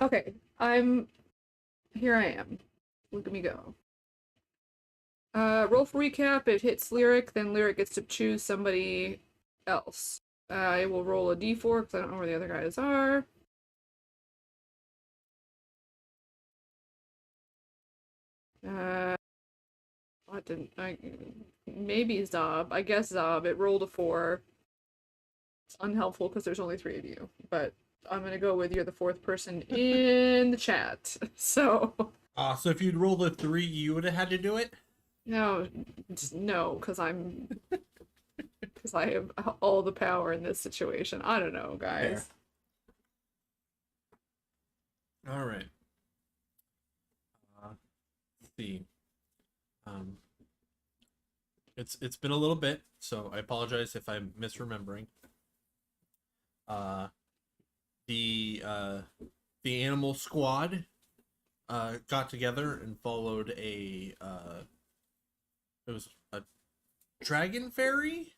Okay, here I am. Look at me go. Roll for recap. It hits Lyric, then Lyric gets to choose somebody else. I will roll a d4 because I don't know where the other guys are. What didn't I? Maybe Zob. I guess Zob. It rolled a 4. It's unhelpful because there's only 3 of you, but I'm gonna go with you're the fourth person in the chat. So So if you'd rolled a 3, you would have had to do it? no, no, because I have all the power in this situation. I don't know, guys. All right. Let's see. Um, it's been a little bit, so I apologize if I'm misremembering. Uh, the animal squad got together and followed it was a dragon fairy,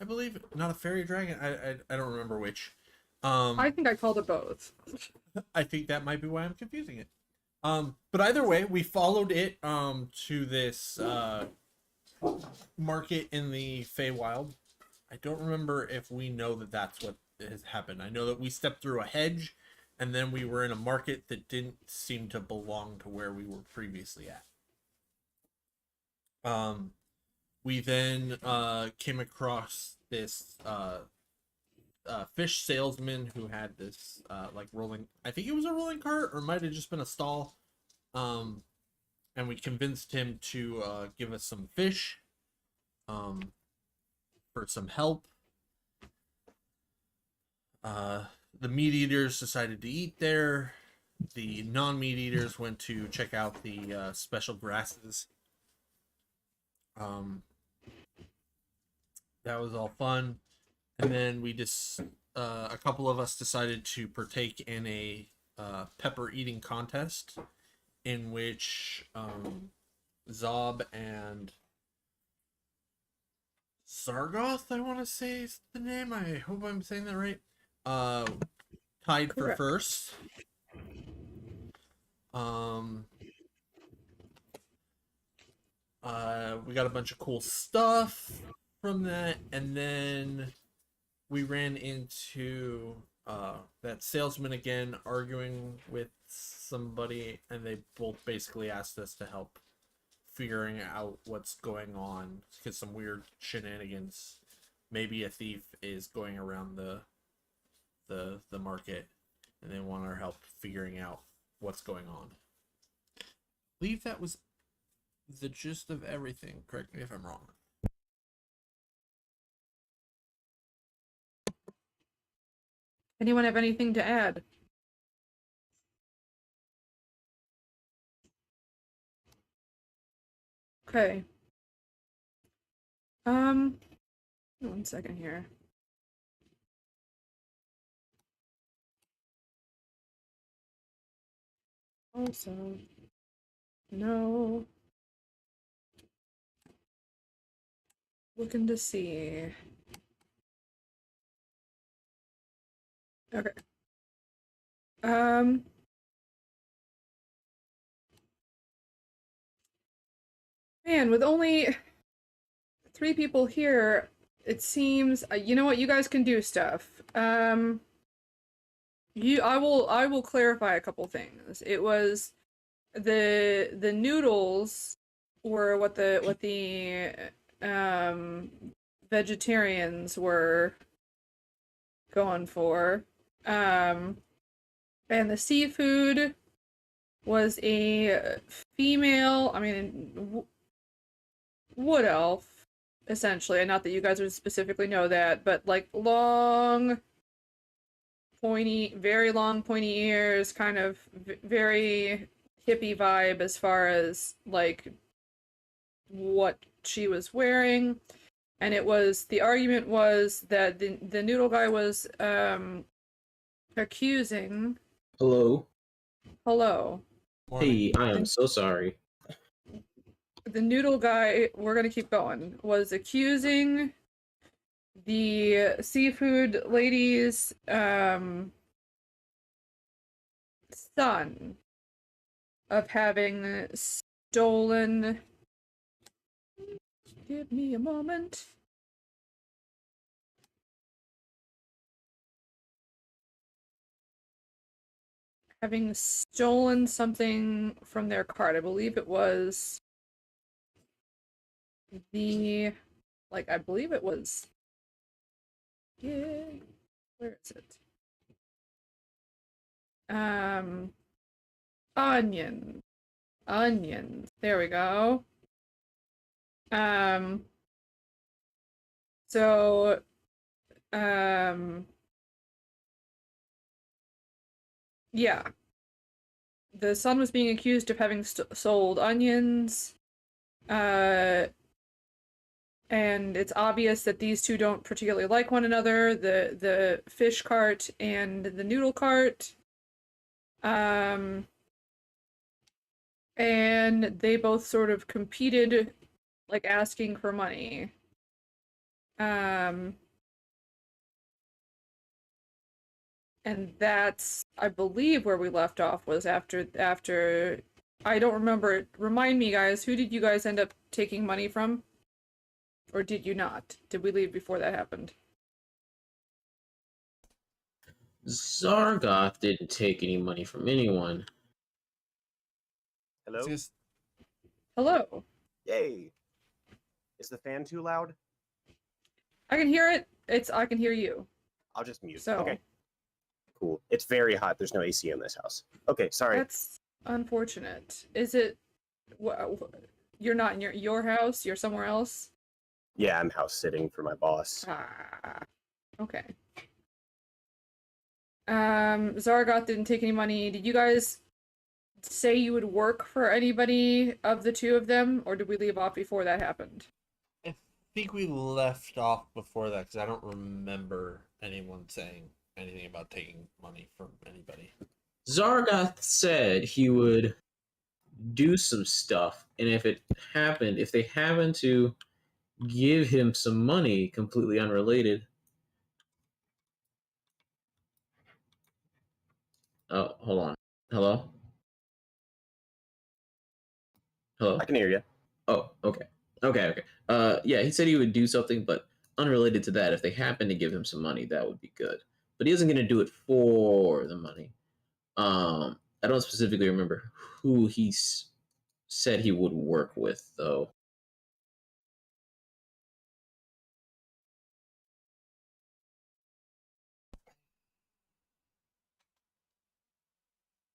I believe, not a fairy dragon. I don't remember which. I think I called it both. I think that might be why I'm confusing it. But either way, we followed it to this market in the Feywild. I don't remember if we know that that's what has happened. I know that we stepped through a hedge, and then we were in a market that didn't seem to belong to where we were previously at. We then came across this fish salesman who had this like rolling, I think it was a rolling cart or it might have just been a stall. And we convinced him to give us some fish for some help. The meat eaters decided to eat there. The non-meat eaters went to check out the special grasses. That was all fun. And then we just a couple of us decided to partake in a pepper eating contest in which Zob and Zargoth, I want to say is the name. I hope I'm saying that right. Tied for Correct. first. We got a bunch of cool stuff from that, and then we ran into that salesman again, arguing with somebody, and they both basically asked us to help figuring out what's going on because some weird shenanigans. Maybe a thief is going around the market, and they want our help figuring out what's going on. I believe that was the gist of everything. Correct me if I'm wrong. Anyone have anything to add? Okay. 1 second here. Also, no. Looking to see. Okay. Um. Man, with only 3 people here, it seems. You know what? You guys can do stuff. I will clarify a couple things. It was the noodles were what the vegetarians were going for. And the seafood was a female, I mean, wood elf, essentially. And not that you guys would specifically know that, but like long, pointy, very long, pointy ears, kind of very hippie vibe as far as like what she was wearing. And it was the argument was that the noodle guy was accusing. Hello. Hello. Morning. Hey, I am so sorry. The noodle guy, we're gonna keep going, was accusing the seafood ladies son of having stolen. Give me a moment. Having stolen something from their cart. I believe it was I believe it was. Yeah, where is it? Onion. Onions. There we go. Um, so, yeah. The son was being accused of having sold onions. And it's obvious that these two don't particularly like one another, the fish cart and the noodle cart. And they both sort of competed, like asking for money. And that's, I believe, where we left off was after I don't remember. Remind me, guys, who did you guys end up taking money from? Or did you not? Did we leave before that happened? Zargoth didn't take any money from anyone. Hello? Just Hello. Yay! Is the fan too loud? I can hear it. I can hear you. I'll just mute. So Okay, cool. It's very hot. There's no AC in this house. Okay, sorry. that's unfortunate. Is it you're not in your house, you're somewhere else? Yeah, I'm house sitting for my boss. Ah. Okay. Zargoth didn't take any money. Did you guys say you would work for anybody of the two of them, or did we leave off before that happened? I think we left off before that because I don't remember anyone saying anything about taking money from anybody. Zargoth said he would do some stuff, and if they happen to give him some money completely unrelated. Oh, hold on. Hello? Hello? I can hear you. Oh, okay. Okay. Yeah, he said he would do something, but unrelated to that. If they happen to give him some money, that would be good. But he isn't going to do it for the money. I don't specifically remember who he said he would work with, though.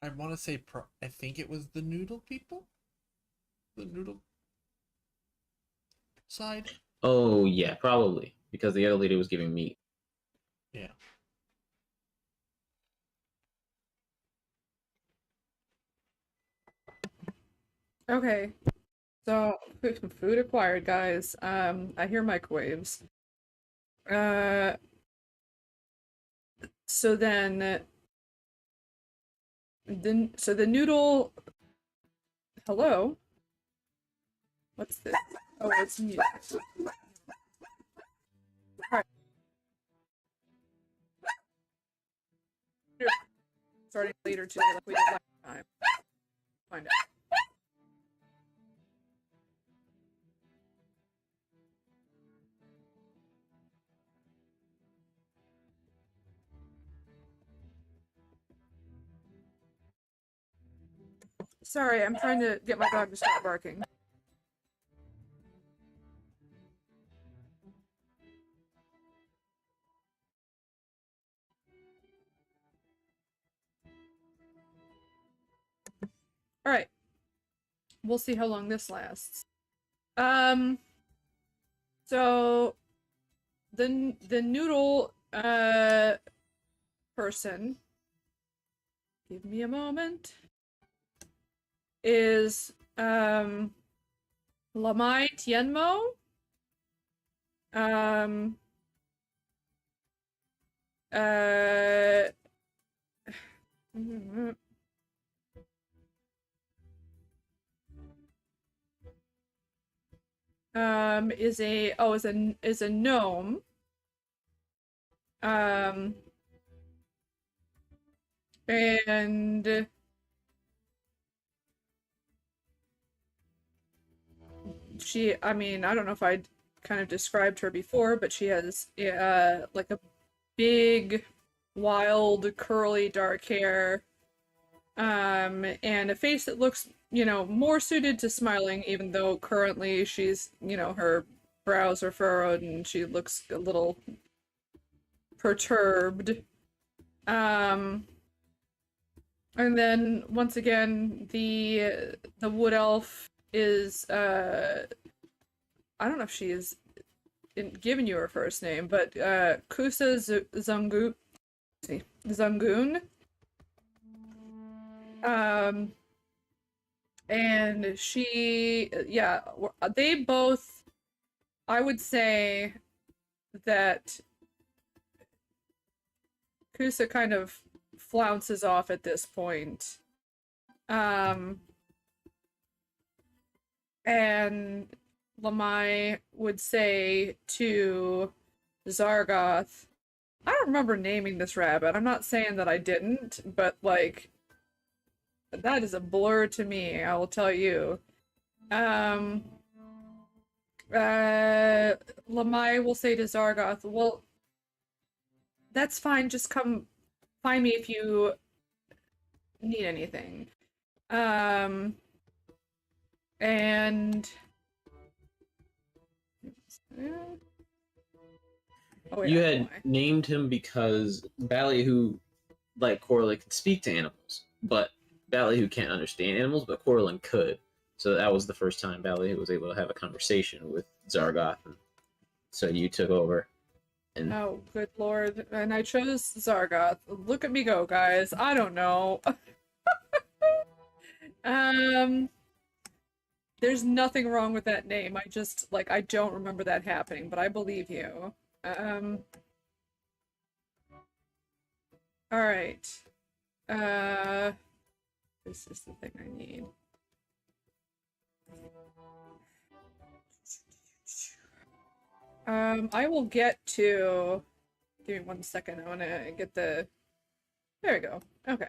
I want to say, I think it was the noodle people? The noodle side? Oh, yeah, probably. Because the other lady was giving meat. Yeah. Okay. So food acquired, guys. I hear microwaves. So then the noodle. Hello. What's this? Oh, it's music. Alright. Starting later today, like we did last time. Find out. Sorry, I'm trying to get my dog to stop barking. All right. We'll see how long this lasts. So the noodle person, give me a moment, is Lamai Tianmo. Is a gnome. And she, I mean, I don't know if I kind of described her before, but she has like a big, wild, curly, dark hair, and a face that looks, you know, more suited to smiling, even though currently she's, you know, her brows are furrowed and she looks a little perturbed. And then once again, the wood elf is I don't know if she is given you her first name, but Kusa Zungu, Zungoon. And she, yeah, they both, I would say that Kusa kind of flounces off at this point. And Lamai would say to Zargoth, I don't remember naming this rabbit. I'm not saying that I didn't, but like, that is a blur to me, I will tell you. Lamai will say to Zargoth, well, that's fine, just come find me if you need anything. And oh, You yeah, had Lamai. named him because Ballyhoo, like Corlin, can speak to animals, but Ballyhoo can't understand animals, but Corlin could. So that was the first time Ballyhoo was able to have a conversation with Zargoth, and so you took over. And Oh, good lord. And I chose Zargoth. Look at me go, guys. I don't know. There's nothing wrong with that name. I just, like, I don't remember that happening, but I believe you. Alright. This is the thing I need. I will get to... Give me 1 second. I want to get the... There we go. Okay.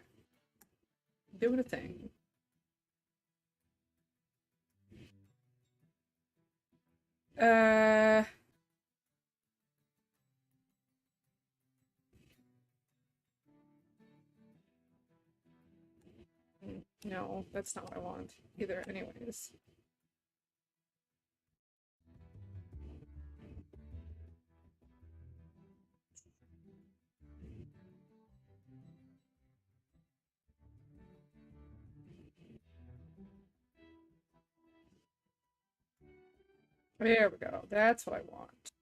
Doing a thing. No, that's not what I want either, anyways. There we go. That's what I want.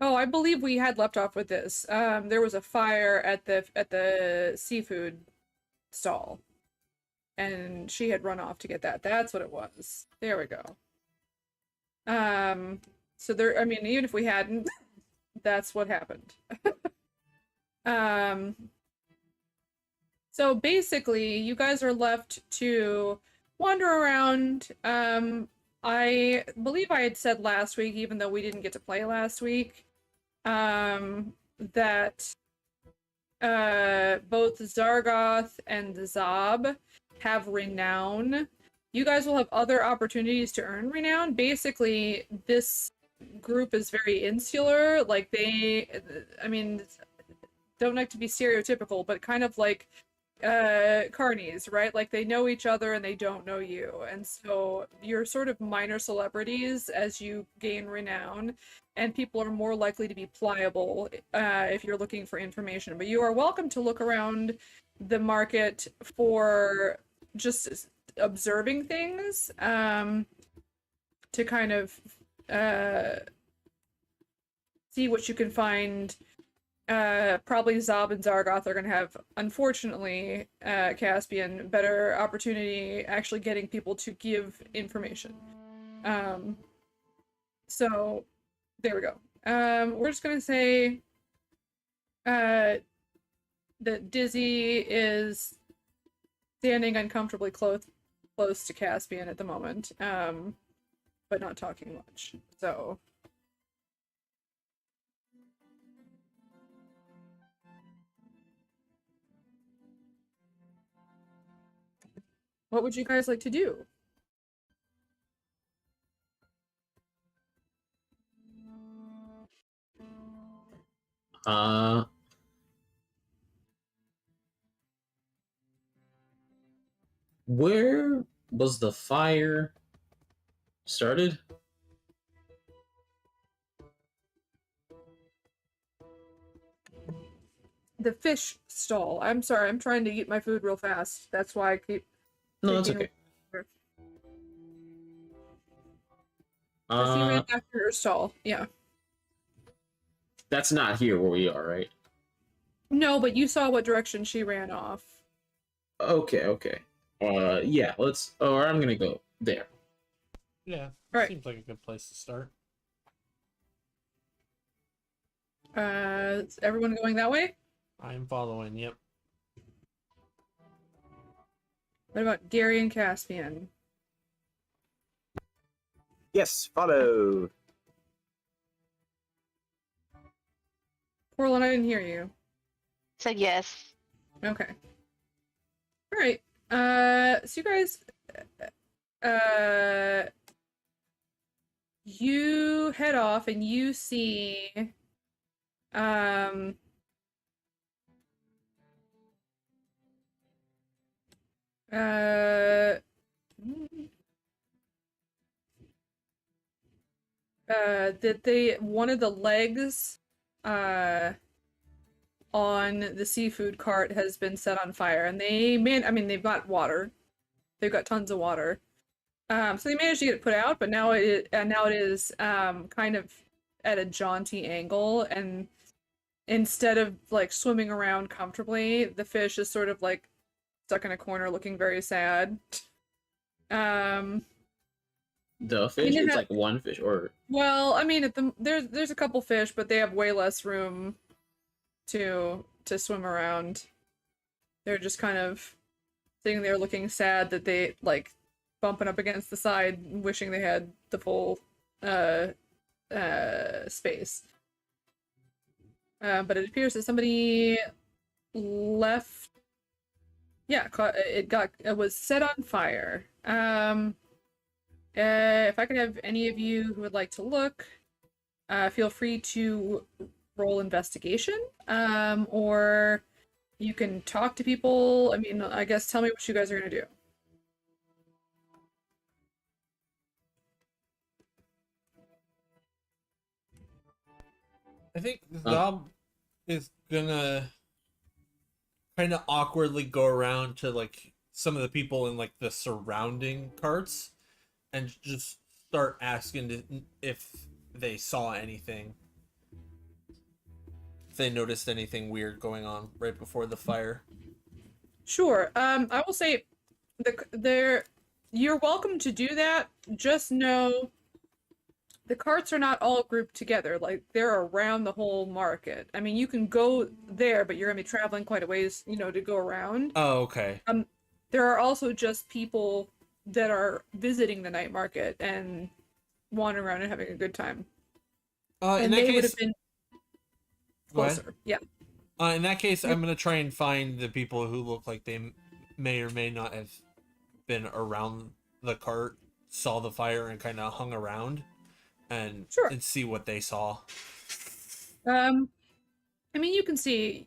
Oh, I believe we had left off with this. There was a fire at the seafood stall, and she had run off to get that. That's what it was. There we go. So there, I mean, even if we hadn't, that's what happened. So basically, you guys are left to wander around. I believe I had said last week, even though we didn't get to play last week, that both Zargoth and Zob have renown. You guys will have other opportunities to earn renown. Basically, this group is very insular. Like, they, I mean, don't like to be stereotypical, but kind of like carnies, right? Like, they know each other and they don't know you, and so you're sort of minor celebrities as you gain renown, and people are more likely to be pliable if you're looking for information. But you are welcome to look around the market for just observing things, to kind of see what you can find. Probably Zob and Zargoth are going to have, unfortunately, Caspian, better opportunity actually getting people to give information. So, there we go. We're just going to say that Dizzy is standing uncomfortably close to Caspian at the moment, but not talking much. So... What would you guys like to do? Uh, where was the fire started? The fish stall. I'm sorry, I'm trying to eat my food real fast. That's why I keep No, that's taking okay. over. So she Uh, ran after her stall. Yeah. that's not here where we are, right? No, but you saw what direction she ran off. Okay, okay. Yeah, let's. Or I'm gonna go there. Yeah, Right. seems like a good place to start. Is everyone going that way? I am following. Yep. What about Gary and Caspian? Yes, follow. Portland, I didn't hear you. Said yes. Okay. All right. So you guys, you head off and you see, um, uh, that one of the legs, on the seafood cart has been set on fire, and they've got water. They've got tons of water. So they managed to get it put out, but now it is kind of at a jaunty angle, and instead of like swimming around comfortably, the fish is sort of like stuck in a corner looking very sad. The fish You is have- like one fish, or Well, I mean, there's a couple fish, but they have way less room to swim around. They're just kind of sitting there looking sad that they like bumping up against the side, wishing they had the full space. But it appears that somebody left. Yeah, it was set on fire. If I could have any of you who would like to look, feel free to roll investigation, or you can talk to people. I mean, I guess tell me what you guys are gonna do. I think Zob is gonna kind of awkwardly go around to like some of the people in like the surrounding carts and just start asking if they saw anything. If they noticed anything weird going on right before the fire. Sure. I will say, you're welcome to do that. Just know the carts are not all grouped together. Like they're around the whole market. I mean, you can go there, but you're gonna be traveling quite a ways, to go around. Oh, okay. There are also just people that are visiting the night market and wandering around and having a good time. In And that they would case, have been go ahead. closer. Yeah. In that case, I'm gonna try and find the people who look like they may or may not have been around the cart, saw the fire, and kind of hung around, and Sure. and see what they saw. I mean, you can see,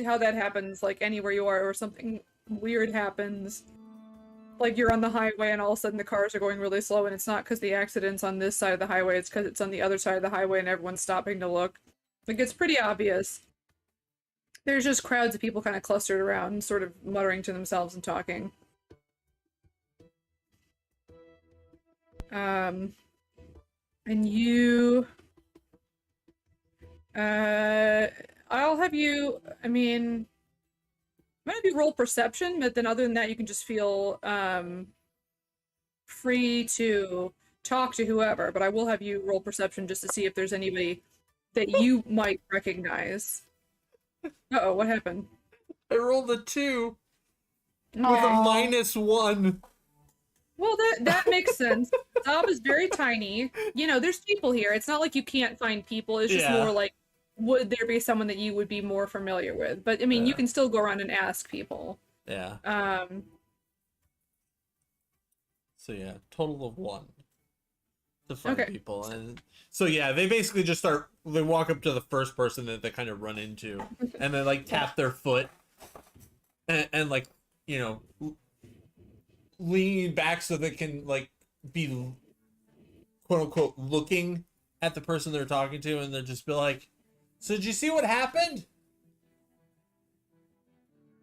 how that happens, like anywhere you are, or something weird happens. Like you're on the highway and all of a sudden the cars are going really slow, and it's not because the accident's on this side of the highway, it's because it's on the other side of the highway and everyone's stopping to look. Like it's pretty obvious. There's just crowds of people kind of clustered around, sort of muttering to themselves and talking. And you... I'll have you, I mean... I'm gonna have you roll perception, but then other than that, you can just feel, free to talk to whoever, but I will have you roll perception just to see if there's anybody that you might recognize. Uh-oh, what happened? I rolled a 2 with a Aw. -1. Well, that makes sense. Zob is very tiny. There's people here. It's not like you can't find people. It's just Yeah. more like, would there be someone that you would be more familiar with? But I mean, you Yeah. can still go around and ask people. Yeah. So yeah, total of 1. to find Okay. people. And so yeah, they basically just they walk up to the first person that they kind of run into, and they like tap their foot, and like, you know, lean back so they can like be quote unquote looking at the person they're talking to, and they'll just be like, "So did you see what happened?"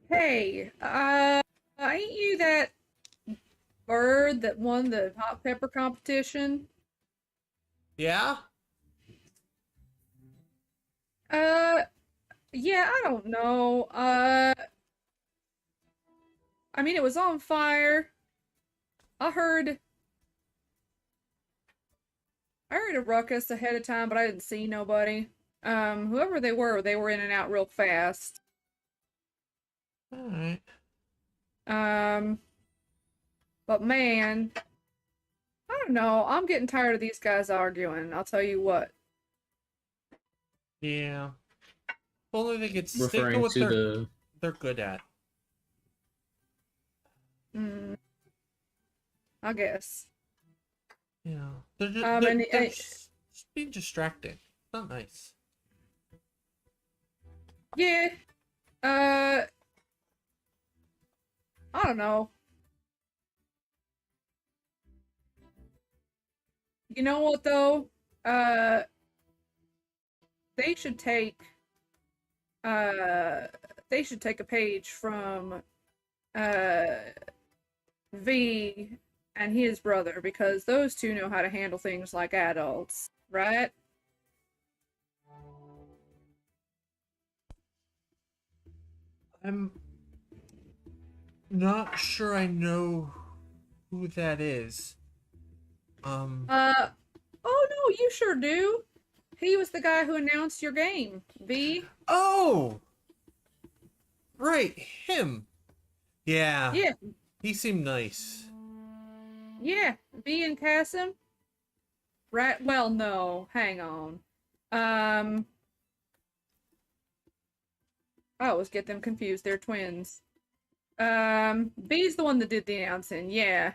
Hey, ain't you that bird that won the hot pepper competition? Yeah. Yeah, I don't know. I mean, it was on fire. I heard a ruckus ahead of time, but I didn't see nobody. Whoever they were in and out real fast. All right. But man, I don't know. I'm getting tired of these guys arguing. I'll tell you what. Yeah. If only they could stick to Referring what to they're good at. I guess. Yeah. They're just, And just being distracting. It's not nice. yeah. I don't know. You know what though? They should take a page from V and his brother, because those two know how to handle things like adults, right? I'm not sure I know who that is. Oh no, you sure do. He was the guy who announced your game, V. Oh! Right, him. Yeah. Yeah, He seemed nice. yeah, V and Kasim. Right, well, no, hang on. I always get them confused, they're twins. V's the one that did the announcing, yeah.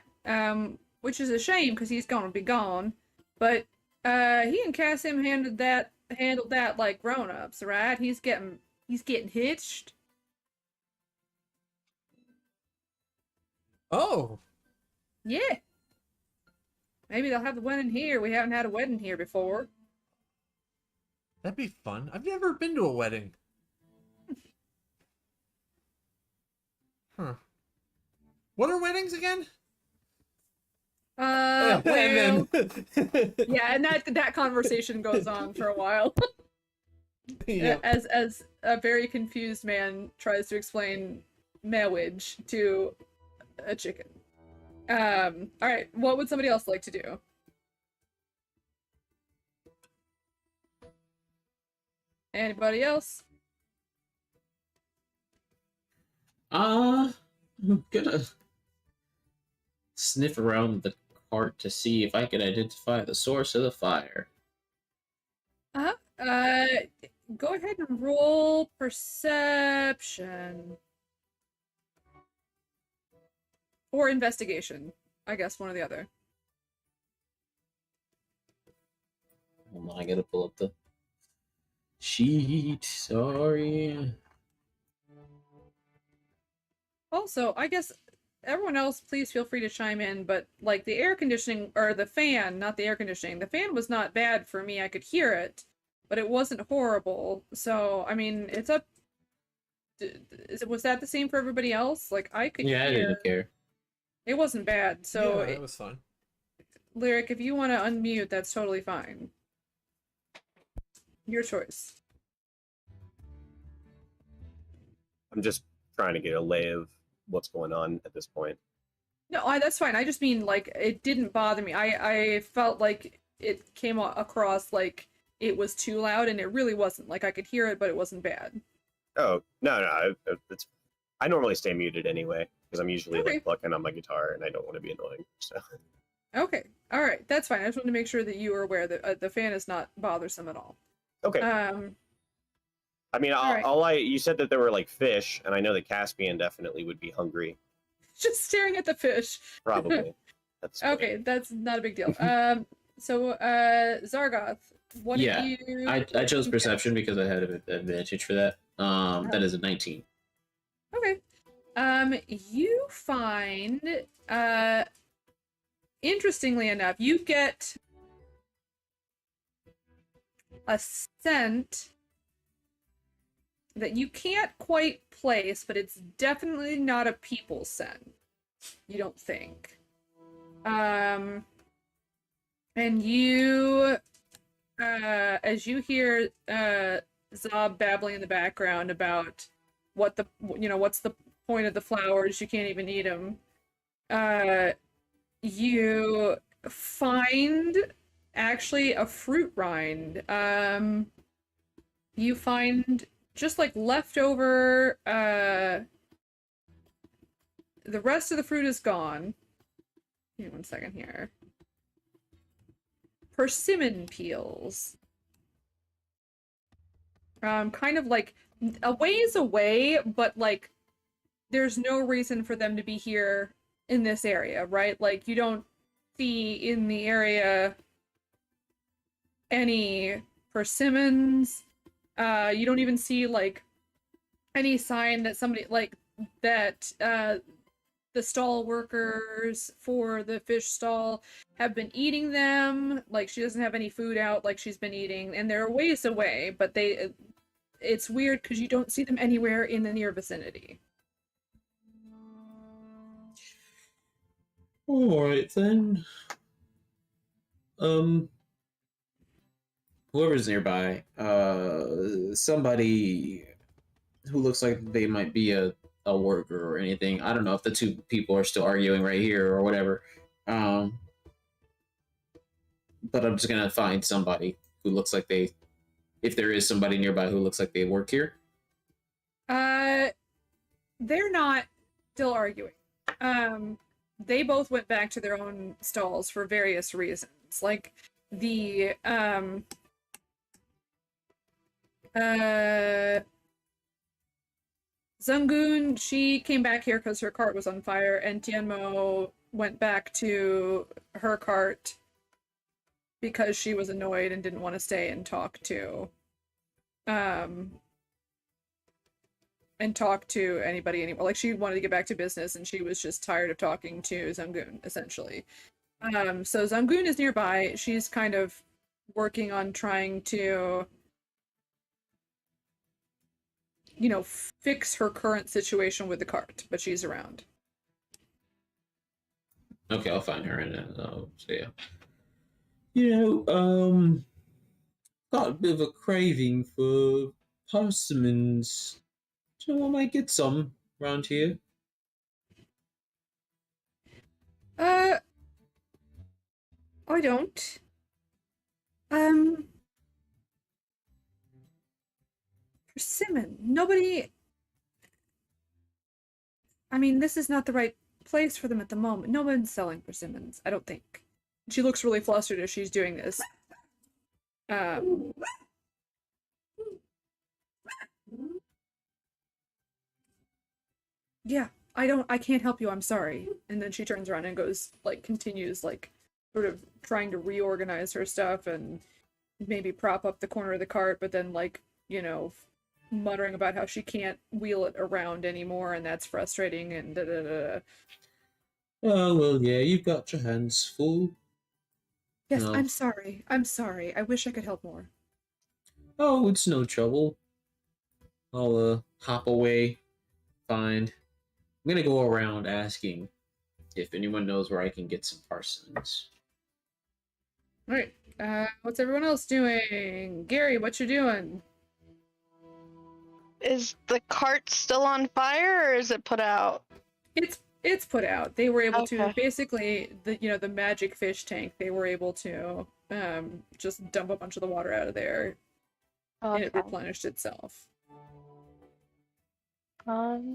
Which is a shame because he's gonna be gone. But he and Kasim handled that like grown-ups, right? He's getting hitched. Oh! Yeah. Maybe they'll have the wedding here. We haven't had a wedding here before. That'd be fun. I've never been to a wedding. Huh. What are weddings again? Well, And then... yeah, and that conversation goes on for a while. Yeah. As a very confused man tries to explain marriage to a chicken. All right, what would somebody else like to do? Anybody else? I'm gonna sniff around the cart to see if I can identify the source of the fire. Go ahead and roll perception. Or investigation. I guess one or the other. Hold on, I gotta pull up the sheet. Sorry. Also, I guess everyone else, please feel free to chime in, but like the air conditioning, or the fan, not the air conditioning, the fan was not bad for me. I could hear it, but it wasn't horrible. So, I mean, it's up. Was that the same for everybody else? Like, I could Yeah, I hear. didn't care. It wasn't bad. So, yeah, that was fun. Lyric, if you want to unmute, that's totally fine. Your choice. I'm just trying to get a lay of what's going on at this point. No, that's fine. I just mean, like, it didn't bother me. I felt like it came across like it was too loud, and it really wasn't. Like, I could hear it, but it wasn't bad. Oh, no, it's. I normally stay muted anyway because I'm usually Okay. like plucking on my guitar and I don't want to be annoying. So Okay. All right. That's fine. I just wanted to make sure that you were aware that the fan is not bothersome at all. okay. I mean, all right. you said that there were like fish, and I know that Caspian definitely would be hungry. Just staring at the fish. Probably. That's Okay, that's not a big deal. So, Zargoth, what Yeah, did you? I what chose did you get? perception because I had an advantage for that. That is a 19. Okay. You find, interestingly enough, you get a scent that you can't quite place, but it's definitely not a people scent. You don't think. And you, as you hear Zob babbling in the background about what's the point of the flowers? You can't even eat them. You find actually a fruit rind. You find just like leftover. The rest of the fruit is gone. Give me 1 second here. Persimmon peels. Kind of like a ways away, but like there's no reason for them to be here in this area, right? Like you don't see in the area any persimmons. You don't even see like any sign that somebody like that the stall workers for the fish stall have been eating them. Like she doesn't have any food out like she's been eating, and they're ways away, but it's weird because you don't see them anywhere in the near vicinity. Alright then. Whoever's nearby, somebody who looks like they might be a worker or anything. I don't know if the two people are still arguing right here or whatever. But I'm just gonna find somebody who looks like if there is somebody nearby who looks like they work here. They're not still arguing. They both went back to their own stalls for various reasons. Like the Zungun, she came back here because her cart was on fire, and Tianmo went back to her cart because she was annoyed and didn't want to stay and talk to anybody anymore. Like she wanted to get back to business and she was just tired of talking to Zungun, essentially. So Zungun is nearby. She's kind of working on trying to fix her current situation with the cart, but she's around. Okay, I'll find her and then say, got a bit of a craving for persimmons. Do you know I might get some around here? I don't. Persimmon. Nobody. I mean, this is not the right place for them at the moment. No one's selling persimmons, I don't think. She looks really flustered as she's doing this. Yeah, I can't help you, I'm sorry. And then she turns around and continues, sort of trying to reorganize her stuff and maybe prop up the corner of the cart, but then, muttering about how she can't wheel it around anymore, and that's frustrating, and da-da-da. Oh, well, yeah, you've got your hands full. Yes, No. I'm sorry. I wish I could help more. Oh, it's no trouble. I'll, hop away. I'm gonna go around asking if anyone knows where I can get some parsons. Alright, what's everyone else doing? Gary, what you doing? Is the cart still on fire or is it put out? It's put out. They were able to Okay. basically the magic fish tank. They were able to just dump a bunch of the water out of there, and it Okay. replenished itself. I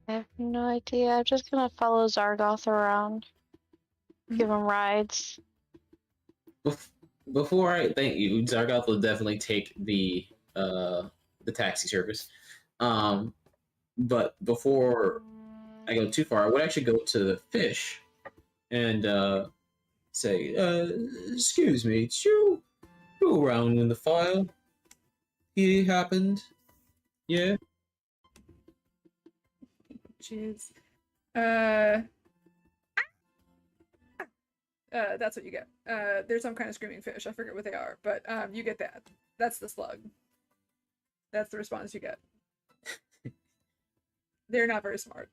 have no idea. I'm just gonna follow Zargoth around. Give him rides. Before I thank you, Zargoth will definitely take the taxi service. But before I go too far. I would actually go to the fish and say, "Excuse me, did you go around when the fire here happened? Yeah." Jeez. That's what you get. There's some kind of screaming fish. I forget what they are, but you get that. That's the slug. That's the response you get. They're not very smart.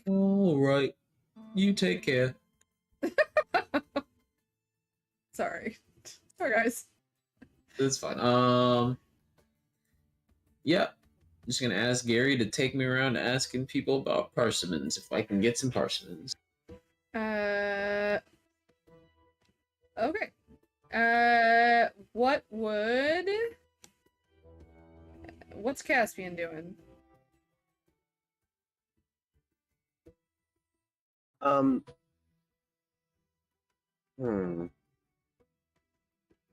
All right. You take care. Sorry. Sorry, guys. That's fine. Yeah. I'm just gonna ask Gary to take me around asking people about parsimons if I can get some parsimons. Okay. What's Caspian doing?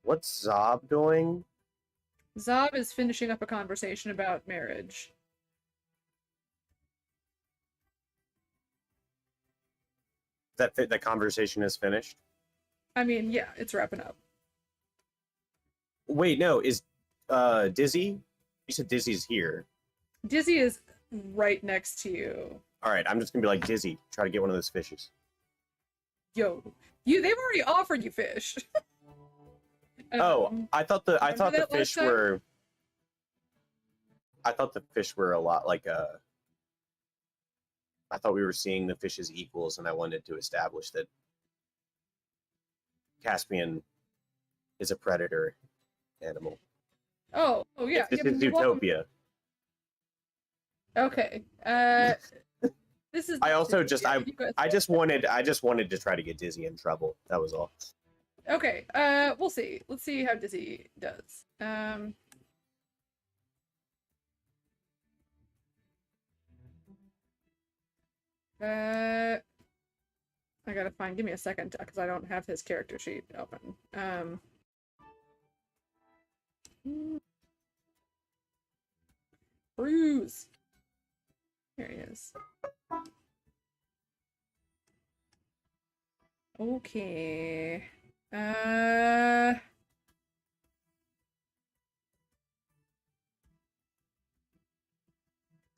What's Zob doing? Zob is finishing up a conversation about marriage. That conversation is finished? I mean, yeah, it's wrapping up. Wait, no, is Dizzy? You said Dizzy's here. Dizzy is right next to you. Alright, I'm just gonna be like, Dizzy, try to get one of those fishes. Yo, they've already offered you fish. I thought the remember that fish last time? were I thought the fish were a lot like I thought we were seeing the fish as equals, and I wanted to establish that Caspian is a predator animal. Oh yeah. This yeah, is you're welcome. Zootopia. Okay. This is. I also you guys- I just wanted to try to get Dizzy in trouble. That was all. Okay. We'll see. Let's see how Dizzy does. I gotta find. Give me a second, because I don't have his character sheet open. Bruce. Here he is. Okay.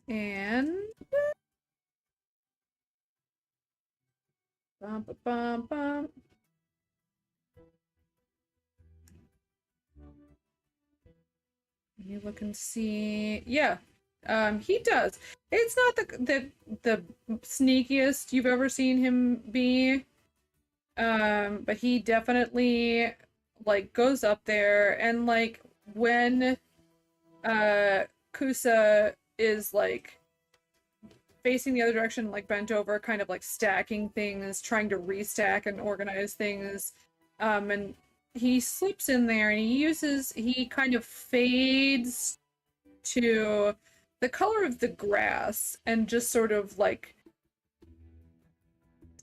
And bum, ba, bum, bum. Let me look and see. Yeah. He does. It's not the sneakiest you've ever seen him be. But he definitely like goes up there, and like when Kusa is like facing the other direction, like bent over, kind of like stacking things, trying to restack and organize things, and he slips in there, and he kind of fades to the color of the grass and just sort of like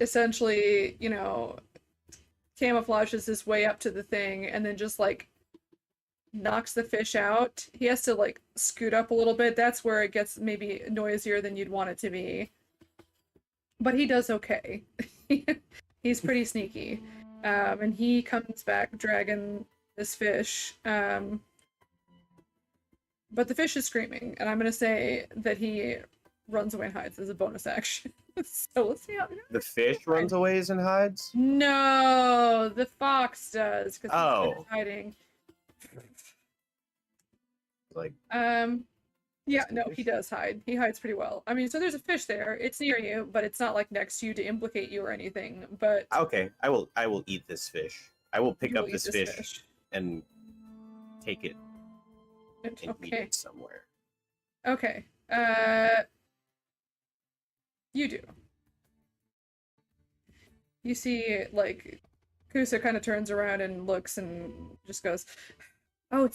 essentially, camouflages his way up to the thing and then just like knocks the fish out. He has to like scoot up a little bit. That's where it gets maybe noisier than you'd want it to be. But he does okay. He's pretty sneaky. And he comes back dragging this fish. But the fish is screaming, and I'm gonna say that he runs away and hides as a bonus action. So let's see how The fish runs away and hides? No, the fox does, because Oh. he's hiding. Like, Yeah, no, he does hide. He hides pretty well. I mean, so there's a fish there. It's near you, but it's not like next to you to implicate you or anything. But okay, I will eat this fish. I will pick you up will eat this fish and take it and eat Okay. it somewhere. Okay. You do. You see, like, Kusa kind of turns around and looks and just goes, "Oh,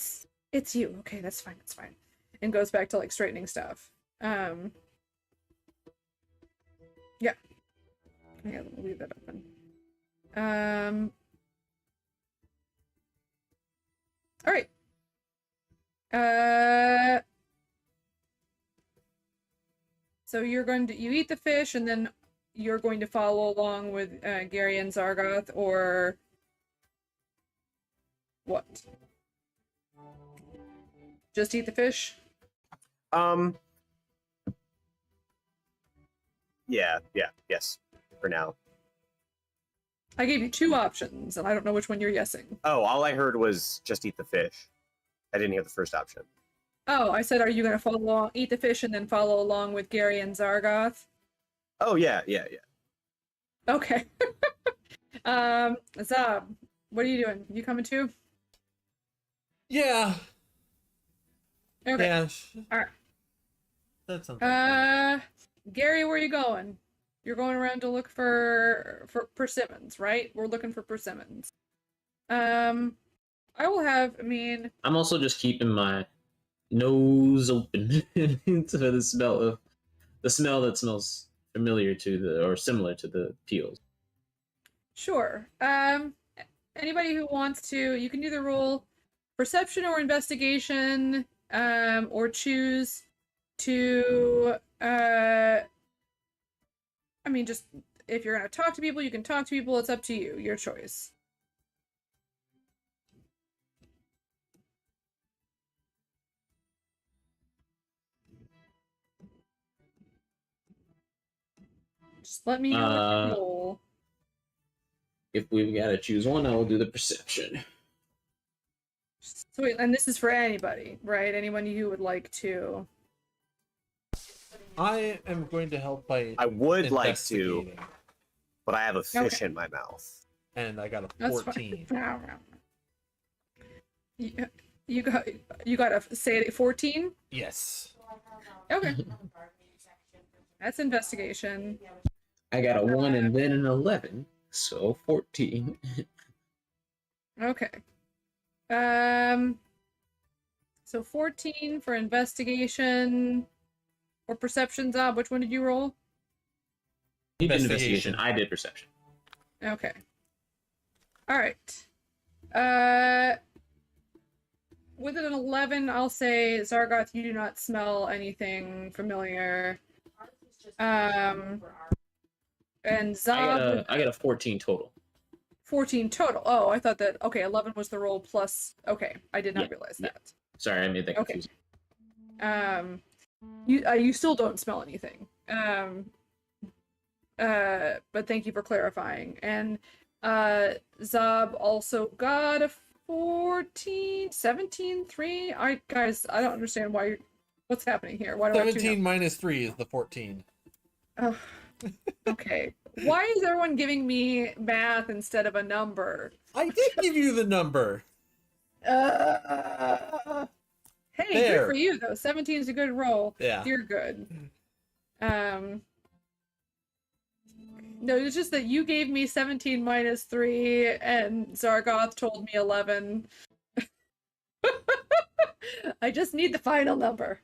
it's you. Okay, that's fine. That's fine." And goes back to like straightening stuff. Yeah. Yeah, leave that open. All right. So you eat the fish, and then you're going to follow along with Gary and Zargoth, or what? Just eat the fish? Yes, for now. I gave you two options, and I don't know which one you're yesing. Oh, all I heard was just eat the fish. I didn't hear the first option. Oh, I said, are you going to follow along, eat the fish, and then follow along with Gary and Zargoth? Oh, yeah. Okay. Zab, what are you doing? You coming too? Yeah. Okay. Yeah. Alright. That's something. Gary, where are you going? You're going around to look for persimmons, right? We're looking for persimmons. I will have. I mean, I'm also just keeping my nose open to the smell that smells familiar to or similar to the peels. sure. Anybody who wants to, you can either roll perception or investigation, or choose to. I mean, just if you're gonna talk to people, you can talk to people. It's up to you. Your choice. Just let me know what to roll. If we've got to choose one, I will do the perception. Sweet, and this is for anybody, right? Anyone who would like to. I am going to help by I would like to, investigating, but I have a fish Okay. in my mouth. and I got a That's 14. fine. You got a say it 14? Yes. Okay. That's investigation. I got a 1 and then an 11, so 14. Okay. So 14 for investigation or perception, Zob. Which one did you roll? You did Investigation. investigation. I did perception. Okay. All right. With an 11, I'll say, Zargoth, you do not smell anything familiar. And Zob, I got a 14 total. 14 total. Oh, I thought that, okay, 11 was the roll plus, okay, I did not Yeah, realize yeah. that. Sorry, I made that Okay. confusing. You still don't smell anything. But thank you for clarifying. And Zob also got a 14, 17, 3. Guys, I don't understand what's happening here. Why do I have two 17 minus 3 is the 14. numbers? Okay. Why is everyone giving me math instead of a number? I did give you the number. Hey, There. good for you though. 17 is a good roll. Yeah. You're good. No, it's just that you gave me 17 minus 3 and Zargoth told me 11. I just need the final number.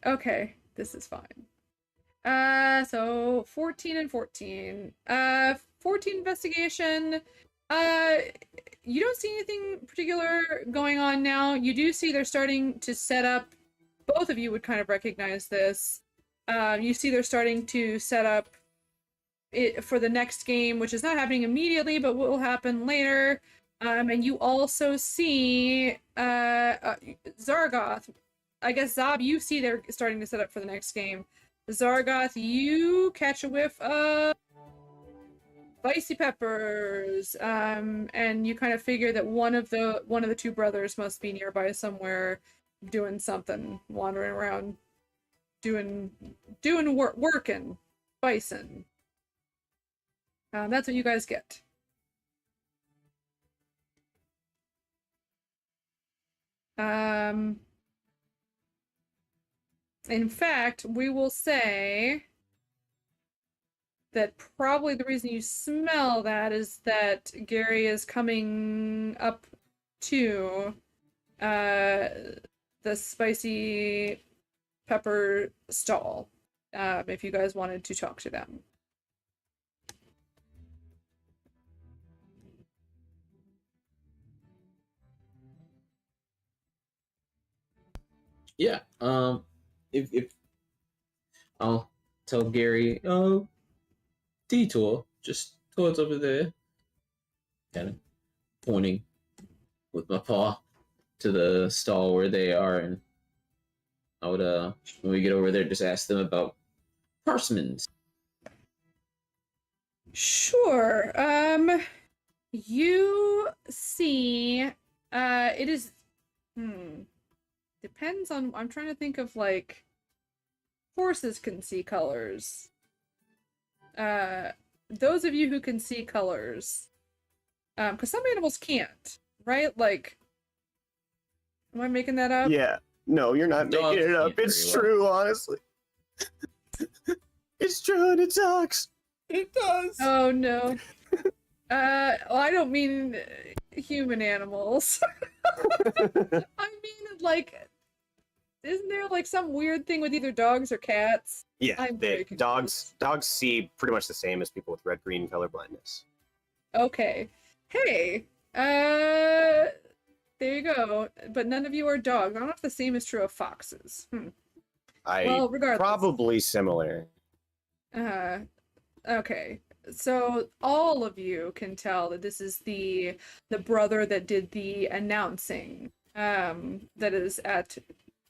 Okay, this is fine. So 14 and 14. 14 investigation. You don't see anything particular going on now. You do see they're starting to set up. Both of you would kind of recognize this. You see they're starting to set up it for the next game, which is not happening immediately, but will happen later. And you also see Zargoth. I guess Zob, you see they're starting to set up for the next game. Zargoth, you catch a whiff of spicy peppers, and you kind of figure that one of the two brothers must be nearby somewhere, doing something, wandering around, working, bison. That's what you guys get. In fact, we will say that probably the reason you smell that is that Gary is coming up to the spicy pepper stall, if you guys wanted to talk to them. Yeah. if I'll tell Gary, oh, detour, just towards over there, kind of pointing with my paw to the stall where they are, and I would when we get over there, just ask them about parsimons. Sure. You see, it is. Depends on. I'm trying to think of like. Horses can see colors. Those of you who can see colors, because some animals can't, right? Like, am I making that up? Yeah. No, you're not Dogs making it up. can't very It's well. true, honestly. It's true and it sucks. It does. Oh no. Well, I don't mean human animals. I mean, like, isn't there like some weird thing with either dogs or cats? Yeah, I'm very dogs see pretty much the same as people with red-green color blindness. Okay. Hey. There you go. But none of you are dogs. I don't know if the same is true of foxes. Well, regardless. Probably similar. Okay. So all of you can tell that this is the brother that did the announcing. That is at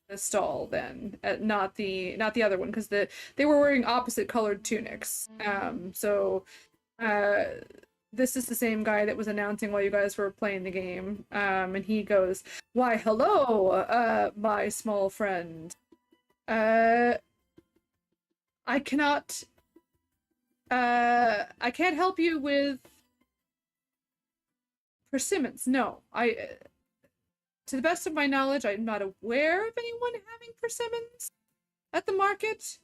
the stall then, not the other one, because they were wearing opposite colored tunics. This is the same guy that was announcing while you guys were playing the game. And he goes, "Why, hello, my small friend. I can't help you with persimmons. No, to the best of my knowledge, I'm not aware of anyone having persimmons at the market.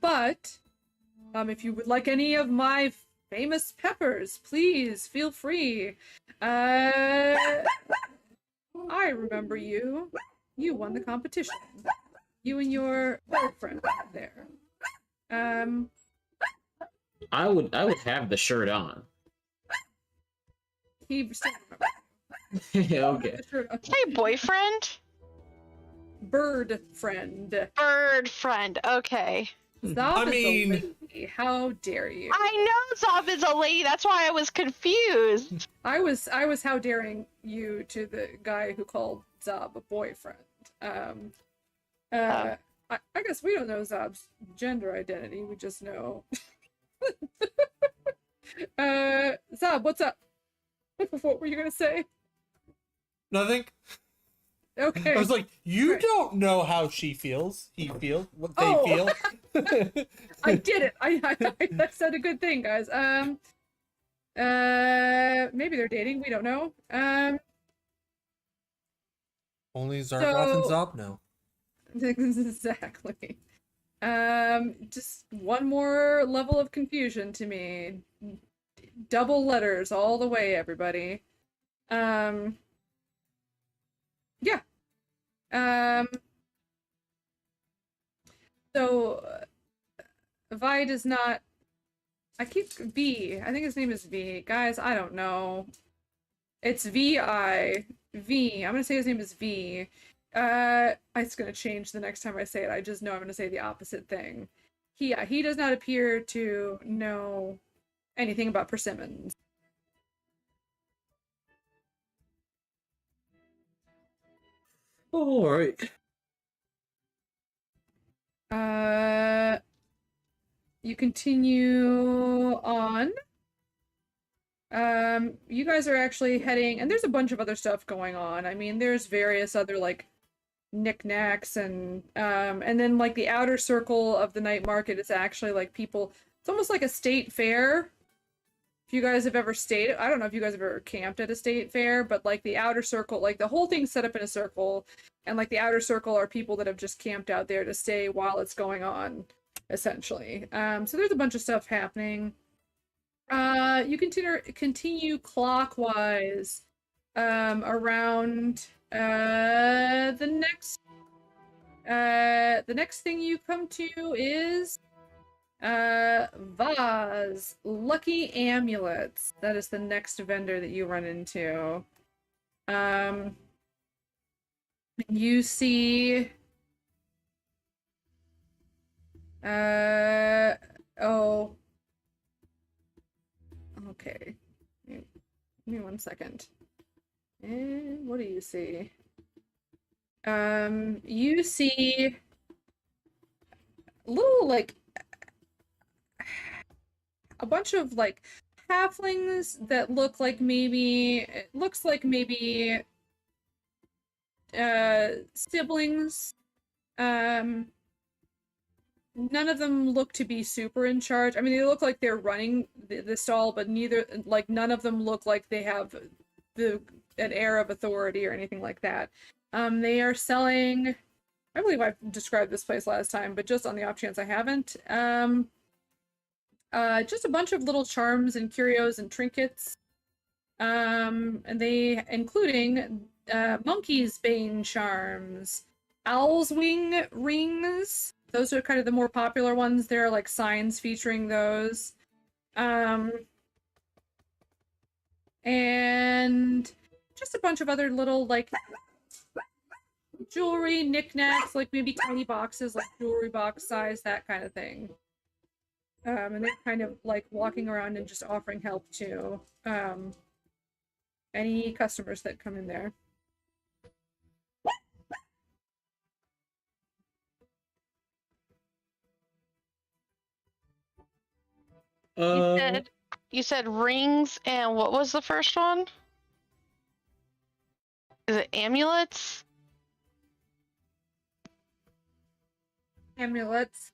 But, if you would like any of my famous peppers, please feel free. I remember you. You won the competition. You and your boyfriend there. I would have the shirt on. He still Okay. Hey, boyfriend? Bird friend. Bird friend. Okay. Zob I mean- is a lady. How dare you? I know Zob is a lady. That's why I was confused. I was how daring you to the guy who called Zob a boyfriend. I guess we don't know Zob's gender identity. We just know. Zob, what's up? What were you gonna say? Nothing. Okay. I was like, you Right. don't know how she feels. He feels what they Oh. feel. I did it. I said a good thing, guys. Maybe they're dating. We don't know. Only Zargoth and So- Zob know. Exactly. Just one more level of confusion to me. Double letters all the way, everybody. Yeah. So, Vi does not. I keep V. I think his name is V. Guys, I don't know. It's V-I. V. I'm gonna say his name is V. It's gonna change the next time I say it. I just know I'm gonna say the opposite thing. He does not appear to know anything about persimmons. All right. You continue on. You guys are actually heading, and there's a bunch of other stuff going on. I mean, there's various other like knickknacks and then like the outer circle of the night market is actually like people. It's almost like a state fair. If you guys have ever stayed, I don't know if you guys have ever camped at a state fair, but like the outer circle, like the whole thing's set up in a circle, and like the outer circle are people that have just camped out there to stay while it's going on, essentially. So there's a bunch of stuff happening. You continue clockwise around the next thing you come to is Vaz Lucky Amulets. That is the next vendor that you run into. You see. Oh. Okay. Give me 1 second. What do you see? You see little, like, a bunch of, like, halflings that look like maybe, it looks like maybe, siblings. None of them look to be super in charge. I mean, they look like they're running the stall, but none of them look like they have an air of authority or anything like that. They are selling, I believe I've described this place last time, but just on the off chance I haven't, just a bunch of little charms and curios and trinkets, and they, including, monkey's bane charms, owl's wing rings. Those are kind of the more popular ones. There are, like, signs featuring those. And just a bunch of other little, like, jewelry, knickknacks, like maybe tiny boxes, like jewelry box size, that kind of thing. And they're kind of, like, walking around and just offering help to any customers that come in there. You said rings, and what was the first one? Is it amulets? Amulets.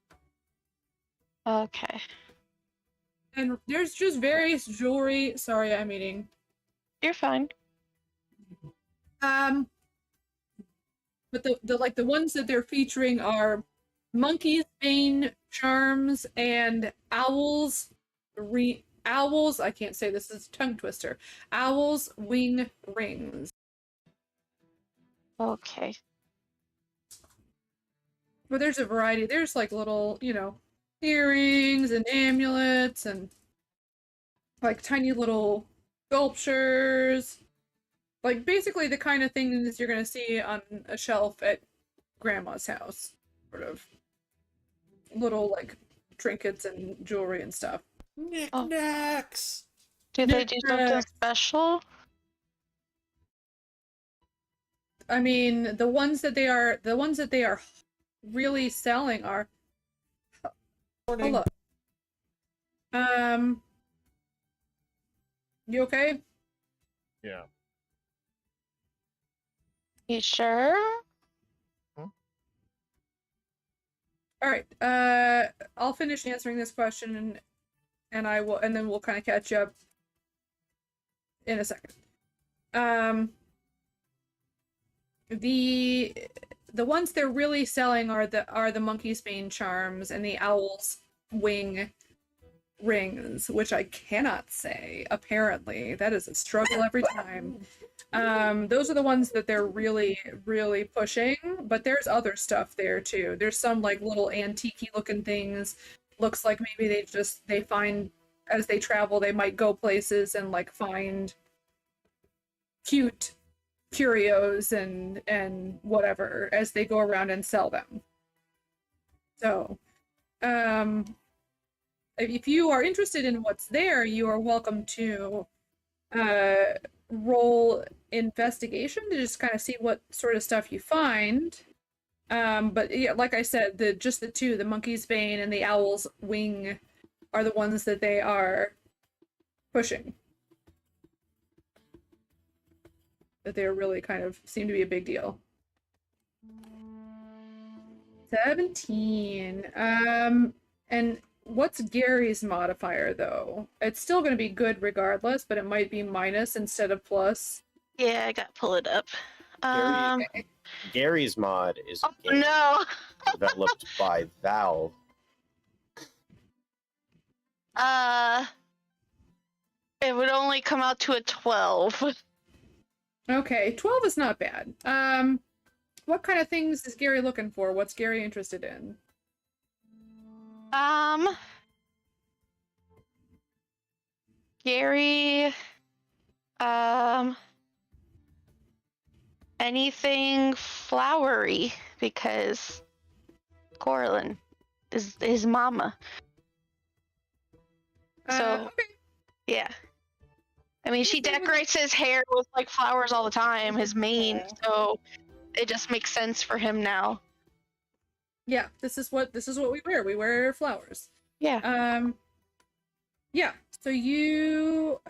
Okay. And there's just various jewelry. Sorry, I'm eating. You're fine. But the ones that they're featuring are monkey's bane charms and owls. Owls. I can't say this, is a tongue twister. Owl's wing rings. Okay. But there's a variety. There's, like, little, earrings and amulets and, like, tiny little sculptures. Like, basically the kind of things you're gonna see on a shelf at grandma's house. Sort of little, like, trinkets and jewelry and stuff. Knickknacks. Do they do something Knickknacks. special? I mean, the ones that they are really selling are. Morning. Hold up. You okay? Yeah. You sure? All right. I'll finish answering this question, and then we'll kind of catch up in a second. The ones they're really selling are the monkey's bane charms and the owl's wing rings, which I cannot say. Apparently, that is a struggle every time. Those are the ones that they're really, really pushing, but there's other stuff there too. There's some, like, little antique-y looking things. Looks like maybe they find, as they travel, they might go places and, like, find cute curios and whatever as they go around and sell them. So, if you are interested in what's there, you are welcome to roll investigation to just kind of see what sort of stuff you find. But yeah, like I said, the two, the monkey's bane and the owl's wing, are the ones that they are pushing. That they really kind of seem to be a big deal. 17. And what's Gary's modifier, though? It's still going to be good regardless, but it might be minus instead of plus. Yeah, I gotta pull it up. Gary's mod is a Oh game no! developed by Valve. It would only come out to a 12. Okay, 12 is not bad. What kind of things is Gary looking for? What's Gary interested in? Gary, anything flowery because Coraline is his mama. So Okay. yeah. I mean, she decorates his hair with like flowers all the time, his mane, so it just makes sense for him now. Yeah, this is what we wear. We wear flowers. Yeah. Yeah. So you,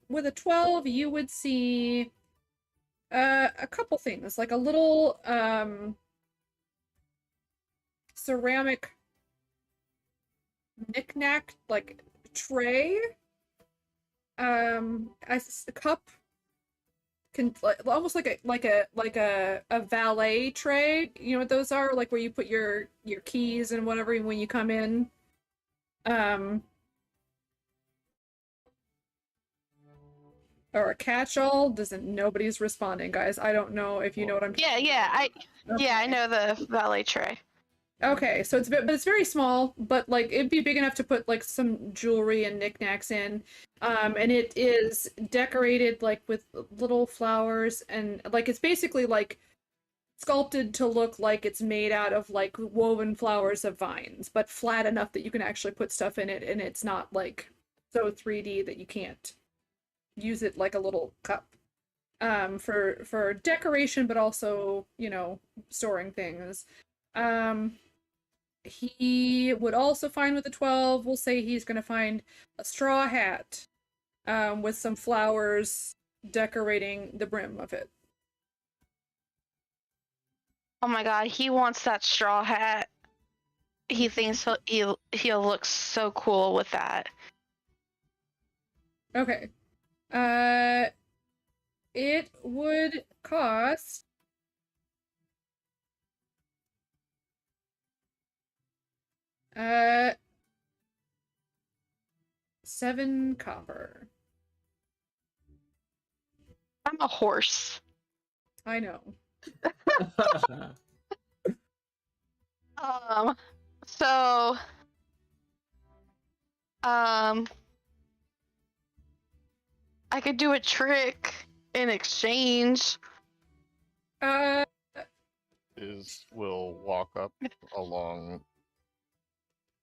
with a 12, you would see a couple things, like a little ceramic knickknack like tray, a cup, almost like a valet tray. You know what those are? Like where you put your keys and whatever when you come in. Or a catch-all. Nobody's responding, guys. I don't know if you know what I'm talking I Okay. know the valet tray. Okay, so but it's very small, but like it'd be big enough to put like some jewelry and knickknacks in. And it is decorated like with little flowers, and like it's basically like sculpted to look like it's made out of like woven flowers of vines, but flat enough that you can actually put stuff in it, and it's not like so 3D that you can't use it like a little cup. For decoration, but also, you know, storing things. He would also find with a 12, we'll say he's going to find a straw hat with some flowers decorating the brim of it. Oh my god, he wants that straw hat. He thinks he'll look so cool with that. Okay. It would cost 7 copper. I'm a horse. I know. So I could do a trick in exchange. Will walk up along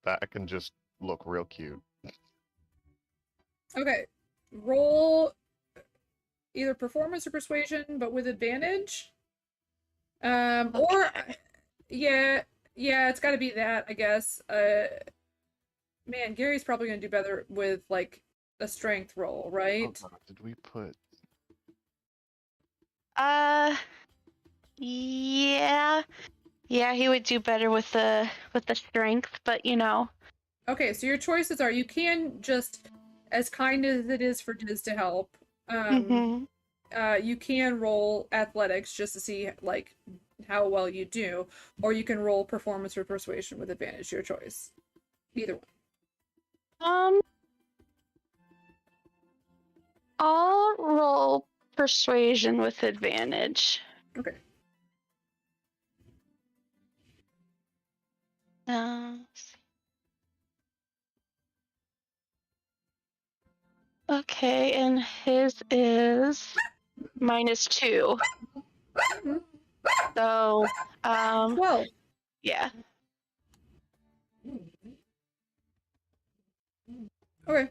back and just look real cute. Okay. Roll either performance or persuasion, but with advantage. Or yeah, it's got to be that, I guess. Man, Gary's probably gonna do better with like a strength roll, right? Oh, did we put? Yeah, he would do better with the strength, but you know. Okay, so your choices are you can just, as kind as it is for Diz to help, you can roll athletics just to see like how well you do, or you can roll performance or persuasion with advantage. Your choice. Either one. I'll roll persuasion with advantage. Okay. Okay, and his is -2. So, 12. yeah. Okay.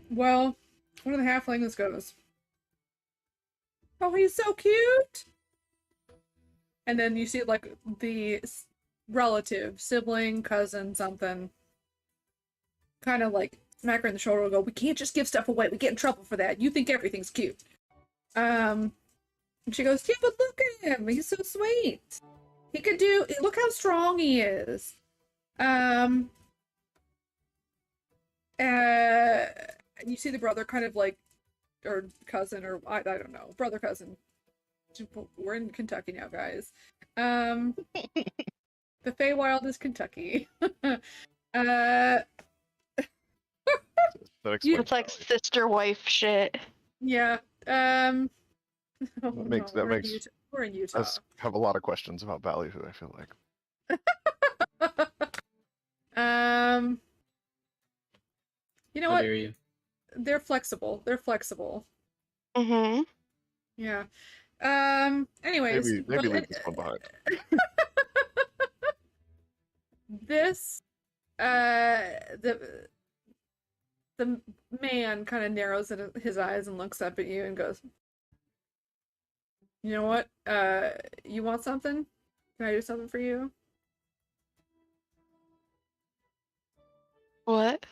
Well, one of the halflings goes, "Oh, he's so cute!" And then you see like the relative, sibling, cousin, something, kind of like smack her in the shoulder and go, "We can't just give stuff away. We get in trouble for that. You think everything's cute." And she goes, "Yeah, but look at him. He's so sweet. He could do. Look how strong he is." And you see the brother kind of like, or cousin, or I don't know, brother, cousin. We're in Kentucky now, guys. The Feywild is Kentucky. It's like sister wife shit. Yeah. That makes We're in Utah. I have a lot of questions about Ballyhoo, I feel like. You know How what? dare you? They're flexible. They're flexible. Mm-hmm. Yeah. Anyways, Maybe but leave this one behind. this the man kind of narrows his eyes and looks up at you and goes, "You know what? You want something? Can I do something for you?" What?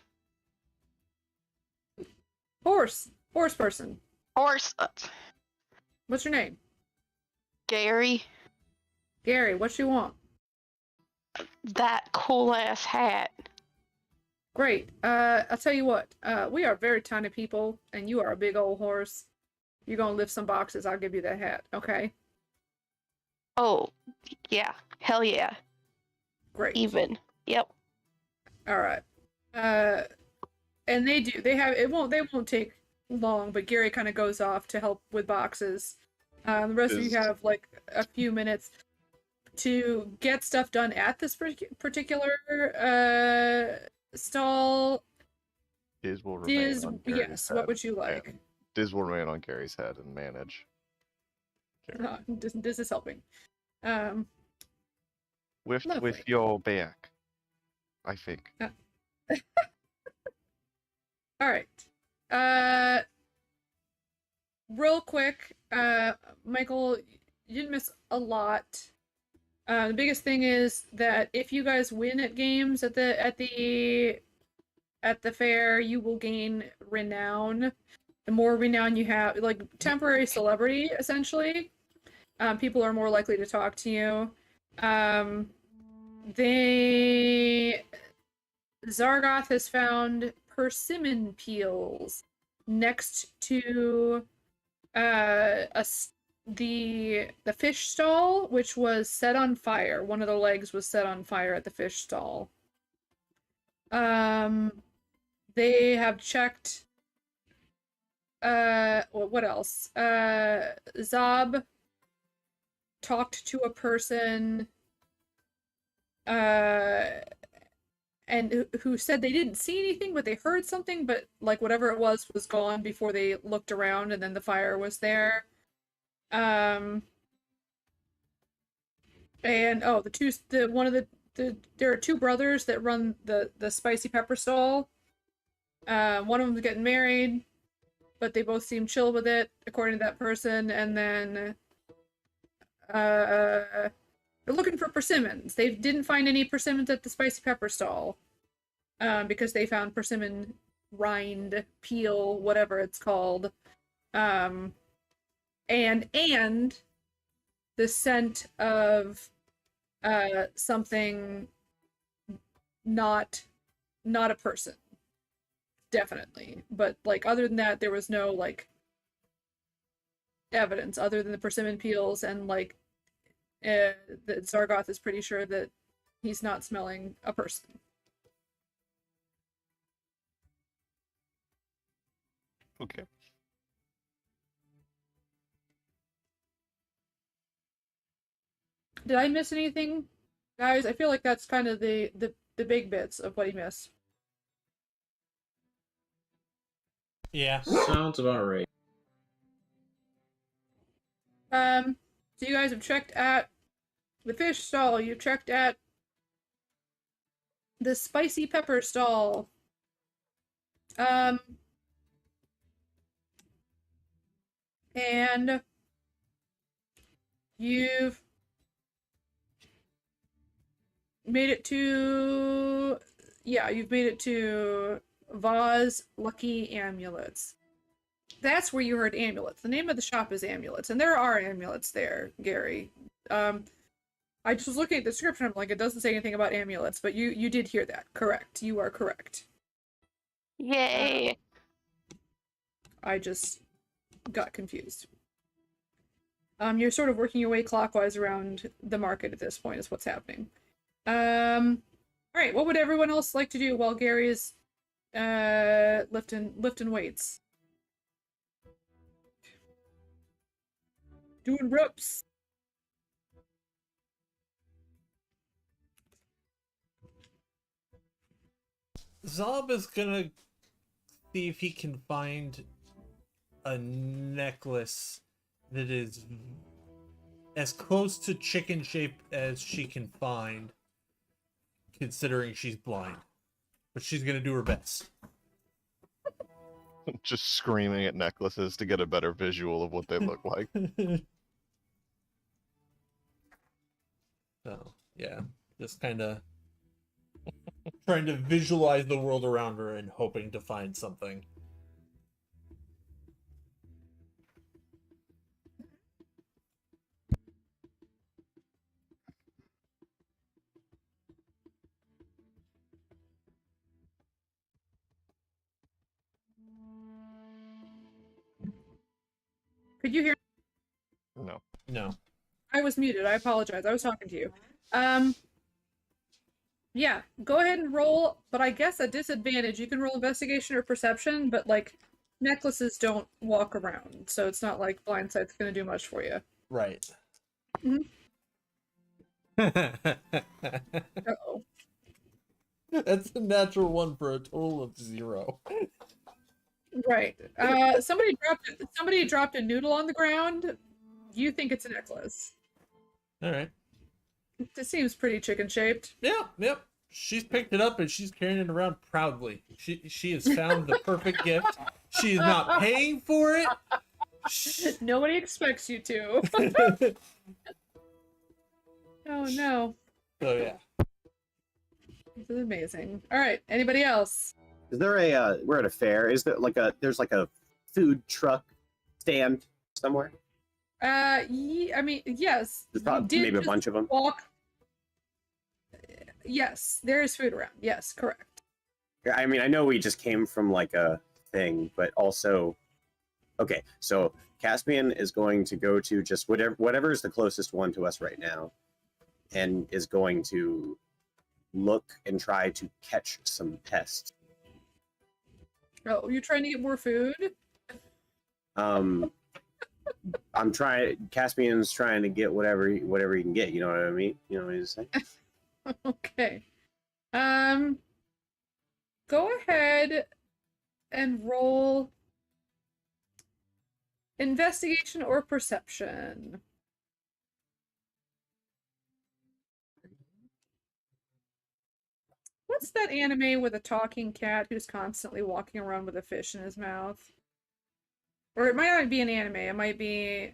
Horse person. Horse. What's your name? Gary. Gary. What you want? That cool ass hat. Great. I'll tell you what. We are very tiny people, and you are a big old horse. You're gonna lift some boxes. I'll give you that hat. Okay. Oh, yeah. Hell yeah. Great. Even. Yep. All right. And they do. They have. It won't. They won't take long. But Gary kind of goes off to help with boxes. The rest of you have like a few minutes to get stuff done at this particular stall. Diz will remain on Gary's Yes. head. What would you like? and Diz will remain on Gary's head and manage. Gary. This is helping. With lovely. your back, I think. All right. Real quick, Michael, you didn't miss a lot. The biggest thing is that if you guys win at games at the fair, you will gain renown. The more renown you have, like temporary celebrity, essentially, people are more likely to talk to you. Zargoth has found persimmon peels next to the fish stall, which was set on fire. One of the legs was set on fire at the fish stall. They have checked. What else? Zob talked to a person. And who said they didn't see anything, but they heard something, but like whatever it was gone before they looked around, and then the fire was there. And there are two brothers that run the spicy pepper stall. One of them's getting married, but they both seem chill with it, according to that person. And then they're looking for persimmons. They didn't find any persimmons at the spicy pepper stall, because they found persimmon rind, peel, whatever it's called, and the scent of something not a person, definitely. But like other than that, there was no like evidence other than the persimmon peels, and like that Zargoth is pretty sure that he's not smelling a person. Okay. Did I miss anything, guys? I feel like that's kind of the big bits of what he missed. Yeah. Sounds about right. So you guys have checked at the fish stall. You checked at the spicy pepper stall. And you've made it to, you've made it to Vaz Lucky Amulets. That's where you heard amulets. The name of the shop is Amulets, and there are amulets there, Gary. I just was looking at the description, I'm like, it doesn't say anything about amulets, but you did hear that. Correct. You are correct. Yay. I just got confused. You're sort of working your way clockwise around the market at this point is what's happening. Alright, what would everyone else like to do while Gary is lifting weights? Doing reps. Zob is gonna see if he can find a necklace that is as close to chicken shape as she can find, considering she's blind. But she's gonna do her best. Just screaming at necklaces to get a better visual of what they look like. So, yeah, just kind of trying to visualize the world around her and hoping to find something. Could you hear? No. No. I was muted. I apologize. I was talking to you. Yeah, go ahead and roll, but I guess a disadvantage. You can roll investigation or perception, but like necklaces don't walk around, so it's not like blindsight's gonna do much for you. Right. Mhm. Uh-oh. That's a natural one for a total of 0. Right. Somebody dropped a noodle on the ground. You think it's a necklace. All right. It seems pretty chicken shaped. Yeah, yep. She's picked it up and she's carrying it around proudly. She has found the perfect gift. She is not paying for it. Nobody expects you to. Oh no. So yeah. This is amazing. All right. Anybody else? Is there a we're at a fair? Is there like a food truck stand somewhere? I mean, yes. There's you probably did maybe a just bunch of them. walk. Yes, there is food around. Yes, correct. Yeah, I mean, I know we just came from like a thing, but also, okay. So Caspian is going to go to just whatever is the closest one to us right now, and is going to look and try to catch some pests. Oh, you're trying to get more food? I'm trying. Caspian's trying to get whatever he can get. You know what I mean? You know what I'm saying? Okay. Go ahead and roll investigation or perception. What's that anime with a talking cat who's constantly walking around with a fish in his mouth? Or it might not be an anime, it might be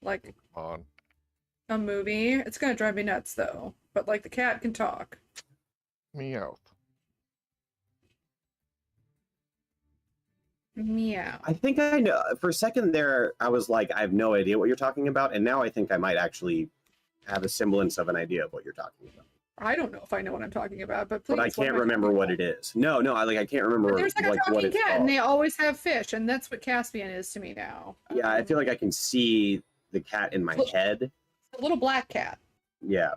like On. a movie. It's gonna drive me nuts though. But like the cat can talk. Meow. Meow. I think I know. For a second there, I was like, I have no idea what you're talking about, and now I think I might actually have a semblance of an idea of what you're talking about. I don't know if I know what I'm talking about, but please. But I can't remember what it is. No, I can't remember. But there's like a what talking it's cat, called. and they always have fish, and that's what Caspian is to me now. Yeah, I feel like I can see the cat in my Look. head. A little black cat. Yeah.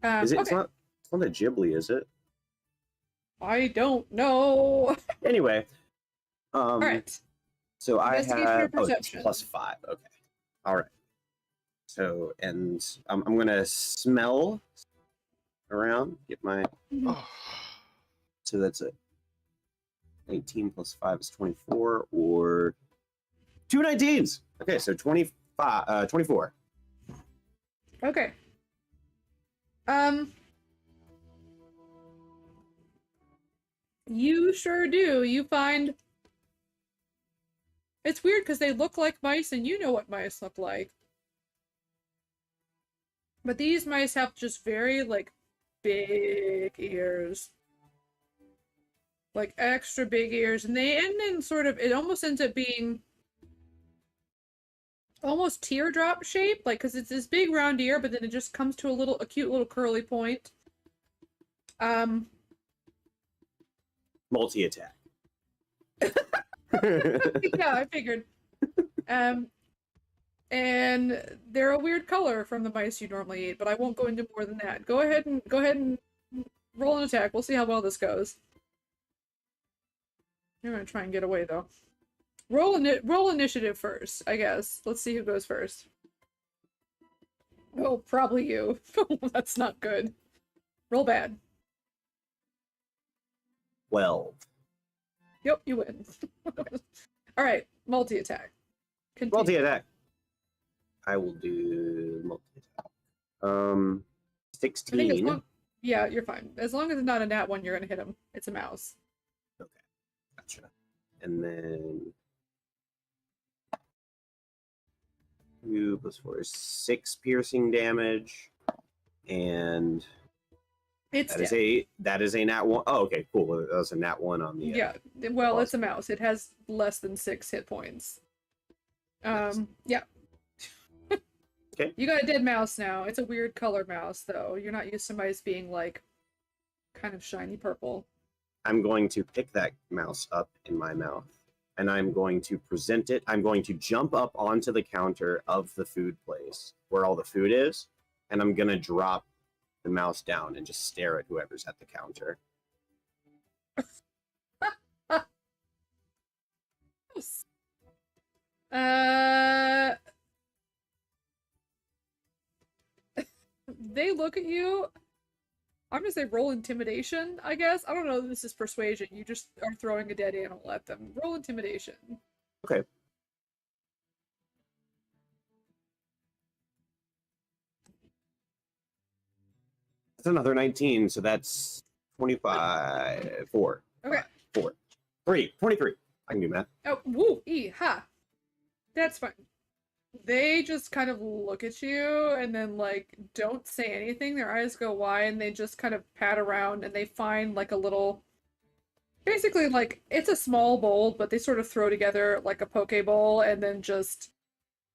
Is it? Okay. It's not a Ghibli, is it? I don't know. Anyway. All right. So I Investigation or have it's perception? +5. Okay. All right. So and I'm gonna smell around. Get my. So that's it. 18 + 5 is 24, or 2 19s. Okay, so 24. Okay. You sure do. You find it's weird because they look like mice, and you know what mice look like. But these mice have just very like big ears. Like extra big ears, and they end in sort of, it almost ends up being almost teardrop shaped, like because it's this big round ear, but then it just comes to a cute little curly point. Multi-attack. Yeah, I figured. And they're a weird color from the mice you normally eat, but I won't go into more than that. Go ahead and roll an attack. We'll see how well this goes. You're gonna try and get away though. Roll initiative first, I guess. Let's see who goes first. Oh, probably you. That's not good. Roll bad. 12. Yep, you win. All right, multi-attack. Continue. Multi-attack. I will do multi-attack. I think as 16. long, yeah, you're fine. As long as it's not a nat one, you're gonna hit him. It's a mouse. Gotcha. And then 2 plus 4 is 6 piercing damage. And It's that is a nat 1. Oh, okay, cool. Well, that was a nat 1 on the yeah. Well, boss. it's a mouse. It has less than 6 hit points. Yeah. Okay. You got a dead mouse now. It's a weird color mouse, though. You're not used to mice being like kind of shiny purple. I'm going to pick that mouse up in my mouth and I'm going to present it. I'm going to jump up onto the counter of the food place where all the food is, and I'm going to drop the mouse down and just stare at whoever's at the counter. They look at you. I'm gonna say roll intimidation, I guess. I don't know if this is persuasion. You just are throwing a dead animal at them. Roll intimidation. Okay. That's another 19, so that's 25. 4. Okay. 4. 3. 23. I can do math. Oh, woo, ha. That's fine. They just kind of look at you and then, like, don't say anything. Their eyes go wide and they just kind of pat around and they find, like, a little... Basically, like, it's a small bowl, but they sort of throw together, like, a poke bowl and then just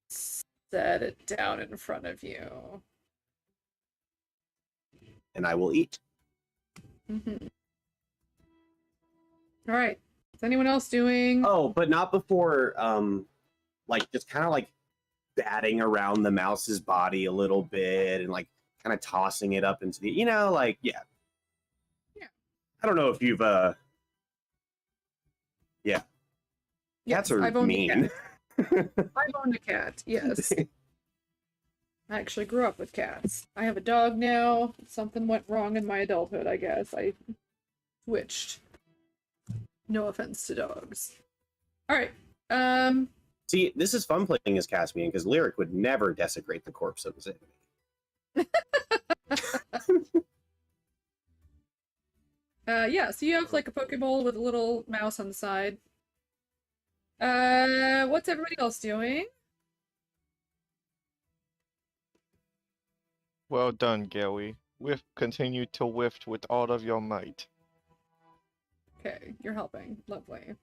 set it down in front of you. And I will eat. Mm-hmm. All right. Is anyone else doing... Oh, but not before, like, just kind of, like, batting around the mouse's body a little bit and, like, kind of tossing it up into the, you know, like, yeah. Yeah. I don't know if you've, yeah. Cats are I've owned a mean. cat. I've owned a cat, yes. I actually grew up with cats. I have a dog now. Something went wrong in my adulthood, I guess. I switched. No offense to dogs. Alright. See, this is fun playing as Caspian, because Lyric would never desecrate the corpse of his enemy. Yeah, so you have like a Pokeball with a little mouse on the side. What's everybody else doing? Well done, Gary. Continue to whiff with all of your might. Okay, you're helping. Lovely.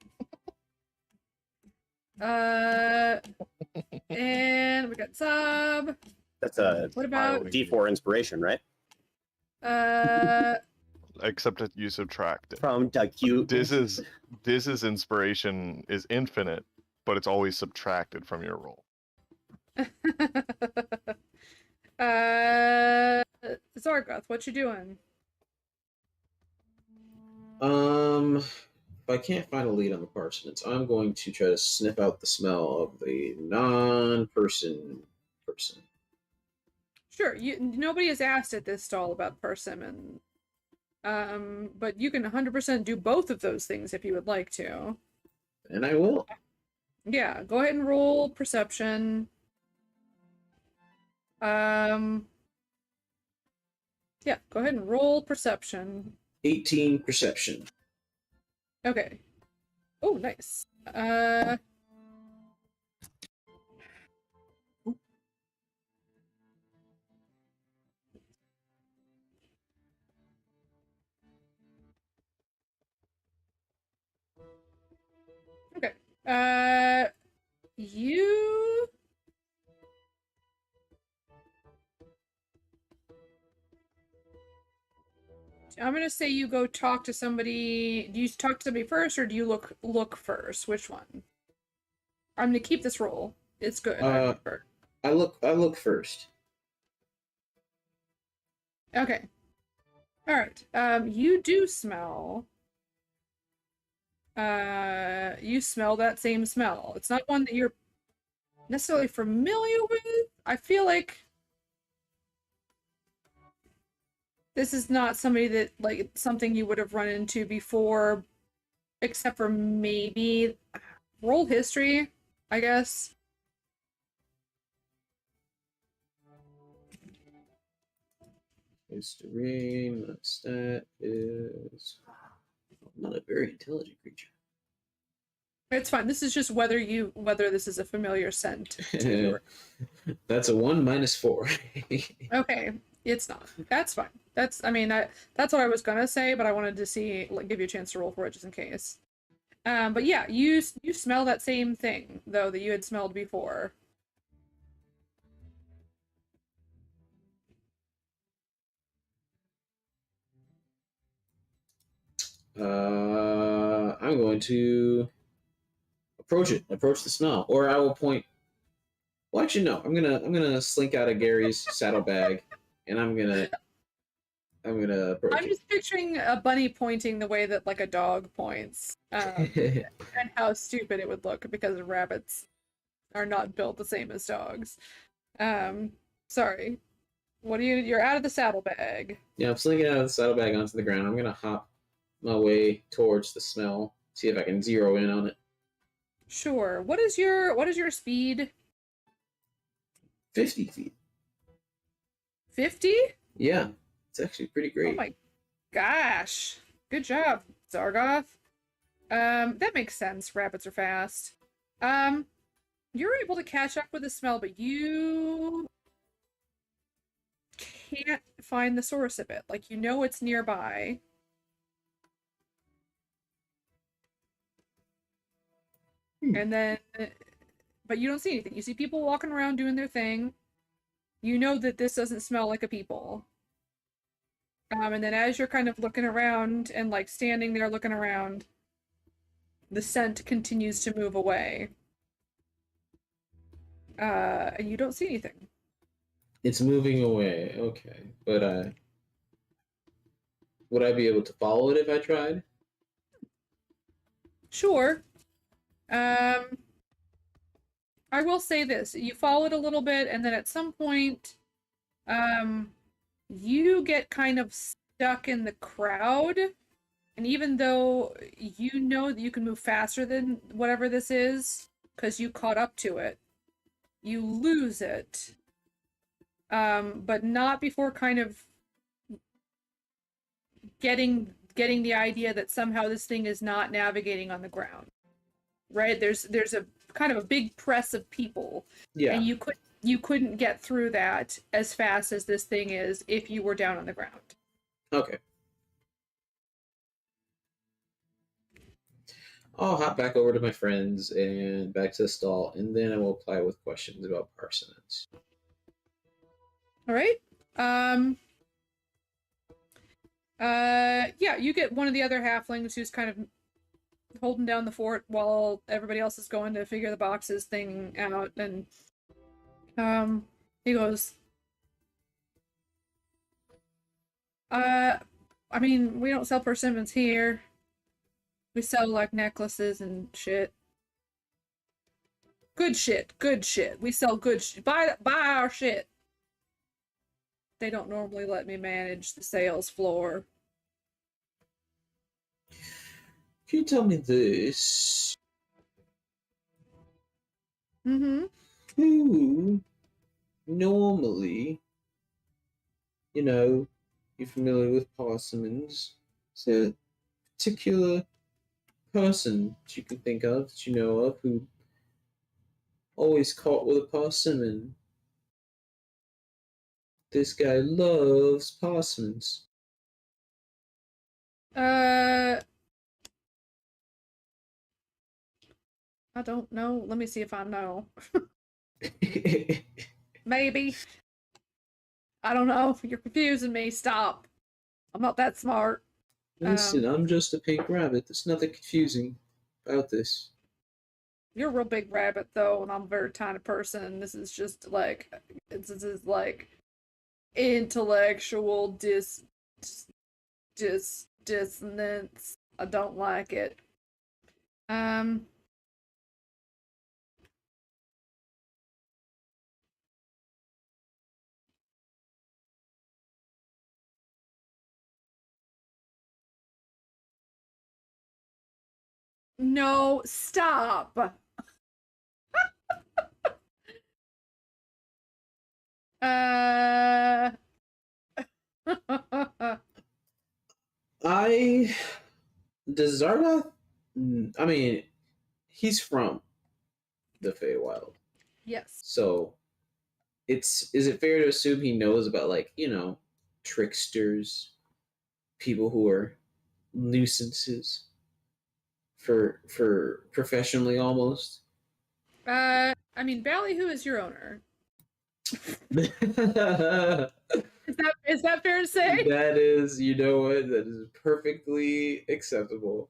And we got Zob. That's a What about D4 inspiration, right? Except that you subtract it. From the cute. This is inspiration is infinite, but it's always subtracted from your roll. Zargoth, what you doing? If I can't find a lead on the parsnips, I'm going to try to sniff out the smell of the non-person. Sure, nobody has asked at this stall about persimmon. But you can 100% do both of those things if you would like to. And I will. Yeah, go ahead and roll perception. Yeah, go ahead and roll perception. 18 perception. Okay. Oh, nice. Okay. You... I'm gonna say you go talk to somebody. Do you talk to somebody first, or do you look first? Which one? I'm gonna keep this roll. It's good. I look first. Okay. All right. You do smell. You smell that same smell. It's not one that you're necessarily familiar with. I feel like this is not somebody that, like, something you would have run into before, except for maybe roll history, I guess. History, my stat is not a very intelligent creature. It's fine. This is just whether this is a familiar scent to you. That's a 1 minus 4. Okay, it's not. That's fine. That's that's what I was gonna say, but I wanted to see, like, give you a chance to roll for it just in case. But yeah, you smell that same thing though that you had smelled before. I'm going to approach the smell, or I will point. Well, actually, no. I'm gonna slink out of Gary's saddlebag, and I'm gonna approach I'm just picturing a bunny pointing the way that like a dog points, it. and how stupid it would look because rabbits are not built the same as dogs. Sorry. What are you're out of the saddlebag. Yeah, I'm slinking out of the saddlebag onto the ground. I'm gonna hop my way towards the smell, see if I can zero in on it. Sure. What is your speed? 50 feet. 50? Yeah, it's actually pretty great. Oh my gosh. Good job, Zargoth. That makes sense. Rabbits are fast. You're able to catch up with the smell, but you can't find the source of it. Like, you know it's nearby. And then, but you don't see anything. You see people walking around doing their thing. You know that this doesn't smell like a people. And then as you're kind of looking around and like standing there looking around, the scent continues to move away. And you don't see anything. It's moving away. Okay, but would I be able to follow it if I tried? Sure. I will say this. You follow it a little bit, and then at some point, you get kind of stuck in the crowd. And even though you know that you can move faster than whatever this is, because you caught up to it, you lose it. But not before kind of getting the idea that somehow this thing is not navigating on the ground. Right? There's a kind of a big press of people. Yeah. And you couldn't get through that as fast as this thing is if you were down on the ground. Okay. I'll hop back over to my friends and back to the stall, and then I will apply with questions about parsonage. All right. Yeah, you get one of the other halflings who's kind of holding down the fort while everybody else is going to figure the boxes thing out, and he goes, I mean, we don't sell persimmons here. We sell like necklaces and shit. Good shit. We sell good shit. Buy our shit. They don't normally let me manage the sales floor. Can you tell me this? Mm-hmm. Who normally, you're familiar with parsimons? Is there a particular person that you can think of, that you know of, who always caught with a parsimon? This guy loves parsimons. I don't know. Let me see if I know. Maybe. I don't know. You're confusing me. Stop. I'm not that smart. Listen, I'm just a pink rabbit. There's nothing confusing about this. You're a real big rabbit, though, and I'm a very tiny person. This is just like, this is like intellectual dissonance. I don't like it. No, stop. uh Does Zardoth? I mean, he's from the Feywild, yes. so is it fair to assume he knows about, like, tricksters, people who are nuisances for professionally almost? I mean, Ballyhoo is your owner. That Is that fair to say? is, you know what, that is perfectly acceptable.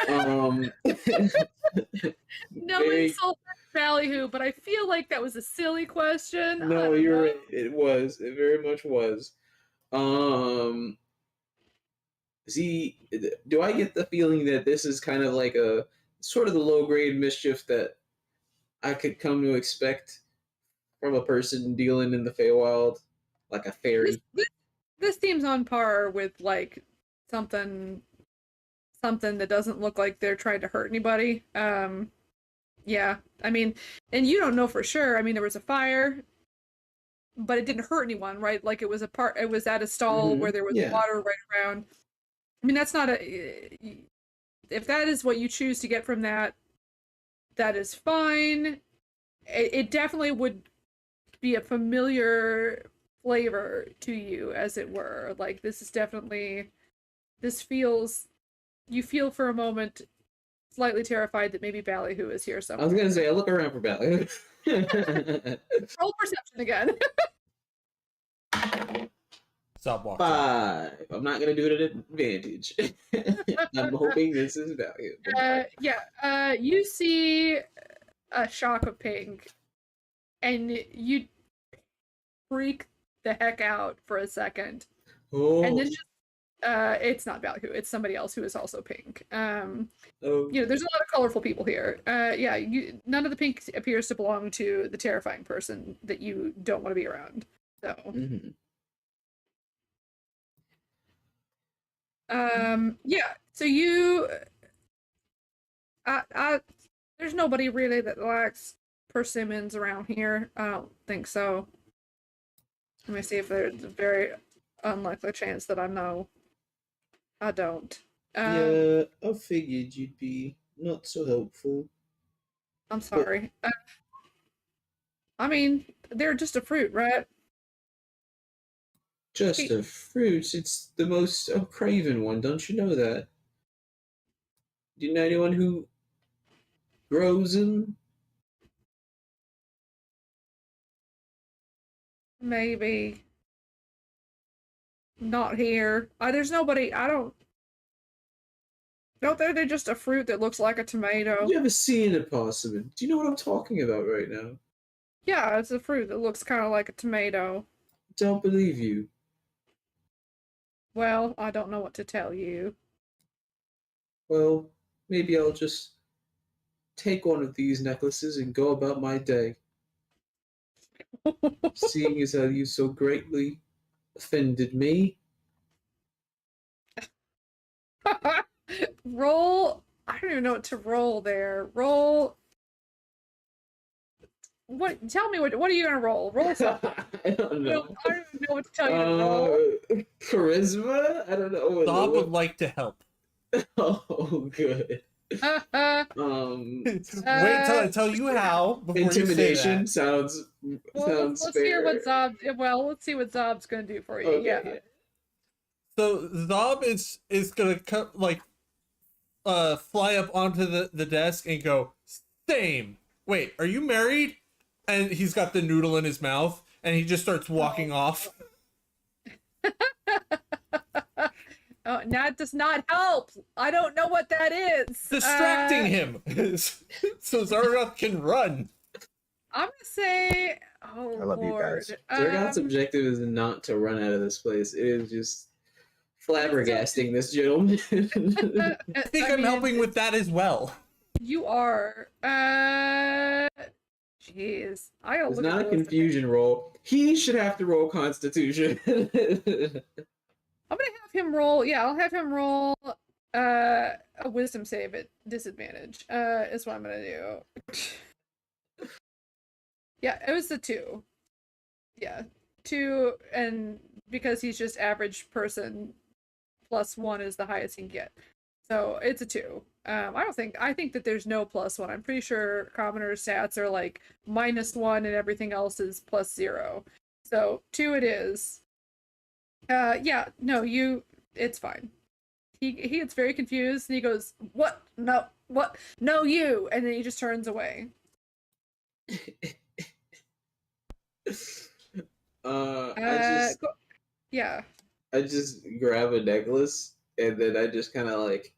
No very- insult to Ballyhoo, but I feel like that was a silly question. I No, don't you're know. right. It was. It very much was. Do I get the feeling that this is kind of like a sort of the low grade mischief that I could come to expect from a person dealing in the Feywild, like a fairy? This seems on par with like something that doesn't look like they're trying to hurt anybody. Yeah, I mean, and you don't know for sure. I mean, there was a fire, but it didn't hurt anyone, right? Like it was at a stall Mhm, where there was yeah. water right around. I mean, that's not if that is what you choose to get from that, that is fine. It definitely would be a familiar flavor to you, as it were. Like this feels, you feel for a moment slightly terrified that maybe Ballyhoo is here I was somewhere. gonna say, I look around for Ballyhoo. Roll perception again. Stop walking. 5. I'm not gonna do it at advantage. I'm hoping this is Ballyhoo. You see a shock of pink, and you freak the heck out for a second, Oh, and then just it's not Ballyhoo, it's somebody else who is also pink. oh. There's a lot of colorful people here. None of the pink appears to belong to the terrifying person that you don't want to be around. So, Mhm. So you, there's nobody really that likes persimmons around here. I don't think so. Let me see if there's a very unlikely chance that I know. I don't. Yeah, I figured you'd be not so helpful. I'm sorry. I mean, they're just a fruit, right? Just a fruit. It's the most craven one. Don't you know that? Do you know anyone who grows them? Maybe. Not here. There's nobody. Don't they're just a fruit that looks like a tomato. You ever seen a persimmon? Do you know what I'm talking about right now? Yeah, it's a fruit that looks kind of like a tomato. Don't believe you. Well, I don't know what to tell you. Well, maybe I'll just take one of these necklaces and go about my day. Seeing as how you so greatly offended me. Roll. I don't even know what to roll there. Roll. What? Tell me what are you gonna roll? Roll something. I don't know. I don't even know what to tell you to roll. Charisma? I don't know. Bob would like to help. Oh, good. Wait till I tell you how. Before Intimidation You say sounds Let's hear what fair. Zob. Well, let's see what Zob's gonna do for you. Okay, Yeah. yeah. So Zob is gonna fly up onto the desk and go, same. Wait, are you married? And he's got the noodle in his mouth, and he just starts walking off. Oh, that does not help. I don't know what that is. Distracting him so Zardoth can run. I'm gonna say, oh I love you Lord. guys. Zargoth's objective is not to run out of this place. It is just flabbergasting this gentleman. I think I'm helping with that as well. You are. Jeez. I gotta It's look not at a the list. confusion roll. He should have to roll Constitution. I'm gonna have him roll. Yeah, I'll have him roll A wisdom save at disadvantage. Is what I'm gonna do. Yeah, it was the 2. Yeah, 2, and because he's just average person, +1 is the highest he can get. So it's a 2. I think that there's no +1. I'm pretty sure commoner's stats are like -1 and everything else is +0. So 2 it is. Yeah, no, it's fine. He gets very confused and he goes, "What? No, what? No, you!" And then he just turns away. Yeah. I just grab a necklace and then I just kind of like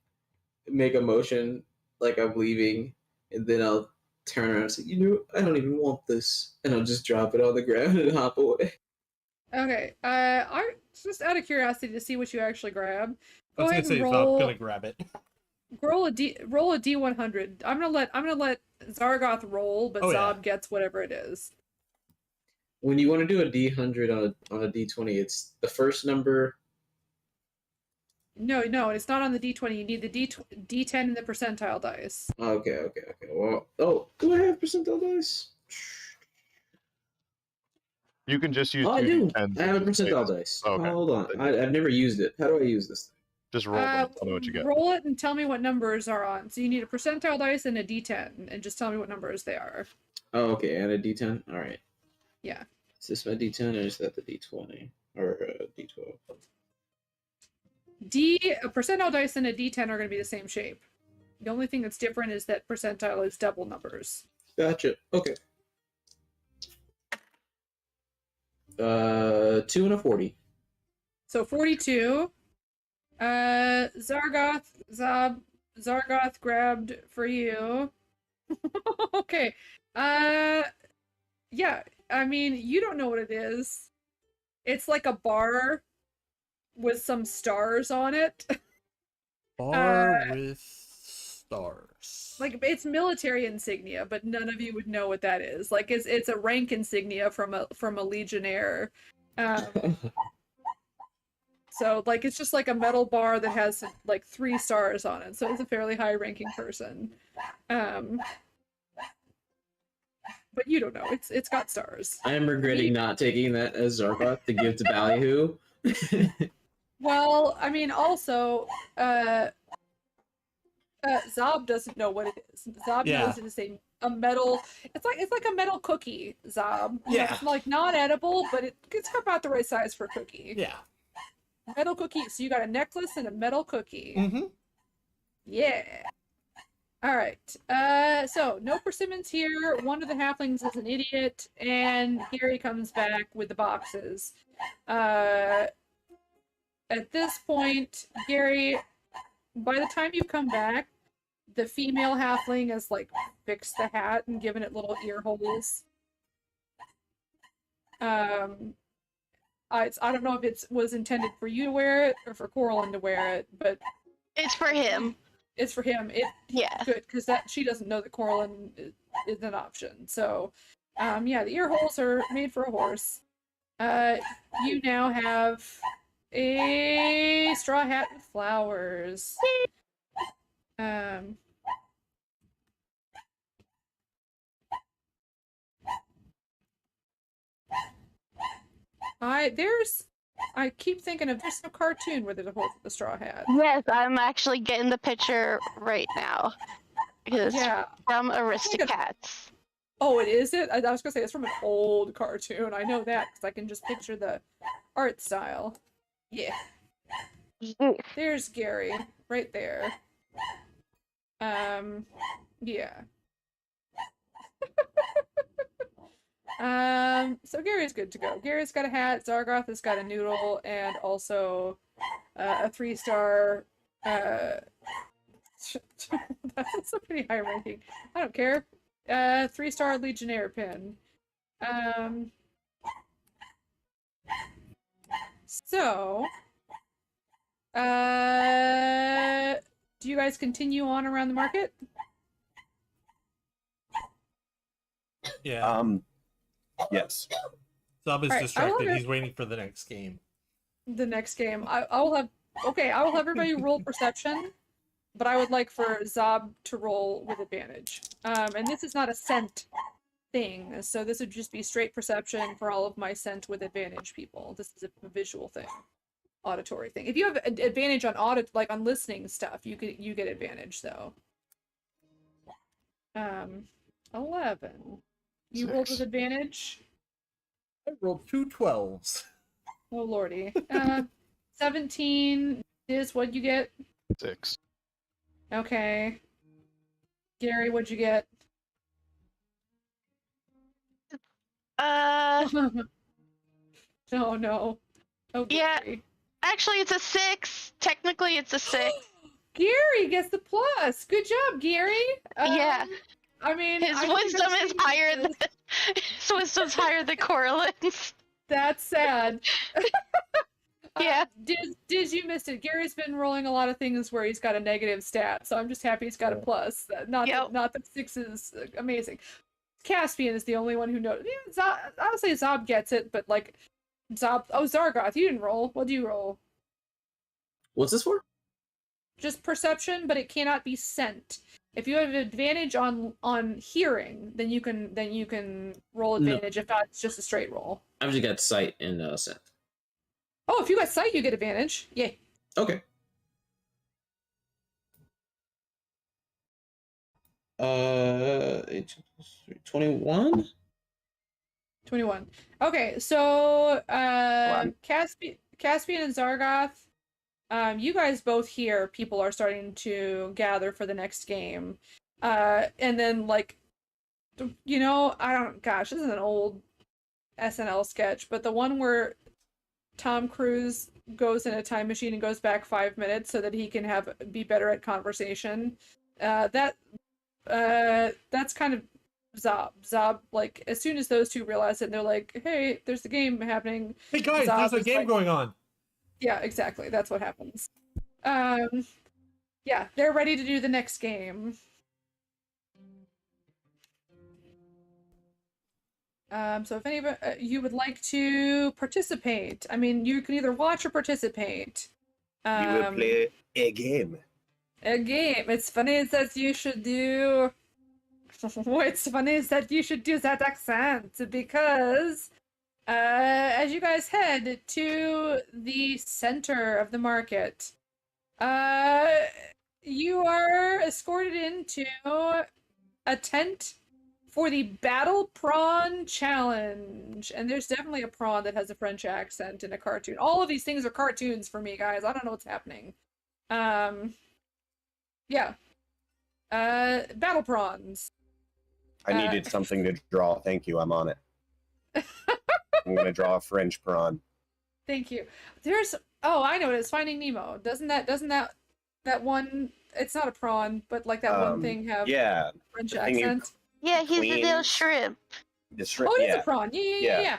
make a motion like I'm leaving, and then I'll turn around and say, I don't even want this, and I'll just drop it on the ground and hop away. Okay. I just out of curiosity to see what you actually grab. I was Go ahead gonna say and he's not roll. gonna grab it. Roll a D100. I'm gonna let Zargoth roll, but Oh, yeah. Zob gets whatever it is. When you want to do a D100 on a D20, it's the first number. No, it's not on the D20. You need the D10 and the percentile dice. Okay. Well, do I have percentile dice? You can just use. Oh, I do. 2d10s I have a and just percentile say- dice. Okay. Oh, hold on. I've never used it. How do I use this thing? Just roll them. And tell me what you get. Roll it and tell me what numbers are on. So you need a percentile dice and a D10, and just tell me what numbers they are. Oh, okay. And a D10. All right. Yeah. Is this my D10 or is that the D20 or D12? A percentile dice and a D10 are going to be the same shape. The only thing that's different is that percentile is double numbers. Gotcha. Okay. 2 and a 40. So 42. Zargoth grabbed for you. Okay. Yeah, I mean, you don't know what it is. It's like a with some stars on it. Bar with stars. Like it's military insignia, but none of you would know what that is. Like it's a rank insignia from a legionnaire. So like it's just like a metal bar that has like 3 stars on it. So it's a fairly high ranking person. But you don't know. It's got stars. I am regretting not taking that as Zargoth to give to Ballyhoo. Well, I mean, also, Zob doesn't know what it is. Zob Yeah. knows it is a metal. It's like a metal cookie, Zob. You know, Yeah. it's like not edible, but it's about the right size for a cookie. Yeah. Metal cookie. So you got a necklace and a metal cookie. Mm-hmm. Yeah. All right. So no persimmons here. One of the halflings is an idiot, and Gary comes back with the boxes. At this point, Gary, by the time you come back, the female halfling has like fixed the hat and given it little ear holes. I don't know if it was intended for you to wear it or for Coralyn to wear it, but It's for him. it's for him. Yeah. Good, because she doesn't know that Coralyn is an option. So, yeah, the ear holes are made for a horse. You now have a straw hat with flowers. I keep thinking of there's a cartoon where there's a horse with a straw hat. Yes, I'm actually getting the picture right now. It's Yeah. from Aristocats. Oh, it is it? I was gonna say it's from an old cartoon. I know that because I can just picture the art style. Yeah. There's Gary right there. Yeah. So Gary's good to go. Gary's got a hat, Zargoth has got a noodle, and also a 3-star that's a pretty high ranking. I don't care. 3-star Legionnaire pin. So do you guys continue on around the market? Yeah. Yes. Sub is Alright, I will distracted. have- He's waiting for the next game. The next game. I will have everybody roll perception. but I would like for Zob to roll with advantage. And this is not a scent thing, so this would just be straight perception for all of my scent with advantage people. This is a visual thing, auditory thing. If you have advantage on like on listening stuff, you get advantage though. 11. You rolled with 6. advantage. I rolled 2 12s. Oh lordy. 17 is what you get. 6. Okay. Gary, what'd you get? No, no. Oh, Yeah. Gary. Actually, it's a 6. Technically, it's a 6. Gary gets the plus. Good job, Gary. Yeah. I mean, His I think wisdom I've is seen higher than this. his wisdom's higher than Coraline's. That's sad. Yeah. Diz, you missed it. Gary's been rolling a lot of things where he's got a negative stat, so I'm just happy he's got a plus. Not Yep. that 6 is amazing. Caspian is the only one who knows. Yeah, I would say Zob gets it, but like Zob. Oh, Zargoth, you didn't roll. What do you roll? What's this for? Just perception, but it cannot be scent. If you have advantage on hearing, then you can roll No. advantage. If not, it's just a straight roll. I've just got sight and scent. Oh, if you got sight, you get advantage. Yay. Okay. 21. 21. Okay, so on. Caspian and Zargoth, you guys both hear people are starting to gather for the next game. And then like, gosh, this is an old SNL sketch, but the one where Tom Cruise goes in a time machine and goes back 5 minutes so that he can be better at conversation. That's kind of Zob. Zob, like, as soon as those two realize it, and they're like, hey, there's a game happening. Hey guys, Zob there's a is game like- going on. Yeah, exactly. That's what happens. Yeah, they're ready to do the next game. So if any of you would like to participate, I mean, you can either watch or participate. We will play a game. A game. It's funny that you should do. It's funny that you should do that accent because, as you guys head to the center of the market, you are escorted into a tent for the Battle Prawn Challenge. And there's definitely a prawn that has a French accent in a cartoon. All of these things are cartoons for me, guys. I don't know what's happening. Yeah. Battle prawns. I needed something to draw. Thank you. I'm on it. I'm gonna draw a French prawn. Thank you. I know it is. Finding Nemo. Doesn't that one? It's not a prawn, but like that one thing have Yeah, French the thing you accent. Yeah, he's a little Queens. shrimp. the shrimp. Oh, it is Yeah, a prawn. Yeah.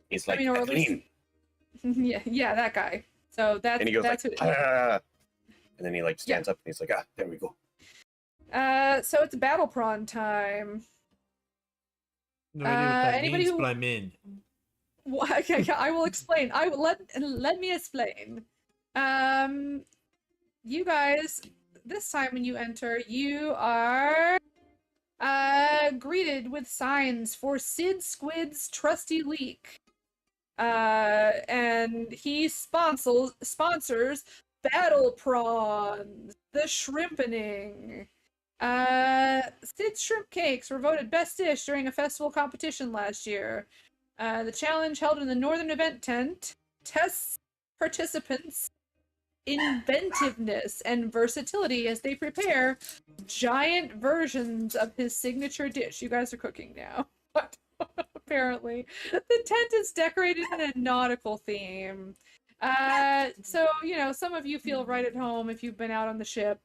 he's I like mean, or at least- clean, yeah, that guy. So that's and he goes like, who. "Ah," and then he like stands up and he's like, there we go. So it's battle prawn time. No idea what that anybody means, who- but I'm in. Okay, I will explain. Let me explain. You guys, this time when you enter, you are greeted with signs for Sid Squid's trusty leak. And he sponsors Battle Prawns, the Shrimpening. Sid's shrimp cakes were voted best dish during a festival competition last year. The challenge held in the Northern Event Tent tests participants' inventiveness and versatility as they prepare giant versions of his signature dish. You guys are cooking now. Apparently. The tent is decorated in a nautical theme. So, some of you feel right at home if you've been out on the ship.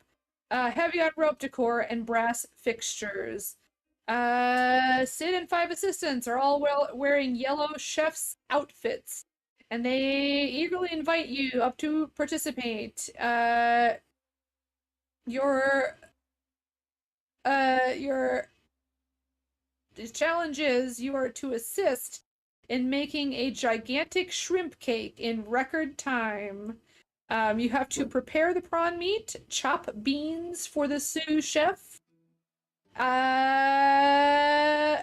Heavy on rope decor and brass fixtures. Sid and 5 assistants are all wearing yellow chef's outfits, and they eagerly invite you up to participate. Your challenge is you are to assist in making a gigantic shrimp cake in record time. You have to prepare the prawn meat, chop beans for the sous chef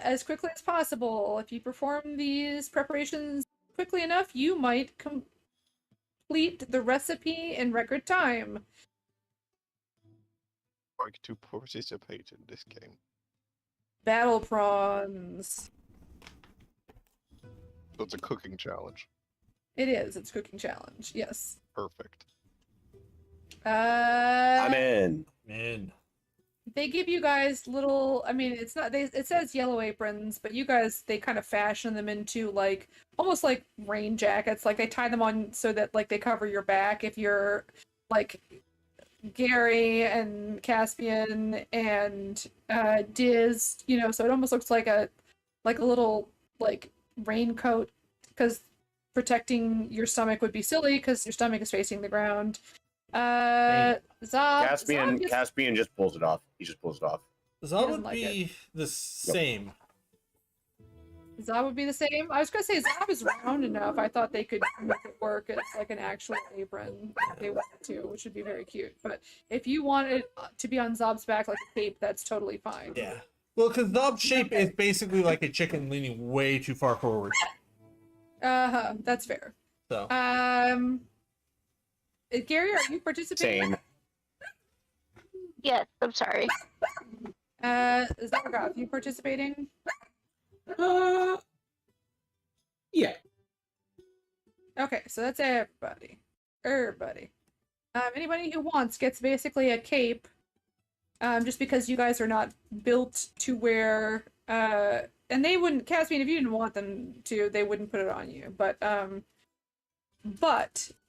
as quickly as possible. If you perform these preparations quickly enough, you might complete the recipe in record time. Like to participate in this game. Battle prawns. So it's a cooking challenge. It is. It's a cooking challenge. Yes. Perfect. I'm in. Man. They give you guys little, I mean, it's not, it says yellow aprons, but you guys, they kind of fashion them into like, almost like rain jackets. Like they tie them on so that like they cover your back if you're like Gary and Caspian and Diz, you know, so it almost looks like a little like raincoat, because protecting your stomach would be silly because your stomach is facing the ground. Caspian just pulls it off. He just pulls it off. Zob doesn't would like be the same. Zob would be the same. I was gonna say Zob is round enough. I thought they could make it work as like an actual apron if they wanted to, which would be very cute. But if you wanted to be on Zob's back like a cape, that's totally fine. Yeah. Well, because Zob's shape is basically like a chicken leaning way too far forward. That's fair. So. Gary, are you participating? Same. Yes, I'm sorry. Zargoth, you participating? Yeah. Okay, so that's everybody. Anybody who wants gets basically a cape. Just because you guys are not built to wear, and they wouldn't, Caspian, if you didn't want them to, they wouldn't put it on you. But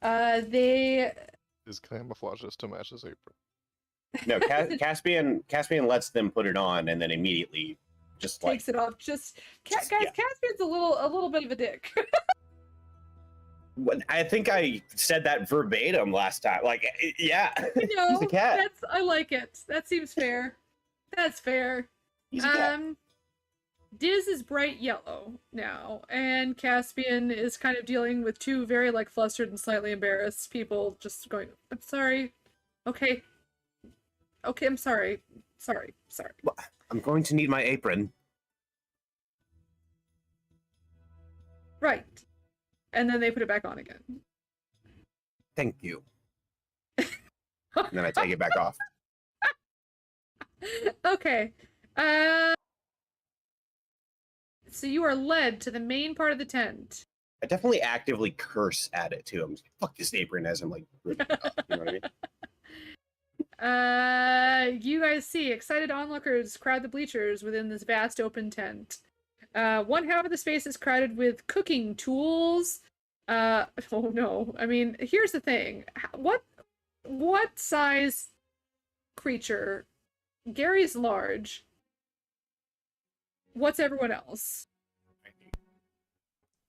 they. His camouflage is to match his apron. No, Caspian lets them put it on and then immediately just like takes it off. Guys, yeah. Caspian's a little bit of a dick. I think I said that verbatim last time. Like, yeah, No, he's a cat. I like it. That seems fair. That's fair. He's a cat. Diz is bright yellow now, and Caspian is kind of dealing with two very like flustered and slightly embarrassed people just going, I'm sorry. Okay, I'm sorry. Sorry. Well, I'm going to need my apron. Right. And then they put it back on again. Thank you. And then I take it back off. Okay. So you are led to the main part of the tent. I definitely actively curse at it too. I'm just like, fuck this apron as I'm like ripping it up. You know what I mean? You guys see excited onlookers crowd the bleachers within this vast open tent. One half of the space is crowded with cooking tools. Oh no. I mean, here's the thing. What size creature? Gary's large. What's everyone else?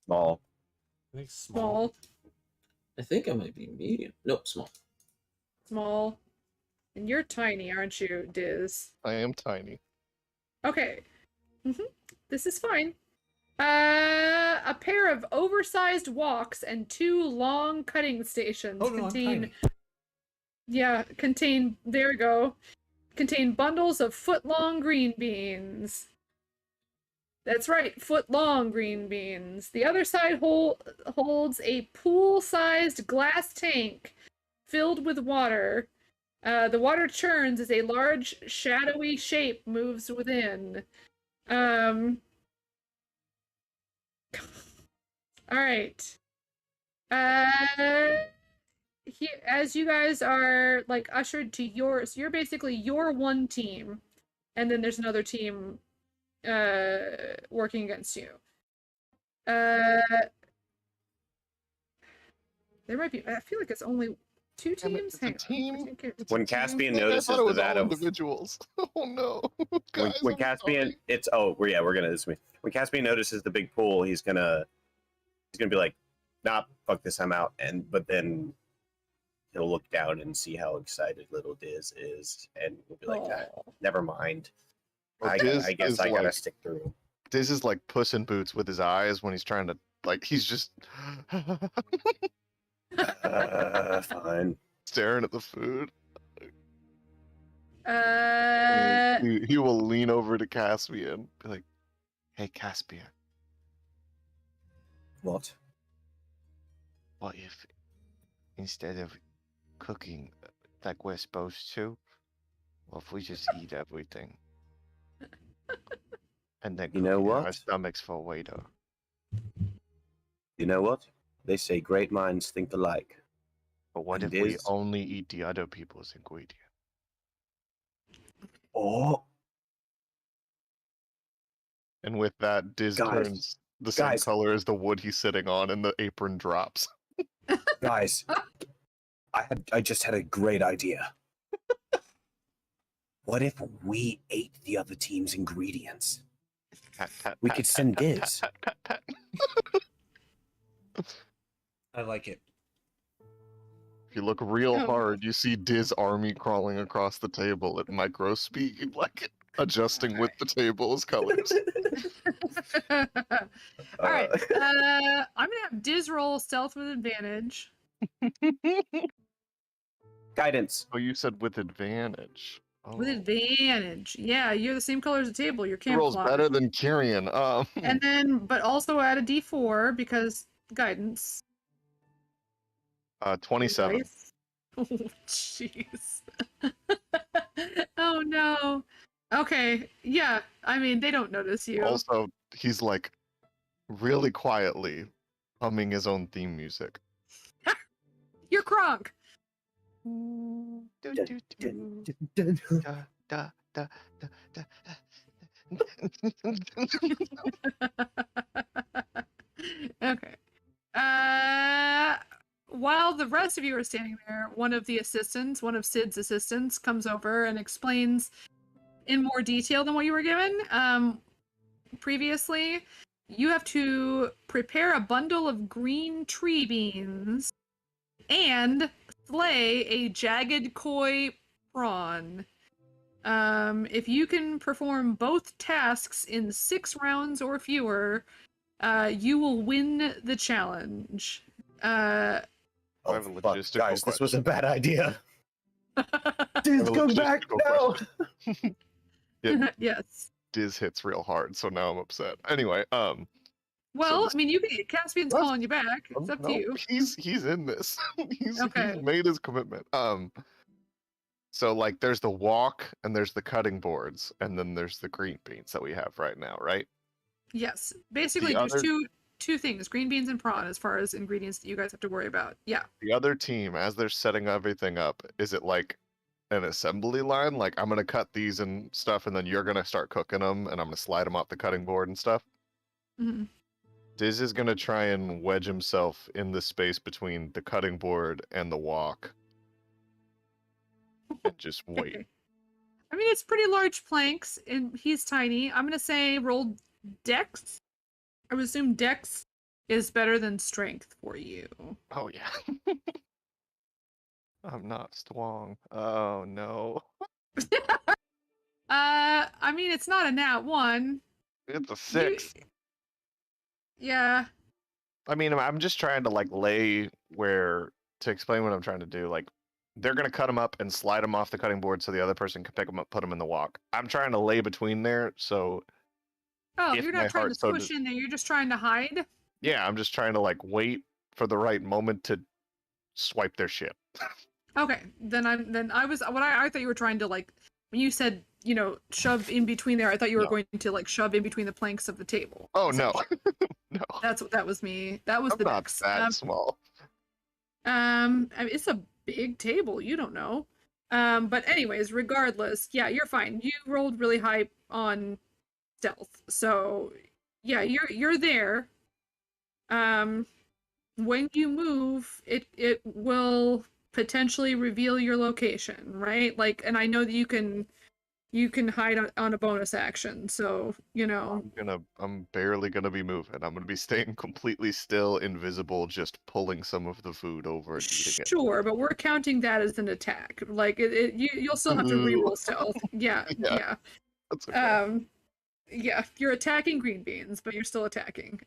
Small. I think small. I think I might be medium. Nope, small. Small. And you're tiny, aren't you, Diz? I am tiny. Okay. This is fine. A pair of oversized walks and two long cutting stations Oh no, I'm tiny. there we go. Contain bundles of foot-long green beans. That's right, foot-long green beans. The other side holds a pool-sized glass tank filled with water. The water churns as a large, shadowy shape moves within. All right. As you guys are like ushered to yours, you're basically your one team, and then there's another team working against you. There might be. I feel like it's only two Damn it, teams. it's a Hang on. team. I think It's When a team. Caspian I notices thought it was that all of- individuals. Oh no, guys, When I'm Caspian, sorry. it's we're gonna this. When Caspian notices the big pool, he's gonna be like, nah, fuck this, I'm out. But then he'll look down and see how excited little Diz is, and we'll be like, Oh. never mind. Well, I Diz guess is I gotta like- stick through. This is like Puss in Boots with his eyes when he's trying to like. He's just. Fine. Staring at the food. Uh, He will lean over to Caspian, be like, "Hey, Caspian, What? what if instead of cooking like we're supposed to, what if we just eat everything and then You know cook it in our what? stomachs for later?" You know what? They say great minds think alike. But what And if we is- only eat the other people's ingredient? Oh, And with that, Diz Guys, turns the same guys. color as the wood he's sitting on, and the apron drops. guys, I just had a great idea. What if we ate the other team's ingredients? Pat, pat, We pat, could pat, send pat, Diz. pat, pat, pat. I like it. If you look real Oh. hard, you see Diz army crawling across the table at micro speed, like adjusting with the table's colors. all right. I'm gonna have Diz roll stealth with advantage. Guidance. Oh, you said with advantage. Oh. With advantage. Yeah, you're the same color as the table. You're He rolls camouflage. better than Kyrian. And then, but also add a D4 because guidance. 27. Dice. Oh, jeez. Oh no. Okay. Yeah. I mean, they don't notice you. Also, he's like really quietly humming his own theme music. You're Kronk. Okay. While the rest of you are standing there, one of Sid's assistants, comes over and explains in more detail than what you were given previously. You have to prepare a bundle of green tree beans and slay a jagged koi prawn. If you can perform both tasks in 6 rounds or fewer, you will win the challenge. I have a fuck, logistical guys, this was a question. bad idea. have Dude, a come back logistical now. Yeah, Yes. Diz hits real hard, so now I'm upset. Anyway, Well, this- I mean, you can. Caspian's What? calling you back. It's up no, to you. he's in this. he's Okay. made his commitment. So like there's the walk and there's the cutting boards and then there's the green beans that we have right now, right? Yes. Basically, there's other- two things: green beans and prawn, as far as ingredients that you guys have to worry about. Yeah. The other team, as they're setting everything up, is it like an assembly line? Like I'm gonna cut these and stuff, and then you're gonna start cooking them, and I'm gonna slide them off the cutting board and stuff. Mhm. Diz is gonna try and wedge himself in the space between the cutting board and the walk, and just wait. Okay. I mean, it's pretty large planks, and he's tiny. I'm gonna say roll Dex. I would assume Dex is better than Strength for you. Oh yeah. I'm not strong. Oh no. I mean, it's not a nat 1. It's a You- 6. Yeah. I mean, I'm just trying to like lay where to explain what I'm trying to do. Like, they're gonna cut them up and slide them off the cutting board so the other person can pick them up, put them in the walk. I'm trying to lay between there, so Oh, If you're my not trying to heart so squish in there. You're just trying to hide. yeah, I'm just trying to like wait for the right moment to swipe their shit. Okay, then I thought you were trying to, like, when you said, shove in between there, I thought you were No. going to, like, shove in between the planks of the table. Oh no, essentially. no, That was me. That was I'm the not Dex. that small. I mean, it's a big table. You don't know. But anyways, regardless, yeah, you're fine. You rolled really high on stealth, so yeah, you're there. When you move, it will potentially reveal your location, right? Like, and I know that you can hide on a bonus action, so I'm barely gonna be moving. I'm gonna be staying completely still, invisible, just pulling some of the food over and eating it. Sure, but we're counting that as an attack. Like, you'll still have to Ooh. reroll stealth. Yeah, Yeah. yeah. That's okay. Yeah, you're attacking green beans, but you're still attacking.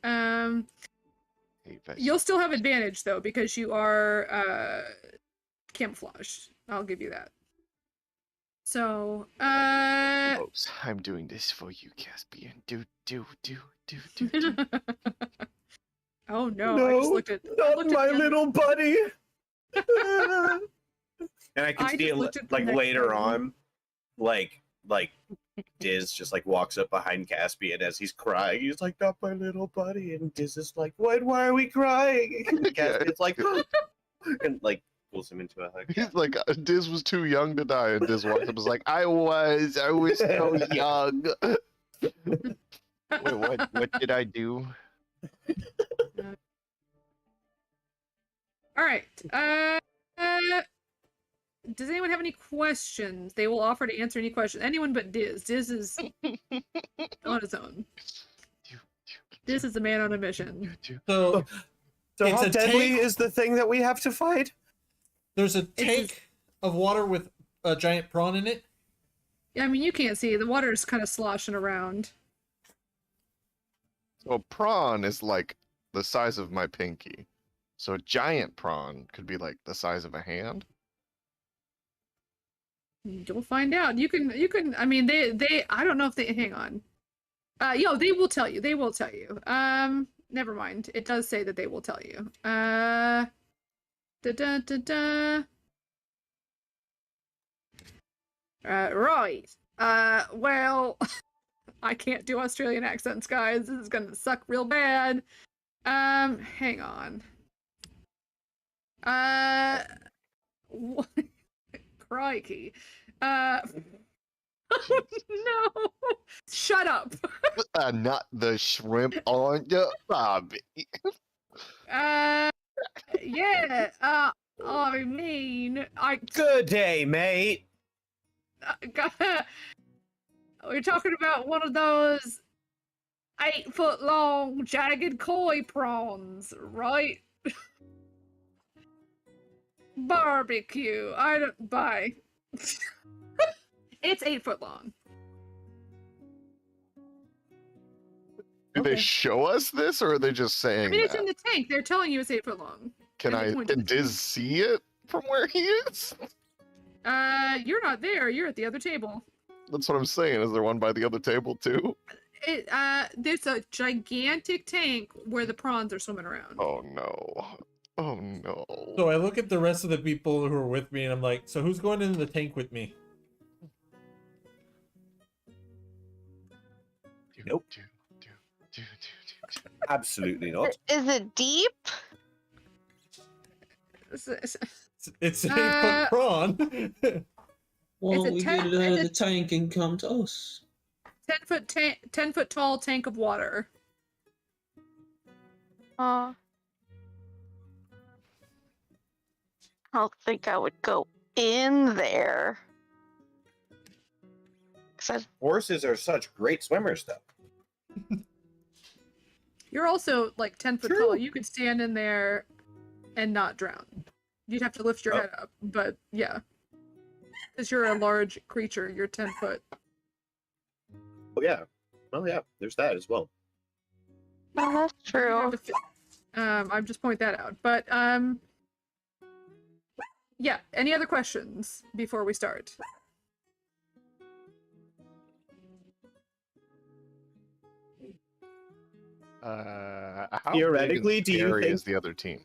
hate vegetables. You'll still have advantage though because you are camouflaged. I'll give you that. So, Oops, I'm doing this for you, Caspian. Do. oh no! I just looked at not my the- little buddy. And I can I see just it looked at the like next later one. on, like Diz just like walks up behind Caspian as he's crying. He's like, "Not my little buddy," and Diz is like, "What? Why are we crying?" And Caspian's like, and like pulls him into a hug. He's like, Diz was too young to die, and Diz walks up and is like, I was so young. Wait, what did I do? All right. Does anyone have any questions? They will offer to answer any questions. Anyone but Diz. Diz is on his own. Diz is a man on a mission. So So It's how a deadly tank. is the thing that we have to fight? there's a tank of water with a giant prawn in it. Yeah, I mean, you can't see. The water is kind of sloshing around. So a prawn is like the size of my pinky. So a giant prawn could be like the size of a hand. You'll find out. You can. I mean, they. I don't know if they. Hang on. They will tell you. They will tell you. Never mind. It does say that they will tell you. Da da da da. Right. Well, I can't do Australian accents, guys. This is gonna suck real bad. Hang on. What? Crikey. No. Shut up. Not the shrimp on the bobby. Yeah. I mean, Good day, mate. we're talking about one of those 8-foot long jagged koi prawns, right? Barbecue. I don't buy. It's 8 foot long. Do they Okay. show us this, or are they just I saying mean, it's that? in the tank. They're telling you it's 8 foot long. Can in the I? point of Can the Diz see it from where he is? You're not there. You're at the other table. That's what I'm saying. Is there one by the other table too? There's a gigantic tank where the prawns are swimming around. Oh no! Oh no! So I look at the rest of the people who are with me, and I'm like, so who's going into the tank with me? Nope. Absolutely not. Is it deep? It's an 8-foot Uh, prawn. Well, It's a we ta- get out of it's the tank and come to us. 10 foot tall tank of water. I don't think I would go in there. 'Cause Horses are such great swimmers, though. You're also like 10 foot True. tall. You could stand in there and not drown. You'd have to lift your Oh. head up, but yeah. Because you're a large creature, you're 10 foot. Oh yeah. Well, yeah. There's that as well. Oh, that's You true. have to fi- I'm just point that out. But yeah. Any other questions before we start? How Theoretically, big do and you scary think- is the other team?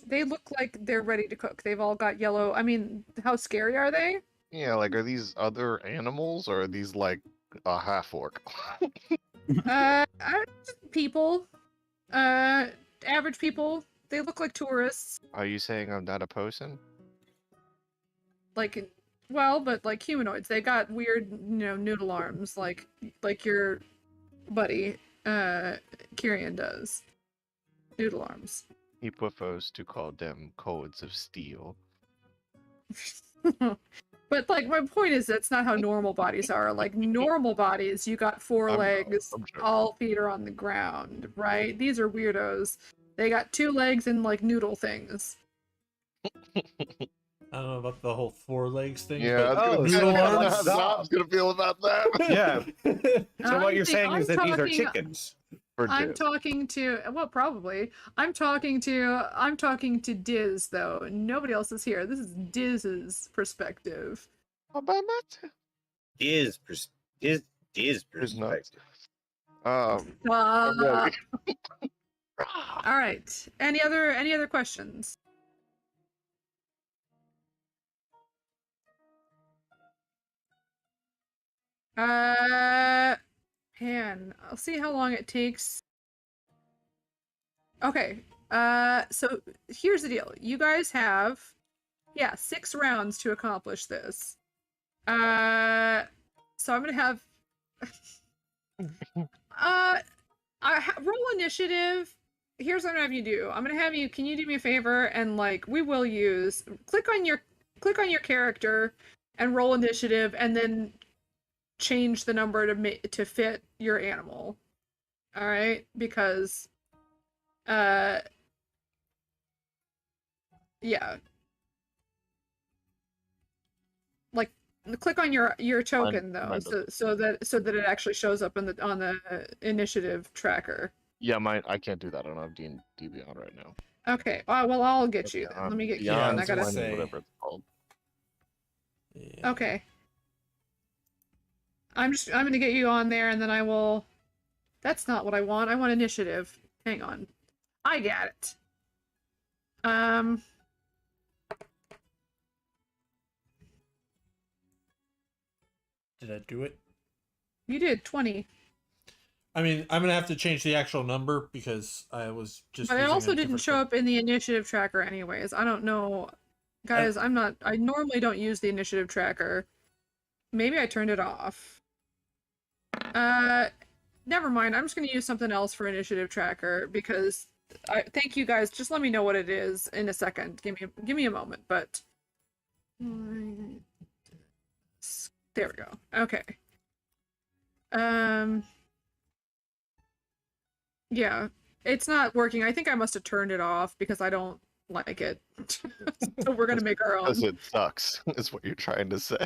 They look like they're ready to cook. They've all got yellow. I mean, how scary are they? Yeah, like are these other animals or are these like a half orc? People. Average people. They look like tourists. Are you saying I'm not a person? Like, well, but like humanoids. They got weird, noodle arms, like your buddy, Kyrian does. Noodle arms. He prefers to call them codes of steel. But like, my point is, that's not how normal bodies are. Like normal bodies, you got 4 I'm- legs, I'm sure. all feet are on the ground, right? These are weirdos. They got 2 legs and like noodle things. I don't know about the whole 4 legs thing. Yeah, but I Oh, was so gonna noodle feel arms. how Bob's gonna feel about that. Yeah. So what I'm you're saying is that these are talking- chickens. For I'm Diz. talking to well, probably. I'm talking to Diz though. Nobody else is here. This is Diz's perspective. How about that? Is Is nuts. perspective. I'm ready. All right. Any other questions? Man, I'll see how long it takes. Okay. So here's the deal. You guys have, 6 rounds to accomplish this. So I'm gonna have, roll initiative. Here's what I'm gonna have you do. I'm gonna have you. Can you do me a favor and we will use click on your character and roll initiative, and then change the number to fit your animal. All right, because yeah. Click on your token though, so that it actually shows up on the initiative tracker. Yeah, I can't do that. I don't have D&D Beyond right now. Okay. Well, I'll get you then. Let me get you on. I gotta say- whatever it's called. Yeah. Okay. I'm gonna get you on there, and then I will. That's not what I want. I want initiative. Hang on. I got it. Did I do it? You did 20, I mean, I'm gonna have to change the actual number because I was just. but it using also a didn't different show up in the initiative tracker, anyways. I don't know, guys. I normally don't use the initiative tracker. Maybe I turned it off. Never mind. I'm just gonna use something else for initiative tracker because thank you guys. Just let me know what it is in a second. Give me a moment, but there we go. Okay. Yeah, it's not working. I think I must have turned it off because I don't like it. So we're gonna make our own. Because it sucks, is what you're trying to say.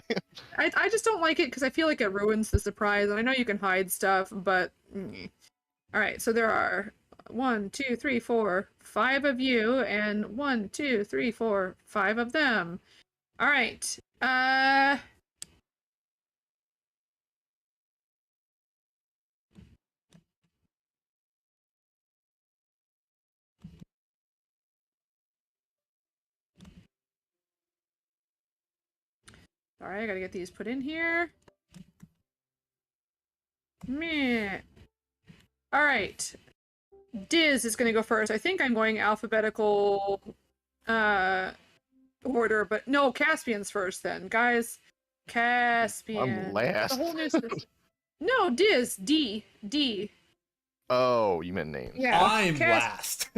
I just don't like it because I feel like it ruins the surprise. And I know you can hide stuff, but all right. So there are 1, 2, 3, 4, 5 of you, and 1, 2, 3, 4, 5 of them. All right. All right, I gotta get these put in here. Meh. All right. Diz is gonna go first. I think I'm going alphabetical order, but no, Caspian's first then. Guys, Caspian. I'm last. The whole new system. No, Diz, D. Oh, you meant name. Yeah. I'm last.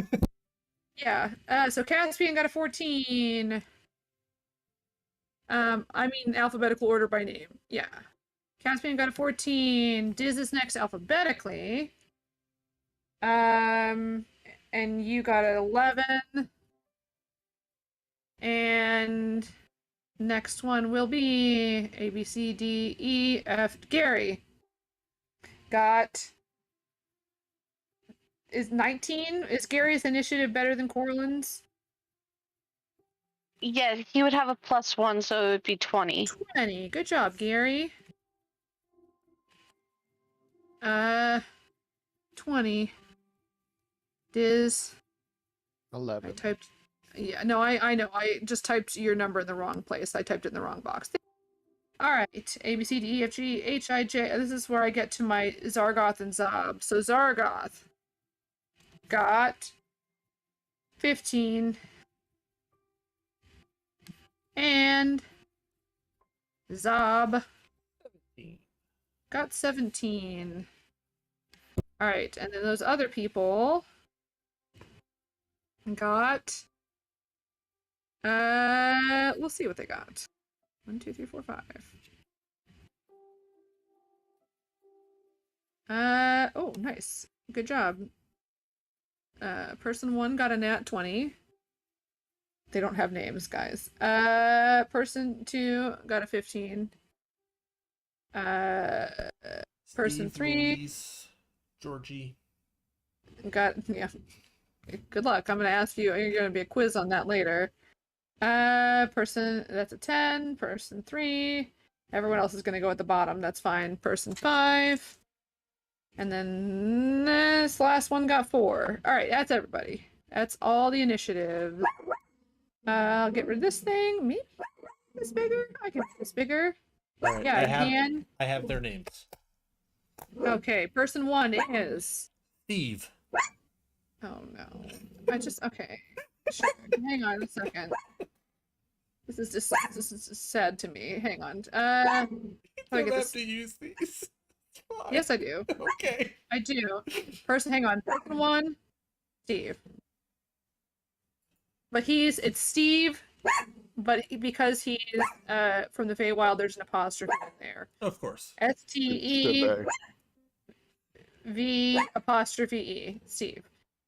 Yeah. So Caspian got a 14. I mean alphabetical order by name. Yeah. Caspian got a 14. Diz is next alphabetically. And you got an 11. And next one will be A, B, C, D, E, F. Gary got is 19. Is Gary's initiative better than Corlin's? Yeah, he would have a +1, so it would be 20. 20. Good job, Gary. 20. Diz. 11. I typed. Yeah, no, I know. I just typed your number in the wrong place. I typed it in the wrong box. All right. A, B, C, D, E, F, G, H, I, J. This is where I get to my Zargoth and Zob. So Zargoth got 15. And Zob got 17. All right, and then those other people got we'll see what they got. 1, 2, 3, 4, 5. Oh, nice. Good job. Person 1 got a nat 20. They don't have names, guys. Person 2 got a 15. Person Steve, 3. Louise, Georgie. Yeah. Good luck. I'm gonna ask you. You're gonna be a quiz on that later. Person that's a 10. Person 3. Everyone else is gonna go at the bottom. That's fine. Person 5. And then this last one got 4. All right, that's everybody. That's all the initiative. I'll get rid of this thing. Maybe this bigger. I can make this bigger. All right, Yeah, I I have can. I have their names. Okay, person 1 is. Steve. Oh no. Okay. Sure. Hang on a second. This is just sad to me. Hang on. You I don't get have this. to use these. It's fine. Yes, I do. Okay. I do. Hang on. Person 1, Steve. But it's Steve, but because he's from the Feywild, there's an apostrophe in there. Of course. STEV apostrophe E. Steve.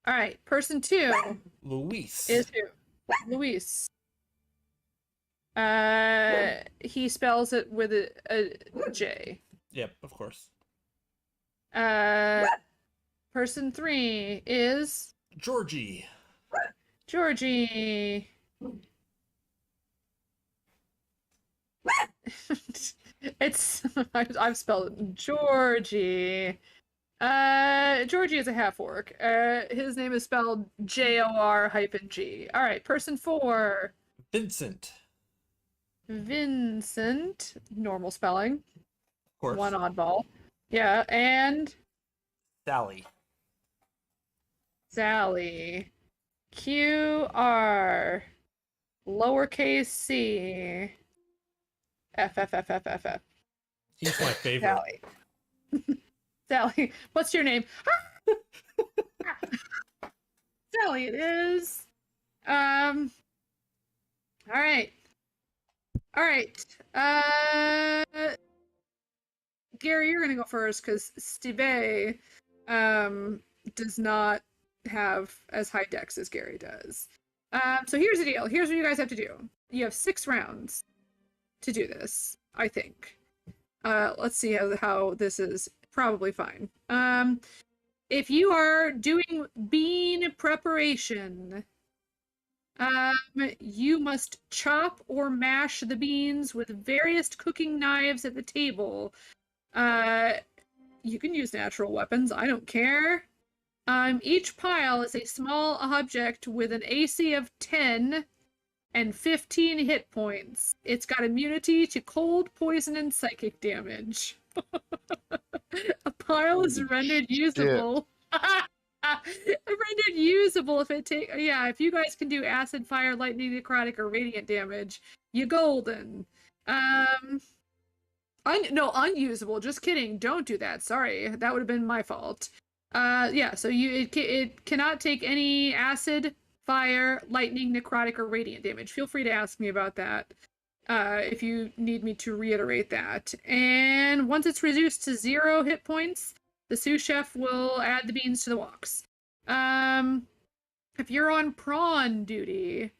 All right. Person 2 Luis. is who? Luis. He spells it with a J. Yep, of course. Person 3 is Georgie. Georgie. It's I've spelled it Georgie. Georgie is a half orc. His name is spelled JOR-G. All right, person 4. Vincent. Vincent, normal spelling. Of course. One oddball. Yeah, and Sally. Sally. QR lowercase c F. He's my favorite. Sally. Sally. What's your name? Sally it is. All right. All right. Gary, you're gonna go first because Steve does not have as high dex as Gary does. So here's the deal. Here's what you guys have to do. You have 6 rounds to do this, I think. Let's see how this is. Probably fine. If you are doing bean preparation, you must chop or mash the beans with various cooking knives at the table. You can use natural weapons, I don't care. Each pile is a small object with an AC of 10 and 15 hit points. It's got immunity to cold, poison, and psychic damage. A pile is rendered usable. Rendered usable if it if you guys can do acid, fire, lightning, necrotic, or radiant damage, you golden. Unusable. Just kidding. Don't do that. Sorry, that would have been my fault. So it cannot take any acid, fire, lightning, necrotic, or radiant damage. Feel free to ask me about that if you need me to reiterate that. And once it's reduced to 0 hit points, the sous chef will add the beans to the woks. If you're on prawn duty,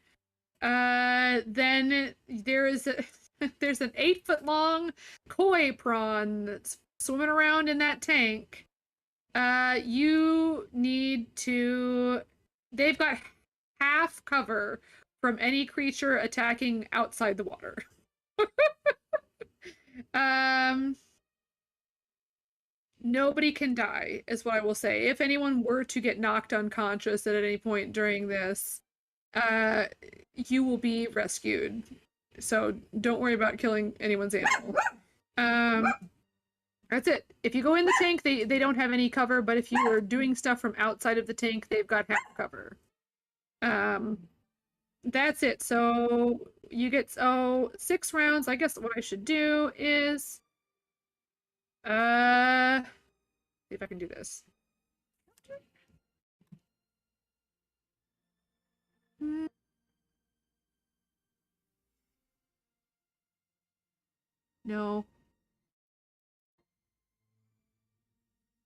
then there's an 8-foot-long koi prawn that's swimming around in that tank. You need to. They've got half cover from any creature attacking outside the water. Nobody can die, is what I will say. If anyone were to get knocked unconscious at any point during this, you will be rescued. So don't worry about killing anyone's animal. That's it. If you go in the tank, they don't have any cover, but if you are doing stuff from outside of the tank, they've got half cover. That's it. So you get 6 rounds. I guess what I should do is see if I can do this. No.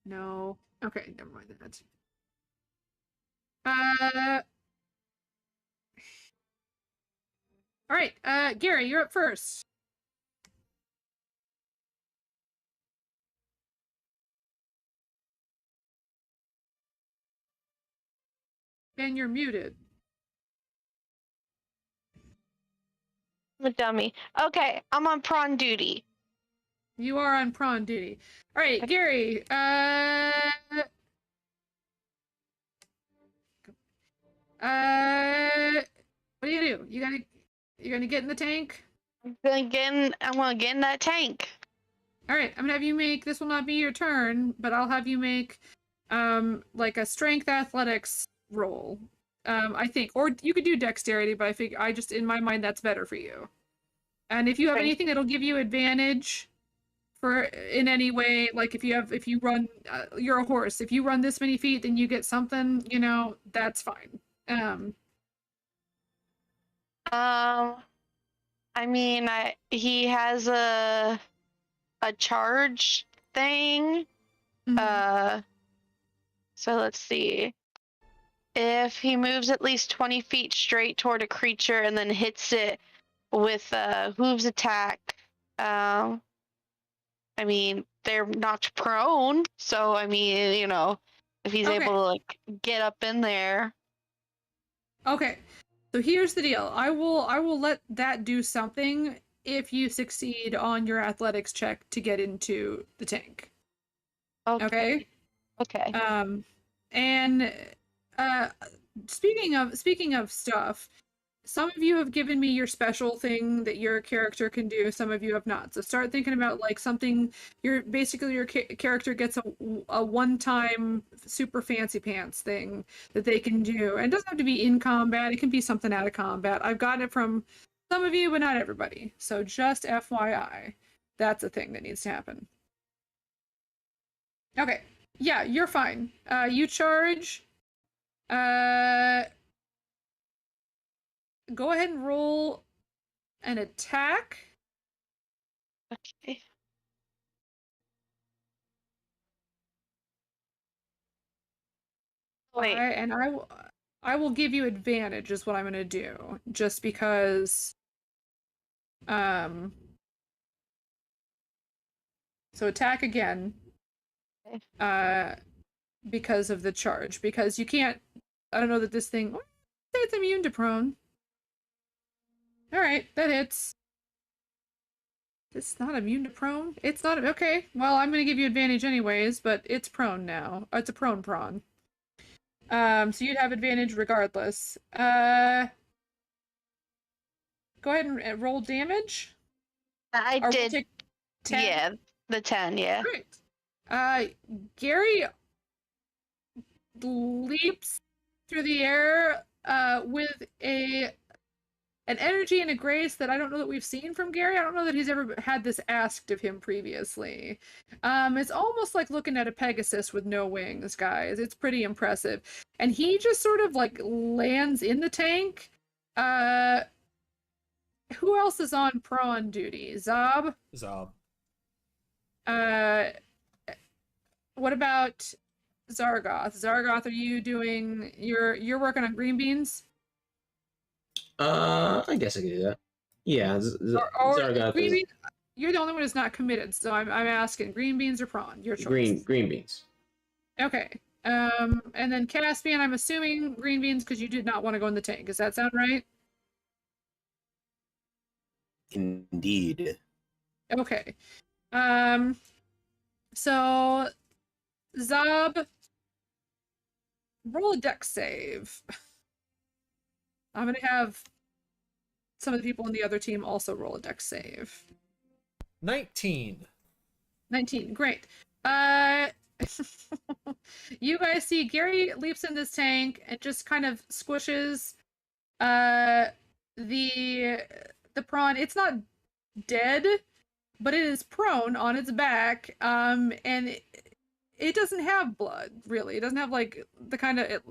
No. Okay, never mind that. All right, Gary, you're up first. Ben, you're muted. I'm a dummy. Okay, I'm on prawn duty. You are on prawn duty. All right, Gary. What do you do? You're gonna get in the tank. I'm gonna get in that tank. All right, I'm gonna have you make. This will not be your turn, but I'll have you make, like a strength athletics roll. I think, or you could do dexterity, but I think in my mind that's better for you. And if you have Okay. anything that'll give you advantage for in any way, like if you run, you're a horse. If you run this many feet, then you get something. That's fine. I mean, he has a charge thing. Mhm. So let's see. If he moves at least 20 feet straight toward a creature and then hits it with hooves attack, I mean, they're knocked prone. So I mean, if he's Okay. able to like get up in there. Okay. So here's the deal. I will let that do something if you succeed on your athletics check to get into the tank. Okay? Okay. And speaking of stuff, some of you have given me your special thing that your character can do, some of you have not. So start thinking about like something your character gets a one-time super fancy pants thing that they can do. And it doesn't have to be in combat, it can be something out of combat. I've gotten it from some of you, but not everybody. So just FYI, that's a thing that needs to happen. Okay. Yeah, you're fine. You charge. Go ahead and roll an attack. Okay. Wait. And I will give you advantage is what I'm going to do, just because so attack again. Okay. Because of the charge, because you can't, I don't know that this thing, say it's immune to prone. All right, that hits. It's not immune to prone? It's not, okay. Well, I'm going to give you advantage anyways, but it's prone now. It's a prone prawn. So you'd have advantage regardless. Go ahead and roll damage. I Or we'll did. take 10. Yeah, the 10. Yeah. Great. Gary leaps through the air with an energy and a grace that I don't know that we've seen from Gary. I don't know that he's ever had this asked of him previously. It's almost like looking at a Pegasus with no wings, guys. It's pretty impressive. And he just sort of like lands in the tank. Who else is on prawn duty? Zob? Zob. What about Zargoth? Zargoth, are you doing you're working on green beans? I guess I could do that. Yeah, Or Zargoth green is beans? You're the only one who's not committed, so I'm asking green beans or prawn. Your choice. green beans. Okay. And then Caspian, I'm assuming green beans because you did not want to go in the tank. Does that sound right? Indeed. Okay. So Zob, roll a dex save. I'm gonna have some of the people on the other team also roll a dex save. 19. 19, great. You guys see Gary leaps in this tank and just kind of squishes the prawn. It's not dead, but it is prone on its back, and it doesn't have blood, really. It doesn't have like the kind of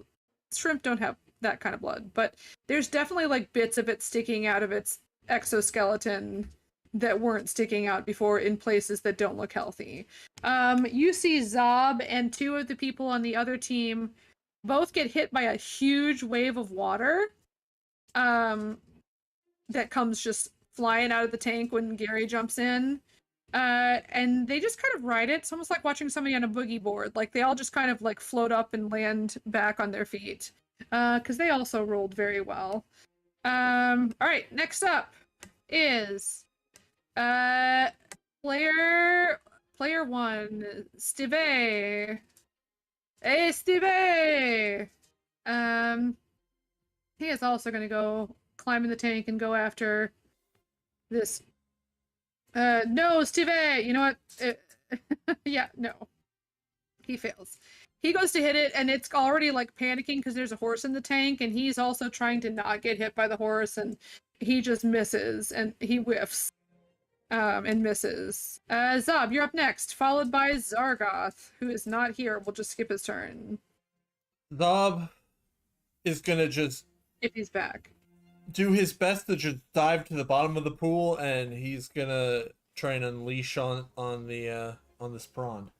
shrimp don't have that kind of blood, but there's definitely like bits of it sticking out of its exoskeleton that weren't sticking out before in places that don't look healthy. You see Zob and two of the people on the other team both get hit by a huge wave of water that comes just flying out of the tank when Gary jumps in. And they just kind of ride it. It's almost like watching somebody on a boogie board. Like they all just kind of like float up and land back on their feet. because they also rolled very well. All right, next up is player 1, Steve. Hey, Steve. He is also going to go climb in the tank and go after this. No, Steve. You know what? Yeah, no. He fails. He goes to hit it, and it's already like panicking because there's a horse in the tank, and he's also trying to not get hit by the horse, and he just misses, and he whiffs, and misses. Zob, you're up next, followed by Zargoth, who is not here. We'll just skip his turn Zob is gonna just if he's back. do his best to just dive to the bottom of the pool, and he's gonna try and unleash on this prawn.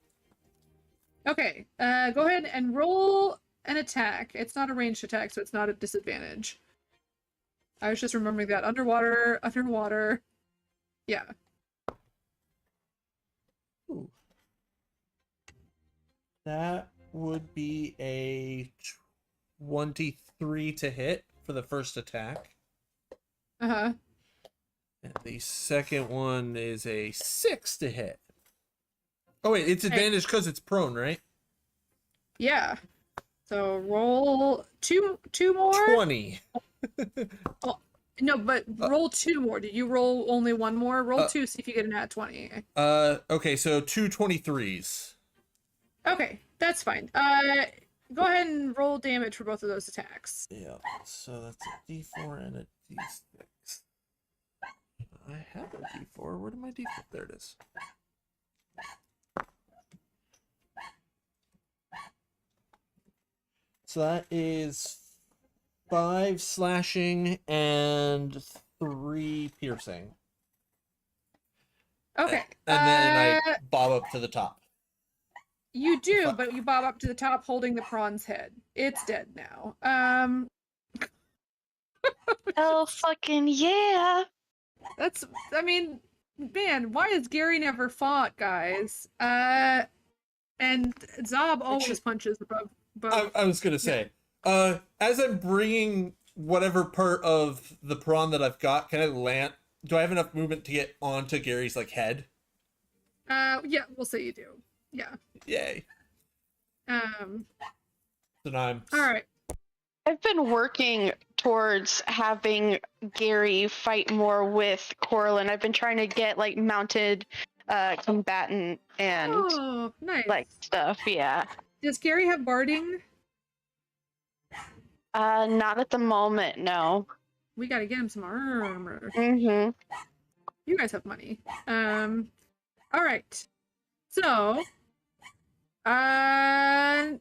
Okay, go ahead and roll an attack. It's not a ranged attack, so it's not a disadvantage. I was just remembering that. Underwater. Yeah. Ooh. That would be a 23 to hit for the first attack. Uh-huh. And the second one is a 6 to hit. Oh wait, it's advantage because it's prone, right? Yeah. So roll two more? 20. No, but roll 2 more. Did you roll only 1 more? Roll 2, see if you get an at 20. Okay, so 2 23s. Okay, that's fine. Go ahead and roll damage for both of those attacks. Yeah, so that's a D4 and a D6. I have a D4. Where did my D4? There it is. So that is 5 slashing and 3 piercing. Okay. And then I bob up to the top. You do, but you bob up to the top holding the prawn's head. It's dead now. Oh, fucking yeah. I mean, man, why has Gary never fought, guys? And Zob always punches above. I was gonna say, as I'm bringing whatever part of the prawn that I've got, can I land? Do I have enough movement to get onto Gary's like head? Yeah, we'll say you do. Yeah. Yay! So now I'm All right. I've been working towards having Gary fight more with Corlin. I've been trying to get like mounted combatant and Oh, nice. like stuff, yeah. Does Gary have barding? Not at the moment, no. We gotta get him some armor. Mm-hmm. You guys have money. All right. So,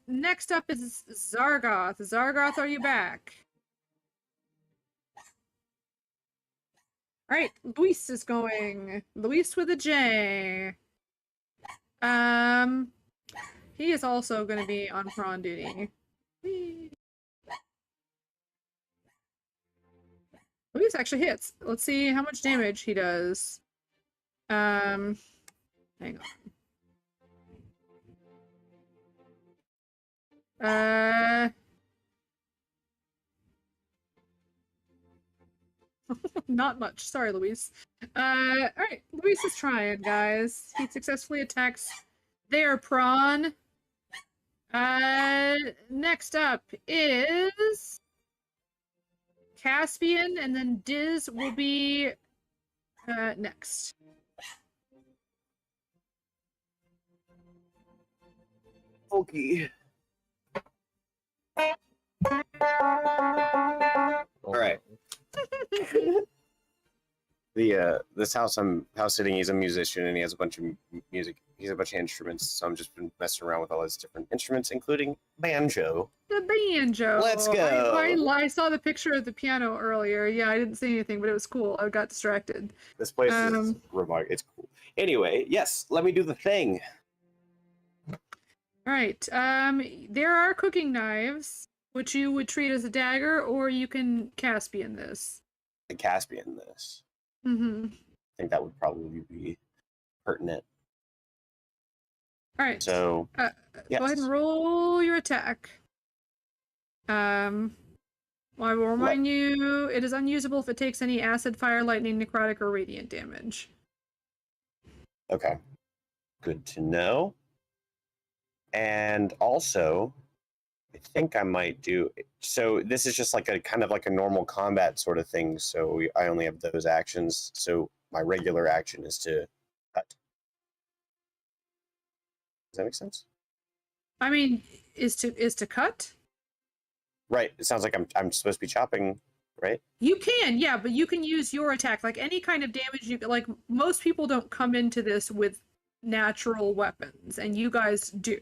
next up is Zargoth. Zargoth, are you back? All right, Luis is going. Luis with a J. He is also going to be on prawn duty. Whee. Luis actually hits. Let's see how much damage he does. Hang on. Not much. Sorry, Luis. Alright. Luis is trying, guys. He successfully attacks their prawn. Next up is Caspian, and then Diz will be next. Okay. All right. This house I'm house sitting, he's a musician and he has a bunch of music. He's a bunch of instruments. So I'm just been messing around with all his different instruments, including banjo. The banjo. Let's go. I saw the picture of the piano earlier. Yeah, I didn't see anything, but it was cool. I got distracted. This place is remarkable. It's cool. Anyway, yes, let me do the thing. All right. There are cooking knives, which you would treat as a dagger, or you can Caspian this. The Caspian this. Mm-hmm. I think that would probably be pertinent. All right. So, Go ahead and roll your attack. Well, I will remind you, it is unusable if it takes any acid, fire, lightning, necrotic, or radiant damage. Okay. Good to know. And also, I think I might do. So this is just like a kind of like a normal combat sort of thing. So I only have those actions. So my regular action is to cut. Does that make sense? I mean, is to cut? Right. It sounds like I'm supposed to be chopping, right? You can, yeah, but you can use your attack. Like any kind of damage you like. Most people don't come into this with natural weapons, and you guys do.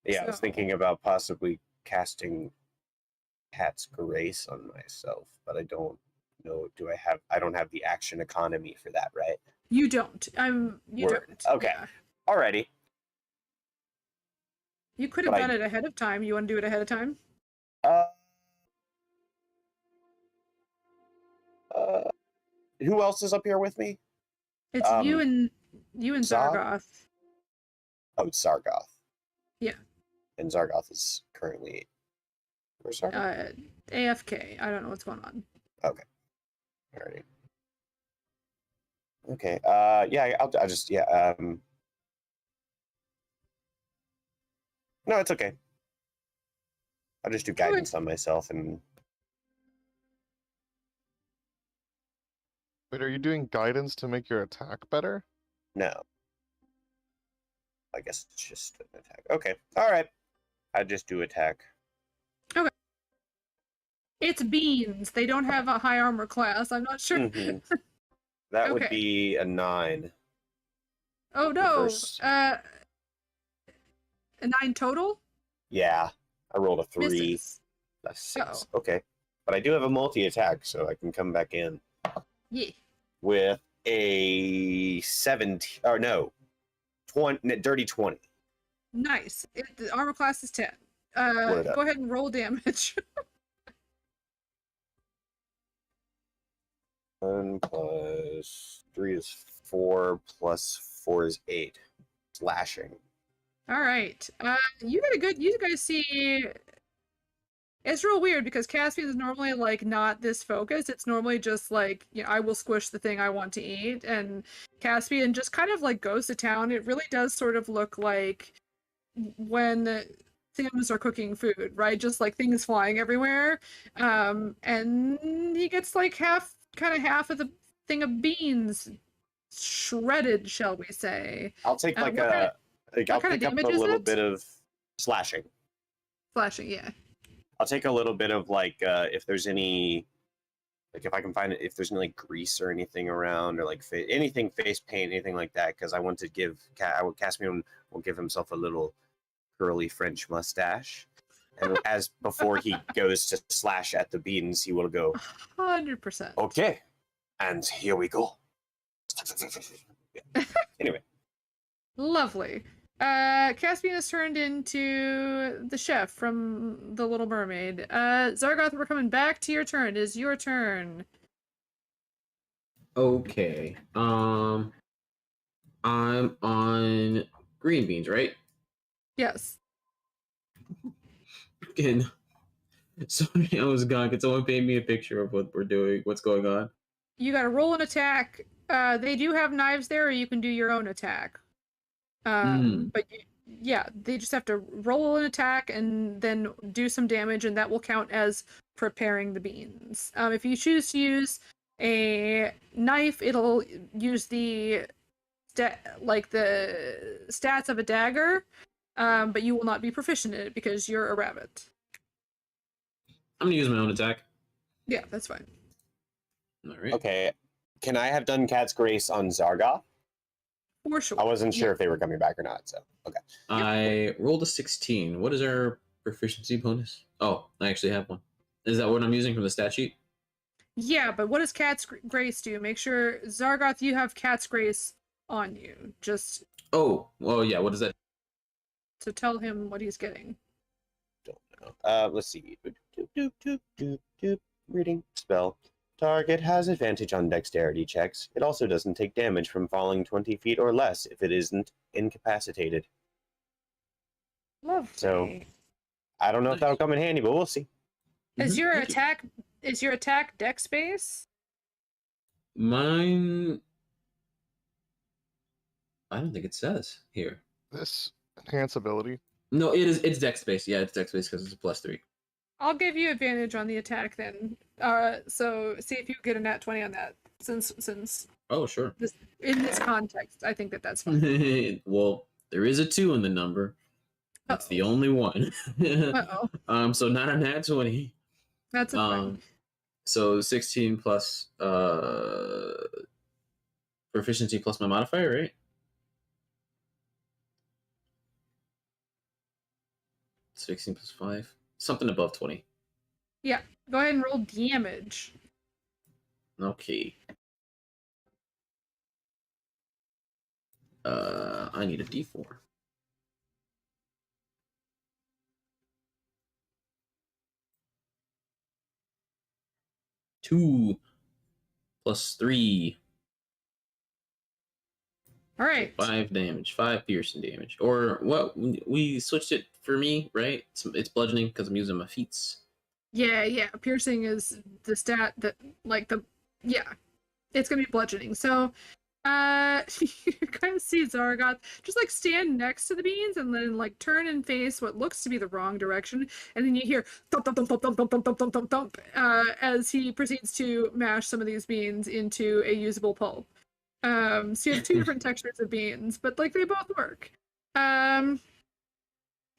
Yeah, I was So- thinking about possibly casting Cat's Grace on myself, but I don't know. I don't have the action economy for that, right? You don't. You Word. don't. Okay. Yeah. Alrighty. You could have But done it ahead of time. You want to do it ahead of time? Who else is up here with me? It's you and Zog? Zargoth. Oh, it's Zargoth. Yeah. And Zargoth is currently. Where's Zargoth? AFK. I don't know what's going on. Alrighty. Okay. Yeah. I'll just. Yeah. No, it's okay. I'll just do guidance on myself and. Wait, are you doing guidance to make your attack better? No. I guess it's just an attack. Okay. All right. I just do attack. It's beans. They don't have a high armor class. I'm not sure. Mhm. That would Okay. be a 9. Oh no. First. A 9 total? Yeah. I rolled a 3. Misses. That's 6. Oh. Okay. But I do have a multi-attack, so I can come back in Yeah. with a 17. Or no. 20, dirty 20. Nice. The armor class is 10. Word up. Go ahead and roll damage. 1 plus 3 is 4, plus 4 is 8. Slashing. All right. You guys see. It's real weird because Caspian is normally like not this focused. It's normally just like, I will squish the thing I want to eat, and Caspian just kind of like goes to town. It really does sort of look like when Sims are cooking food, right? Just like things flying everywhere. And he gets like half of the thing of beans shredded, shall we say. I'll take like what a. Like, I'll kind of pick up a damage is little it? bit of slashing. Slashing, yeah. I'll take a little bit of like if there's any, like if I can find it, if there's any like grease or anything around, or like anything face paint, anything like that, because I want to give Caspian will give himself a little curly French mustache, and as before he goes to slash at the beans, he will go 100%. okay, and here we go. Anyway, Lovely. Caspian is turned into the chef from The Little Mermaid. Zargoth, we're coming back to your turn. It is your turn. Okay. I'm on green beans, right? Yes. Again. Sorry, I was gone. Could someone paint me a picture of what we're doing? What's going on? You gotta roll an attack. They do have knives there, or you can do your own attack. But yeah, they just have to roll an attack and then do some damage, and that will count as preparing the beans. If you choose to use a knife, it'll use the stats of a dagger, but you will not be proficient in it because you're a rabbit. I'm gonna use my own attack. Yeah, that's fine. All right. okay. Can I have done Cat's Grace on Zargoth? For sure. I wasn't sure Yeah. if they were coming back or not, so okay. I rolled a 16. What is our proficiency bonus? Oh, I actually have one. Is that what I'm using from the stat sheet? Yeah, but what does Cat's Grace do? Make sure, Zargoth, you have Cat's Grace on you. Just Oh, well, yeah. What is that? to tell him what he's getting. Don't know. Let's see. Reading spell. Target has advantage on dexterity checks. It also doesn't take damage from falling 20 feet or less if it isn't incapacitated. Lovely. So, I don't know if that'll come in handy, but we'll see. Is Mhm, your thank you. attack dex base? Mine. I don't think it says here. This enhance ability. No, it is. It's dex based. Yeah, it's dex based because it's a +3. I'll give you advantage on the attack then. So see if you get a nat 20 on that. Since Oh, sure. this in this context, I think that's fine. Well, there is a 2 in the number. That's the Uh-oh. only one. Uh-oh. So not a nat 20. That's a thing. So 16 plus proficiency plus my modifier, right? +16 +5. Something above 20. Yeah. Go ahead and roll damage. Okay. I need a D4. Two +3. All right. 5 damage. 5 piercing damage. Or what? We switched it for me, right? It's bludgeoning because I'm using my feats. Yeah. Piercing is the stat that yeah. It's gonna be bludgeoning. So you kind of see Zaragoth just like stand next to the beans and then like turn and face what looks to be the wrong direction, and then you hear thump thump thump thump thump thump thump thump thump thump as he proceeds to mash some of these beans into a usable pulp. So you have 2 different textures of beans, but like they both work. All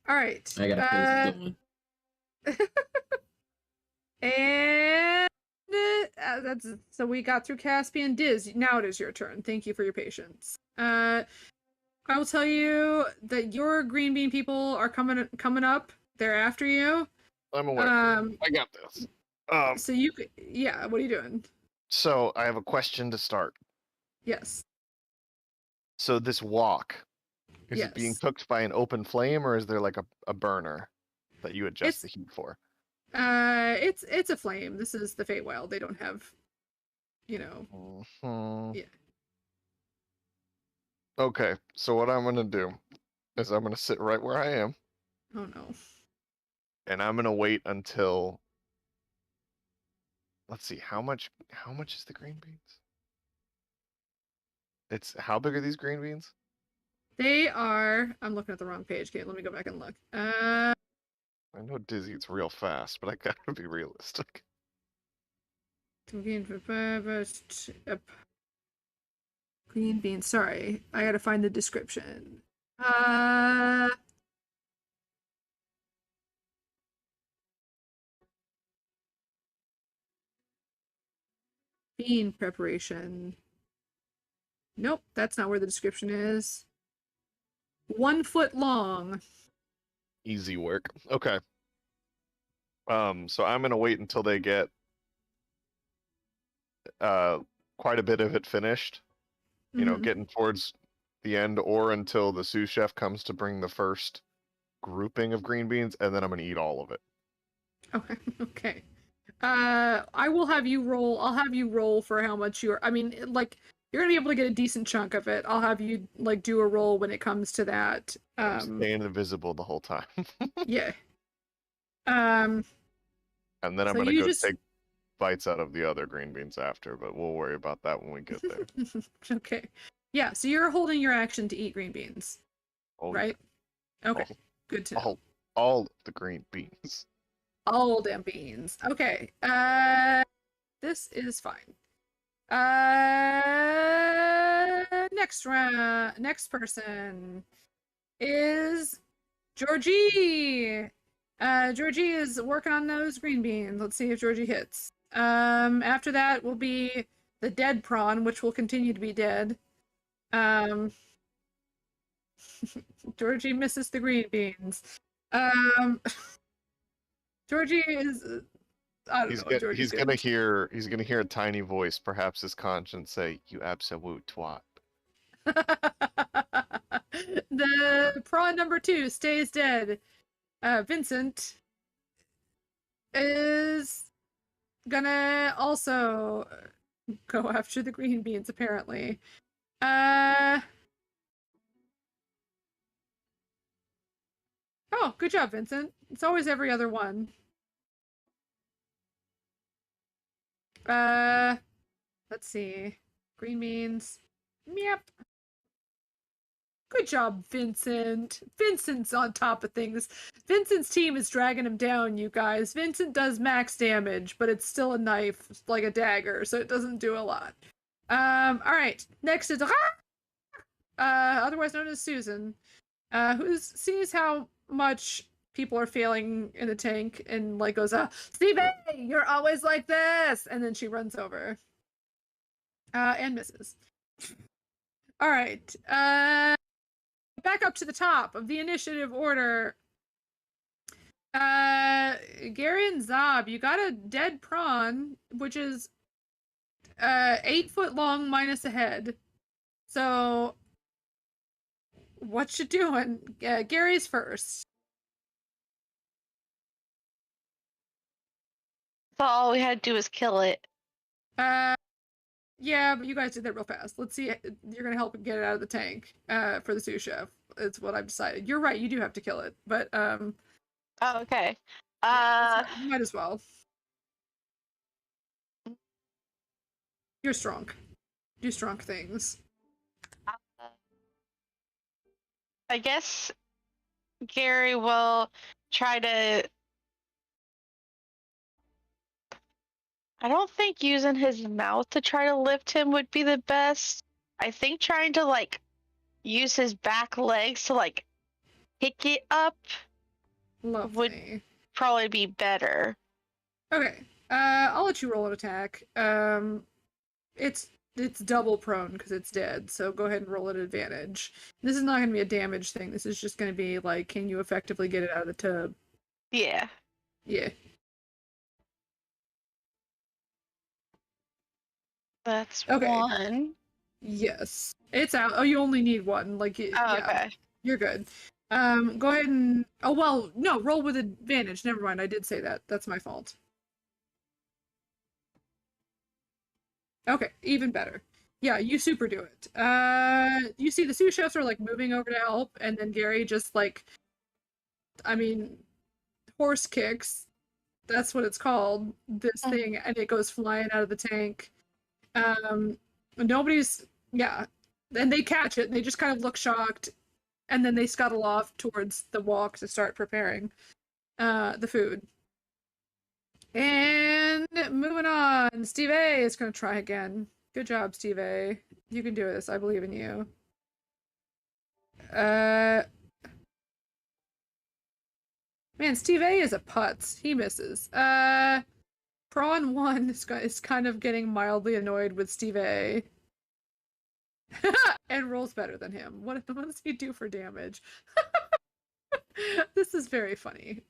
right. I gotta close the door. And that's so we got through Caspian. Diz, now it is your turn. Thank you for your patience. I will tell you that your green bean people are coming up. They're after you. I'm aware. I got this. So yeah. What are you doing? So I have a question to start. Yes. So this wok, is it being Yes. cooked by an open flame, or is there like a burner that you adjust the heat for? It's a flame. This is the Feywild. They don't have, Mhm. Yeah. Okay, so what I'm gonna do is I'm gonna sit right where I am, Oh no. and I'm gonna wait until. Let's see, how much is the green beans? It's how big are these green beans? They are. I'm looking at the wrong page. Okay, let me go back and look. I know Dizzy eats real fast, but I gotta be realistic. Green beans. Sorry, I gotta find the description. Bean preparation. Nope, that's not where the description is. 1 foot long. Easy work. Okay. So I'm gonna wait until they get quite a bit of it finished. Mhm. Getting towards the end, or until the sous chef comes to bring the first grouping of green beans, and then I'm gonna eat all of it. Okay. Okay. I will have you roll. I'll have you roll for how much you're. I mean, like you're gonna be able to get a decent chunk of it. I'll have you like do a roll when it comes to that. I'm staying invisible the whole time. Yeah. And then I'm So gonna you go just- take bites out of the other green beans after, but we'll worry about that when we get there. Okay. Yeah. So you're holding your action to eat green beans, Oh, right? Okay. all- Good to know. all the green beans. All damn beans. Okay. This is fine. Next person is Georgie. Georgie is working on those green beans. Let's see if Georgie hits. After that will be the dead prawn, which will continue to be dead. Georgie misses the green beans. Georgie is. I don't know. Georgie's He's gonna hear a tiny voice, perhaps his conscience, say, "You absolute twat." The prawn number 2 stays dead. Vincent is gonna also go after the green beans, apparently. Oh, good job, Vincent. It's always every other one. Let's see. Green beans. Yep. Good job, Vincent. Vincent's on top of things. Vincent's team is dragging him down, you guys. Vincent does max damage, but it's still a knife, like a dagger, so it doesn't do a lot. Alright. Next is otherwise known as Susan, who sees how much people are failing in the tank and like goes, Stevie, you're always like this, and then she runs over. And misses. Alright. Back up to the top of the initiative order. Gary and Zob, you got a dead prawn, which is 8 foot long minus a head. So, what you doing? Gary's first. So all we had to do was kill it. Yeah, but you guys did that real fast. Let's see. You're gonna help get it out of the tank. For the sous chef. It's what I've decided. You're right. You do have to kill it, but Oh, okay. you might as well. You're strong. Do strong things. I guess Gary will try to. I don't think using his mouth to try to lift him would be the best. I think trying to like use his back legs to like pick it up Lovely. probably be better. Okay. I'll let you roll an attack. It's double prone because it's dead, so go ahead and roll an advantage. This is not going to be a damage thing. This is just going to be like, can you effectively get it out of the tub? Yeah. Yeah. That's Okay. 1. Yes. It's out. Oh, you only need one. Like, Oh, yeah, okay. you're good. Go ahead and. Oh well, no, roll with advantage. Never mind. I did say that. That's my fault. Okay, even better. Yeah, you super do it. You see the sous chefs are like moving over to help, and then Gary just like, I mean, horse kicks. That's what it's called. This thing, and it goes flying out of the tank. Nobody's, yeah, and they catch it, and they just kind of look shocked, and then they scuttle off towards the walk to start preparing the food. And moving on, Steve A is going to try again. Good job, Steve A. You can do this. I believe in you. Man, Steve A is a putz. He misses. Prawn 1 is kind of getting mildly annoyed with Steve A. And rolls better than him. What does he do for damage? This is very funny.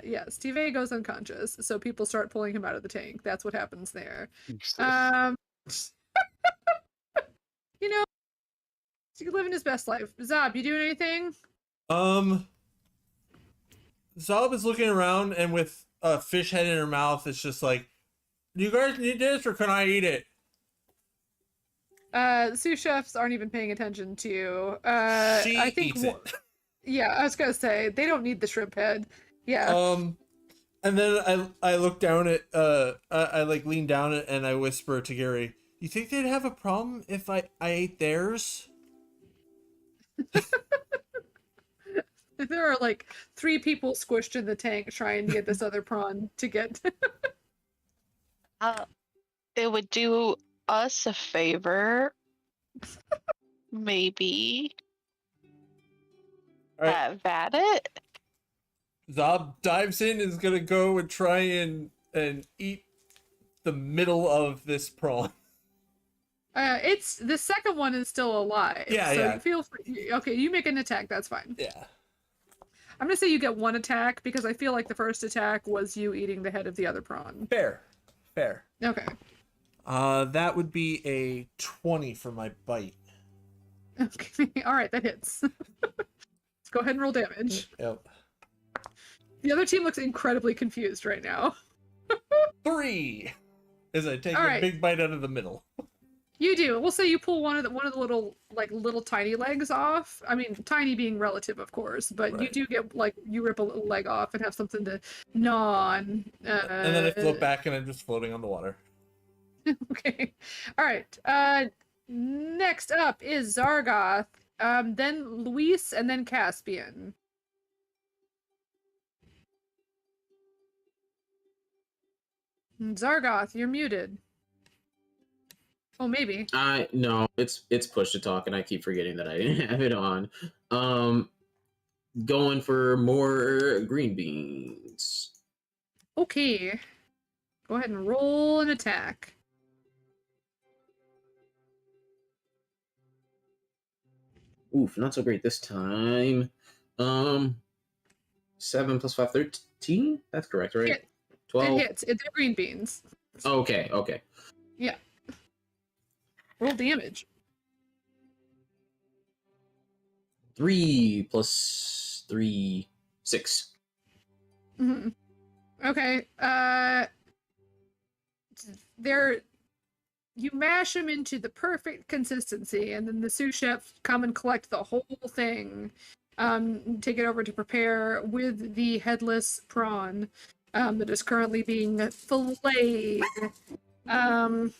Yeah, Steve A goes unconscious, so people start pulling him out of the tank. That's what happens there. You know, he's living his best life. Zob, you doing anything? Zob is looking around, and with a fish head in her mouth, it's just like, do you guys need this, or can I eat it? The sous chefs aren't even paying attention to you. She I think eats it. Yeah, I was gonna say they don't need the shrimp head. Yeah. And then I look down at I like lean down and I whisper to Gary, "You think they'd have a problem if I ate theirs?" There are like 3 people squished in the tank trying to get this other prawn to get. It would do us a favor. Maybe. All right. Have at it. Zob dives in and is gonna go and try and eat the middle of this prawn. It's the second one is still alive. Yeah, so yeah. Feel free. Okay, you make an attack. That's fine. Yeah. I'm gonna say you get 1 attack because I feel like the first attack was you eating the head of the other prawn. Fair. Okay. That would be a 20 for my bite. Okay. All right, that hits. Let's go ahead and roll damage. Yep. The other team looks incredibly confused right now. 3 as I take All a right. big bite out of the middle. You do. We'll say you pull one of the little tiny legs off. I mean, tiny being relative, of course, but you Right. do get you rip a little leg off and have something to gnaw on. And then I float back and I'm just floating on the water. Okay. All right. Next up is Zargoth. Then Luis, and then Caspian. Zargoth, you're muted. Oh, maybe. No, it's push to talk, and I keep forgetting that I didn't have it on. Going for more green beans. Okay. Go ahead and roll an attack. Oof, not so great this time. 7 plus 5, 13? That's correct, right? Hit. 12? It hits. They're green beans. Okay. Yeah. Roll damage. 3 plus 3, 6. Mhm. Okay. You mash them into the perfect consistency, and then the sous chefs come and collect the whole thing. Take it over to prepare with the headless prawn that is currently being filleted. And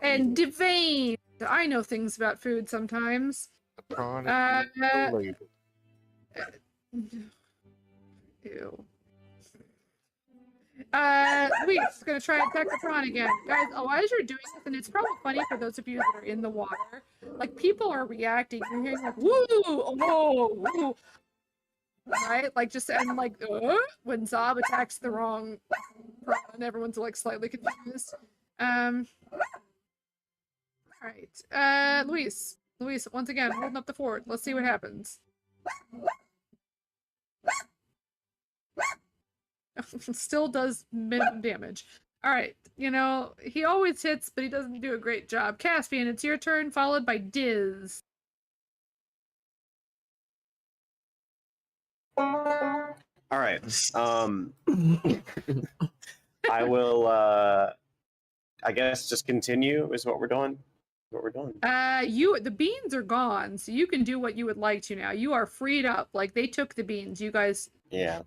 deveined. I know things about food sometimes. The prawn Uh, is related. Ew. Luis gonna try and attack the prawn again. Guys, as you're doing this, and it's probably funny for those of you that are in the water, like people are reacting. You're hearing like, woo, oh, whoa, right? Like just and like when Zob attacks the wrong prawn, everyone's like slightly confused. All right. Luis, once again, holding up the fort. Let's see what happens. Still does minimum damage. All right. He always hits, but he doesn't do a great job. Caspian, it's your turn, followed by Diz. All right. I will. I guess just continue is what we're doing. The beans are gone, so you can do what you would like to now. You are freed up. Like they took the beans. You guys. Yeah.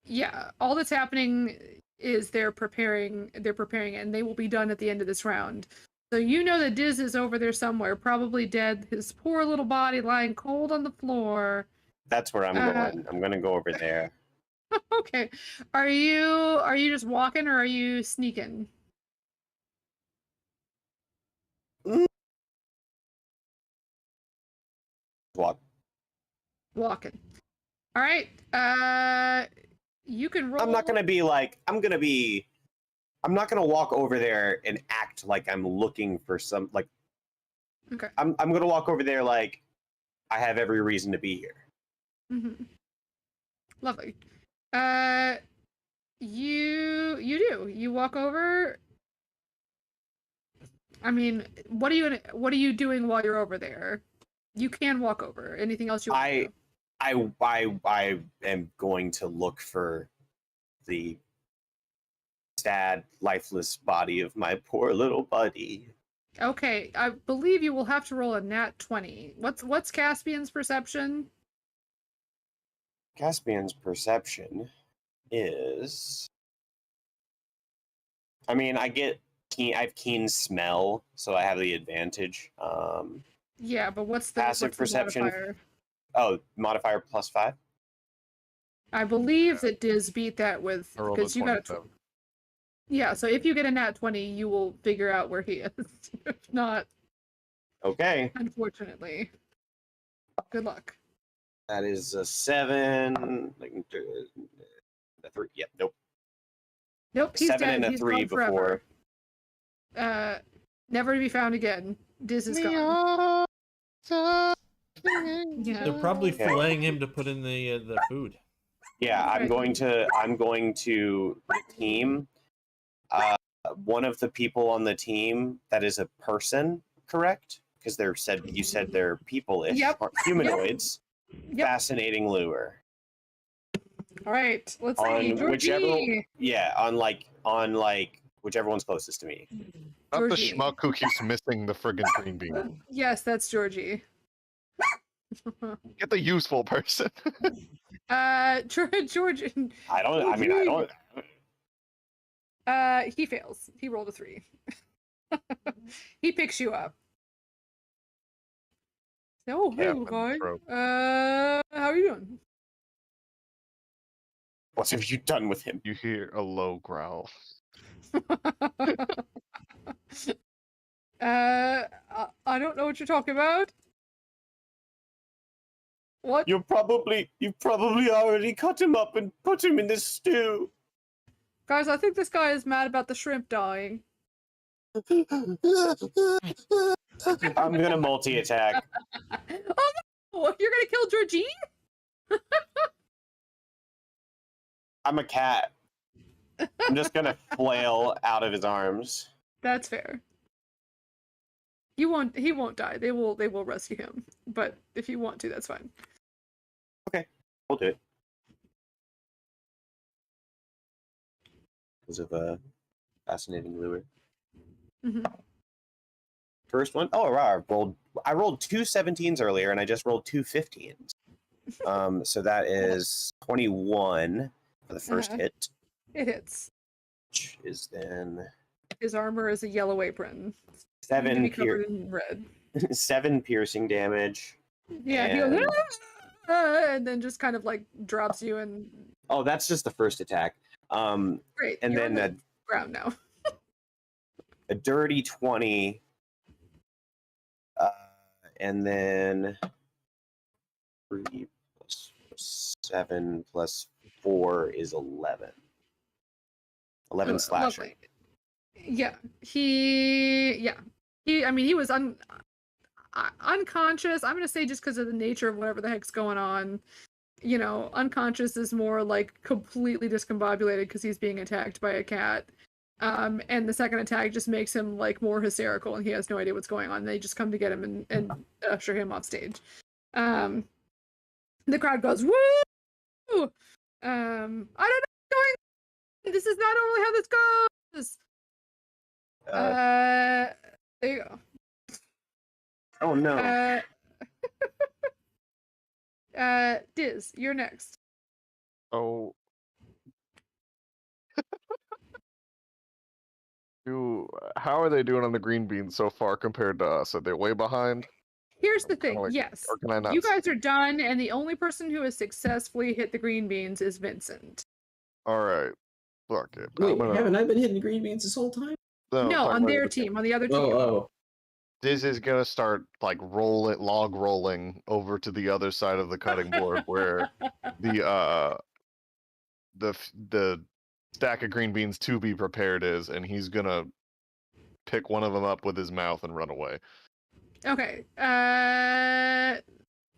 Yeah. All that's happening is they're preparing it, and they will be done at the end of this round. So you know that Diz is over there somewhere, probably dead. His poor little body lying cold on the floor. That's where I'm going. I'm gonna go over there. Okay. Are you just walking or are you sneaking? Walk. Walking. All right. You can roll. I'm not gonna walk over there and act like I'm looking for some like. Okay. I'm gonna walk over there like I have every reason to be here. Mm-hmm. Lovely. You do. You walk over. I mean, what are you doing while you're over there? You can walk over. Anything else you want to do? I am going to look for the sad, lifeless body of my poor little buddy. Okay, I believe you will have to roll a nat 20. What's Caspian's perception? Caspian's perception is. I mean, I have keen smell, so I have the advantage. Yeah, but what's the passive what's the perception? modifier? Oh, modifier +5. I believe that Diz beat that with I rolled a because you got a 27. yeah. So if you get a nat 20, you will figure out where he is. If not, Okay, unfortunately, good luck. that is a 7. A 3. Yep. Nope. Nope, he's 7 dead. and a He's 3 gone forever. before. Never to be found again. Diz is gone. Yeah. They're probably Okay. filleting him to put in the food. Yeah, I'm Right. going to the team. One of the people on the team that is a person, correct? Because you said they're people-ish, Yep. or humanoids. Yep. Fascinating lure. All right. Let's On see. whichever- Georgie. Yeah, on whichever one's closest to me. Not the Georgie. schmuck who keeps missing the friggin' green bean. Yes, that's Georgie. Get the useful person. Georgie. I don't. He fails. He rolled a 3. He picks you up. Oh, hey, Yeah, little guy. throw. How are you doing? What have you done with him? You hear a low growl. I don't know what you're talking about. What? You probably already cut him up and put him in the stew. Guys, I think this guy is mad about the shrimp dying. I'm gonna multi-attack. Oh no! You're gonna kill Georgine? I'm a cat. I'm just gonna flail out of his arms. That's fair. He won't die. They will rescue him. But if you want to, that's fine. We'll do it. Because of a fascinating lure. Mhm. First one. Oh, wow. I rolled 2 17s earlier, and I just rolled 2 15s. So that is 21 for the first Uh-huh. hit, It hits. which is then His armor is a yellow apron. You need to 7 be covered in red. 7 piercing damage. Yeah, he And- goes, and then just kind of like drops you and Oh, that's just the first attack. great. And you're on then the ground now. a dirty 20. And then 3 plus 7 plus 4 is 11. 11 slashing. Lovely. Yeah, he I mean, he was unconscious. I'm gonna say just because of the nature of whatever the heck's going on. You know, unconscious is more like completely discombobulated because he's being attacked by a cat. And the second attack just makes him like more hysterical, and he has no idea what's going on. They just come to get him and usher him off stage. The crowd goes woo. I don't know what's going on. This is not normally how this goes. There you go. Oh no. Diz, you're next. Oh. How are they doing on the green beans so far compared to us? Are they way behind? Here's the Kinda thing. like- Yes, Or can I not? you see? guys are done, and the only person who has successfully hit the green beans is Vincent. All right. Fuck it. Wait, I'm gonna, haven't I been hitting green beans this whole time? No, talk on about their it again. team, on the other team. Oh. This is gonna start like log rolling over to the other side of the cutting board where the stack of green beans to be prepared is, and he's gonna pick one of them up with his mouth and run away, Okay. and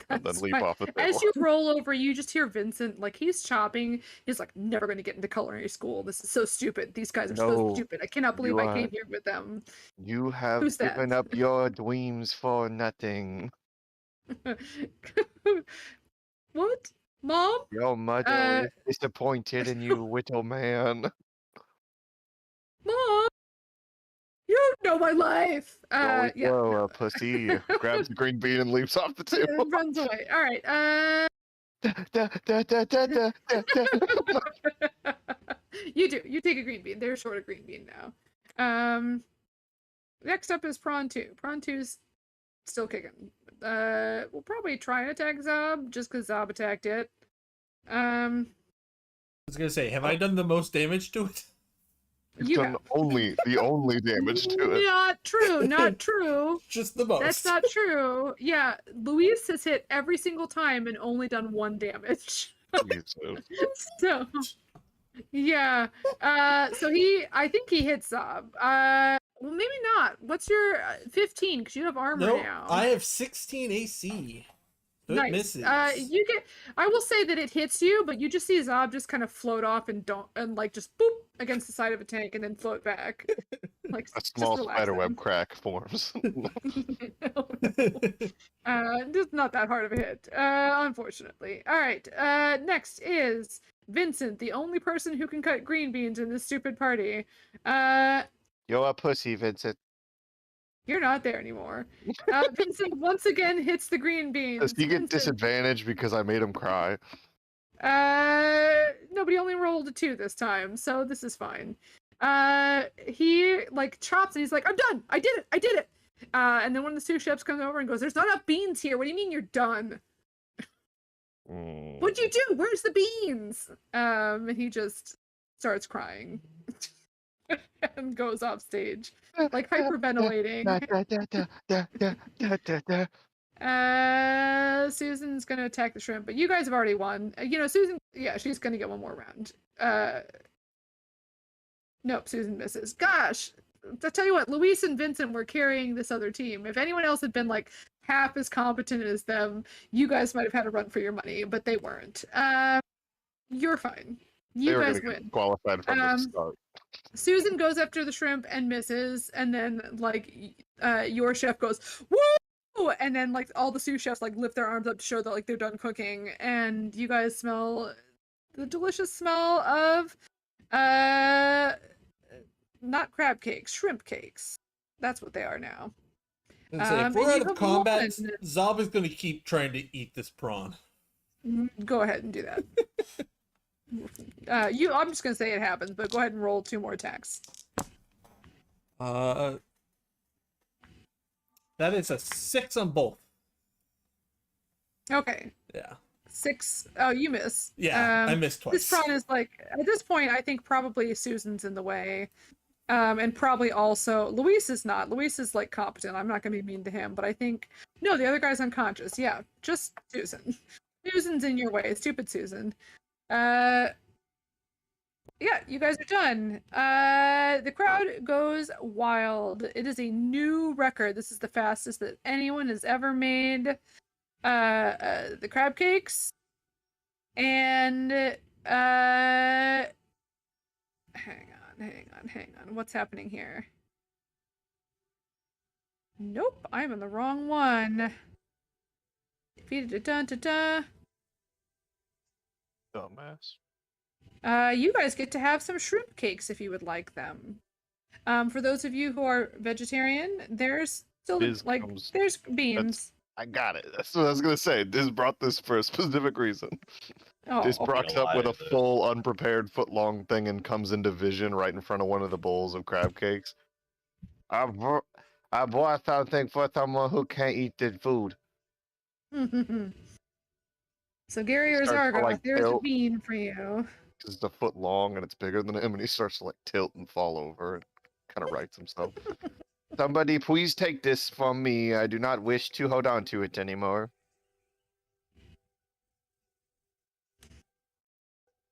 then That's leap fine. off the table. As you roll over, you just hear Vincent, like, he's chopping. He's like, never going to get into culinary school. This is so stupid. These guys are so No, stupid. I cannot believe you I are- came here with them. You have Who's given that? up your dreams for nothing. What? Mom? Your mother Uh, is disappointed in you, little man. Mom? You know my life. Go, Yeah. go, pussy. Grabs the green bean and leaps off the table. Runs away. All right. Da, da, da, da, da, da, da, da. You do. You take a green bean. They're short a green bean now. Next up is Prawn 2. Prawn 2's still kicking. We'll probably try and attack Zob just because Zob attacked it. I was gonna say, have I done the most damage to it? You've You done the only damage to it. Not true. Not true. Just the most. That's not true. Yeah, Luis has hit every single time and only done 1 damage. Jesus. So, yeah. So I think he hits Zob. Well, maybe not. What's your 15? Because you have armor No, now. I have 16 AC. So it Nice. misses. You get. I will say that it hits you, but you just see Zob just kind of float off and like just boop against the side of a tank and then float back. Like A just small relax spiderweb him. crack forms. Just not that hard of a hit, unfortunately. All right. Next is Vincent, the only person who can cut green beans in this stupid party. You're a pussy, Vincent. You're not there anymore. Vincent once again hits the green beans. Does he get Vincent, disadvantage because I made him cry? nobody only rolled a 2 this time, so this is fine. He like chops and he's like, I'm done. I did it. And then one of the sous chefs comes over and goes, there's not enough beans here. What do you mean you're done? What'd you do? Where's the beans? And he just starts crying and goes off stage, like hyperventilating. Susan's gonna attack the shrimp, but you guys have already won. Susan, yeah, she's gonna get one more round. Nope, Susan misses. Gosh, I tell you what, Luis and Vincent were carrying this other team. If anyone else had been like half as competent as them, you guys might have had a run for your money, but they weren't. You're fine. You guys win. Qualified from the start. Susan goes after the shrimp and misses, and then like your chef goes, woo! And then like all the sous chefs like lift their arms up to show that like they're done cooking, and you guys smell the delicious smell of not crab cakes, shrimp cakes. That's what they are now. And say, if and we're you out of have combat, won. Zob is going to keep trying to eat this prawn. Go ahead and do that. I'm just gonna say it happens, but go ahead and roll 2 more attacks. That is a 6 on both. Okay. Yeah. 6. Oh, you miss. Yeah, I missed twice. This prawn is like, at this point, I think probably Susan's in the way. And probably also, Luis is not. Luis is like competent. I'm not gonna be mean to him, but I think, no, the other guy's unconscious. Yeah, just Susan. Susan's in your way. Stupid Susan. Yeah, you guys are done. The crowd goes wild. It is a new record. This is the fastest that anyone has ever made the crab cakes. And hang on. What's happening here? Nope, I'm in the wrong one. Defeated Dumbass. You guys get to have some shrimp cakes if you would like them. For those of you who are vegetarian, there's still there's beans. I got it. That's what I was gonna say. Diz brought this for a specific reason. Oh, Diz rocks up with a Alive. full, unprepared, foot-long thing and comes into vision right in front of one of the bowls of crab cakes. I bought something for someone who can't eat the food. So Gary or Starts to, Zargoth, like, there's a tilt. bean for you. It's just a foot long and it's bigger than him, and he starts to like tilt and fall over and kind of rights himself. Somebody, please take this from me. I do not wish to hold on to it anymore.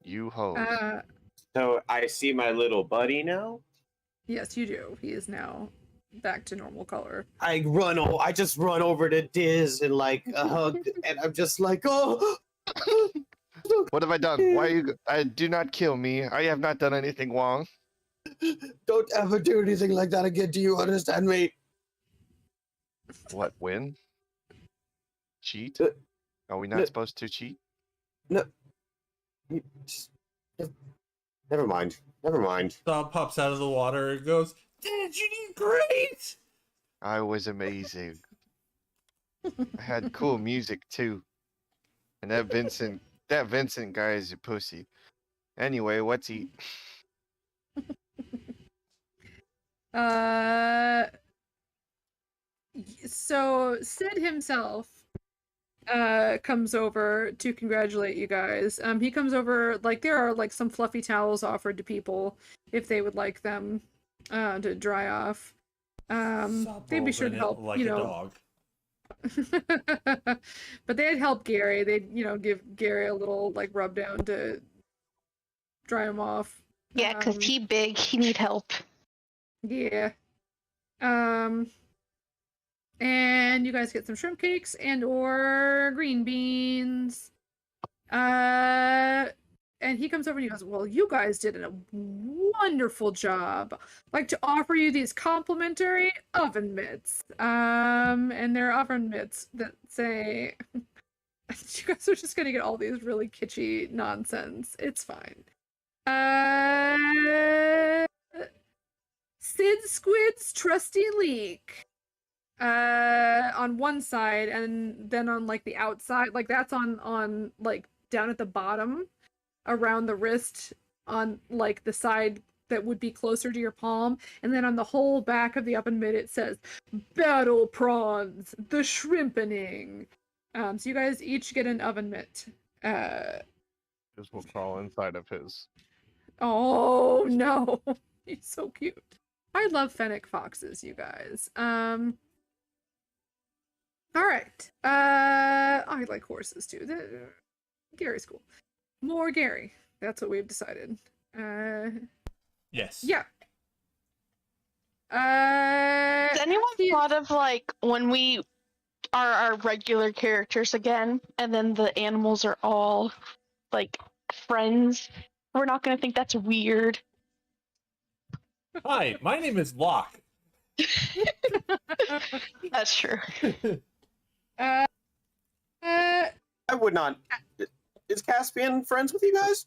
You hoes. So I see my little buddy now. Yes, you do. He is now back to normal color. I just run over to Diz and like hug, and I'm just like, oh. What have I done? Why you? Do not kill me. I have not done anything wrong. Don't ever do anything like that again. Do you understand me? What? Win? Cheat? Uh, Are we not no. supposed to cheat? No. Never mind. Zob pops out of the water and goes, "Did you do great?" I was amazing. I had cool music too. And that Vincent guy is a pussy. Anyway, what's he? So Sid himself comes over to congratulate you guys. He comes over, like, there are like some fluffy towels offered to people if they would like them to dry off. Zob They'd be rolls sure in to it help, like you a know. dog. But they'd help Gary. They'd, give Gary a little like rub down to dry him off. Yeah, because he big, he need help. Yeah. And you guys get some shrimp cakes and or green beans. And he comes over and he goes, well, you guys did a wonderful job. I'd like to offer you these complimentary oven mitts. And they're oven mitts that say, you guys are just going to get all these really kitschy nonsense. It's fine. Sid Squid's trusty leek. on one side, and then on like the outside, like that's on like down at the bottom around the wrist on like the side that would be closer to your palm, and then on the whole back of the oven mitt it says battle prawns, the shrimpening. So you guys each get an oven mitt. Just will crawl inside of his. Oh no. He's so cute. I love fennec foxes, you guys. All right. I like horses too. Gary's cool. More Gary. That's what we've decided. Yes. Yeah. Has anyone thought of like when we are our regular characters again, and then the animals are all like friends? We're not gonna think that's weird. Hi, my name is Locke. That's true. uh, I would not. Is Caspian friends with you guys?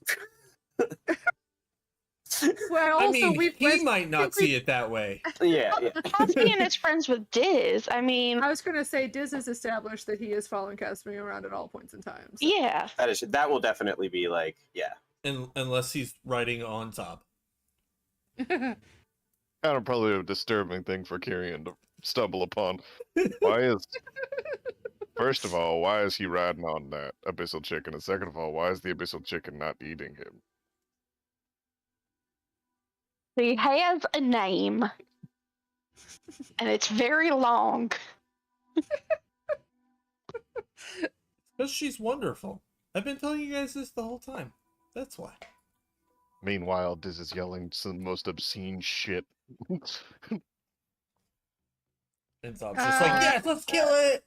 well, I also mean, he might not see it that way. Yeah. Caspian is friends with Diz. I mean, I was gonna say Diz has established that he is following Caspian around at all points in time. So. yeah. That will definitely be like, yeah. Unless he's riding on top. Kind of probably a disturbing thing for Kyrian to stumble upon. Why is First of all, why is he riding on that abyssal chicken? And second of all, why is the abyssal chicken not eating him? He has a name, and it's very long. Because she's wonderful. I've been telling you guys this the whole time. That's why. Meanwhile, Diz is yelling some most obscene shit. And Zob's just like, yes, let's kill it!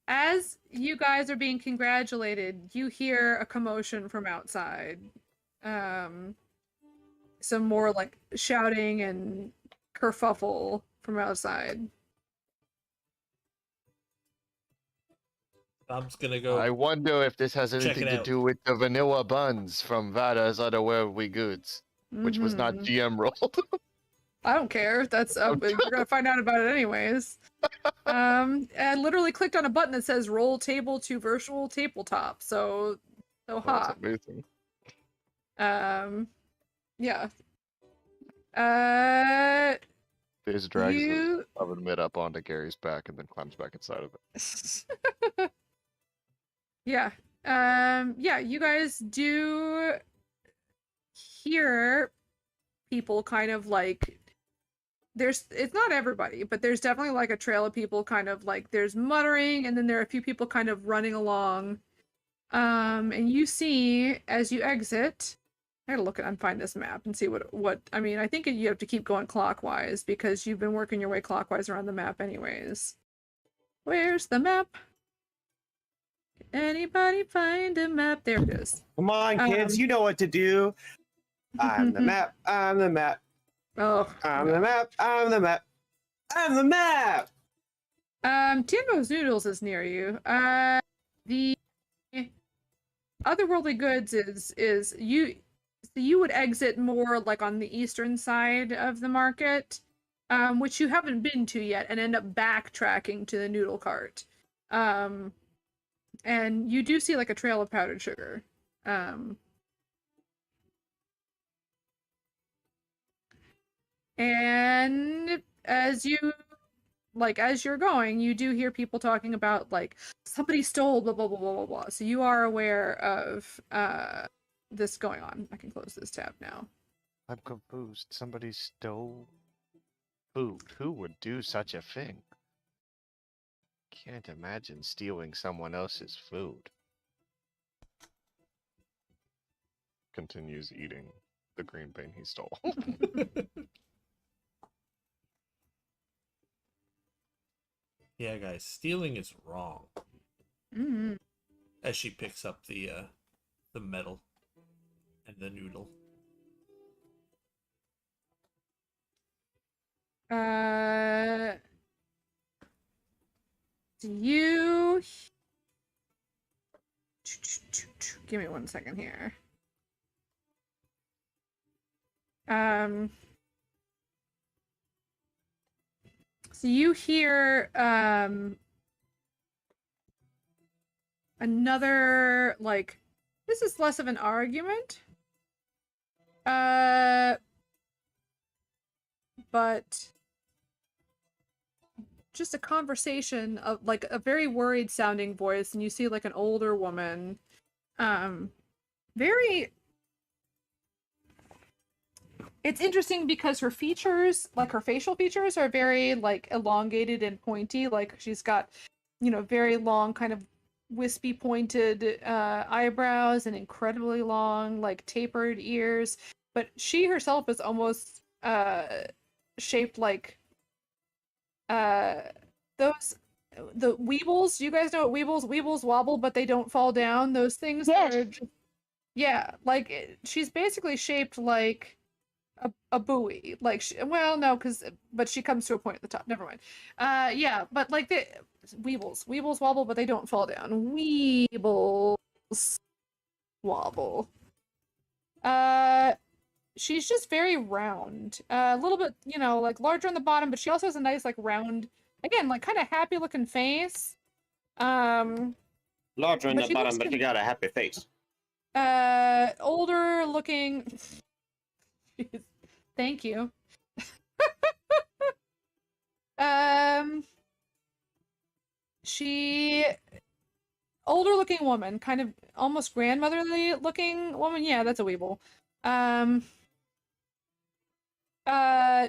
As you guys are being congratulated, you hear a commotion from outside. Some more like shouting and kerfuffle from outside. Zob's gonna go. I wonder if this has Check anything it to out. do with the vanilla buns from Vada's Otherworldly Goods, which was not Mhm. GM rolled. I don't care. That's you're gonna find out about it anyways. I literally clicked on a button that says "Roll table to virtual tabletop." So That's hot. amazing. Yeah. Diz drags his You. oven mitt up onto Gary's back and then climbs back inside of it. Yeah. Yeah, you guys do hear people kind of like it's not everybody, but there's definitely like a trail of people kind of like there's muttering, and then there are a few people kind of running along. And you see as you exit, I gotta look at and find this map and see what I mean. I think you have to keep going clockwise because you've been working your way clockwise around the map anyways. Where's the map? Anybody find a map? There it is. Come on, kids, you know what to do. I'm the map. I'm the map. Oh, I'm the map. I'm the map. I'm the map. Tienbo's Noodles is near you. The Otherworldly Goods is you. So you would exit more like on the eastern side of the market, which you haven't been to yet, and end up backtracking to the noodle cart. And you do see like a trail of powdered sugar. And as you're going, you do hear people talking about like somebody stole blah blah blah blah blah blah. So you are aware of this going on. I can close this tab now. I'm confused. Somebody stole food. Who would do such a thing? Can't imagine stealing someone else's food. Continues eating the green bean he stole. Yeah, guys, stealing is wrong. Mm-hmm. As she picks up the metal and the noodle. Do you give me 1 second here? So you hear another, like, this is less of an argument. But just a conversation of like a very worried sounding voice, and you see like an older woman, very. It's interesting because her features, like her facial features, are very like elongated and pointy. Like she's got, very long, kind of wispy pointed eyebrows and incredibly long, like tapered ears. But she herself is almost shaped like those the weebles. You guys know what weebles? Weebles wobble, but they don't fall down. Those things Yes. are yeah, like she's basically shaped like a buoy. Like well, no, but she comes to a point at the top. Never mind. Yeah, but like the weebles wobble, but they don't fall down. Weebles wobble. She's just very round. A little bit, like larger on the bottom, but she also has a nice like round, again, like kind of happy looking face. Larger in But the she bottom, looks but you got a happy face. older looking. Thank you. She older looking woman, kind of almost grandmotherly looking woman. Yeah, that's a weeble.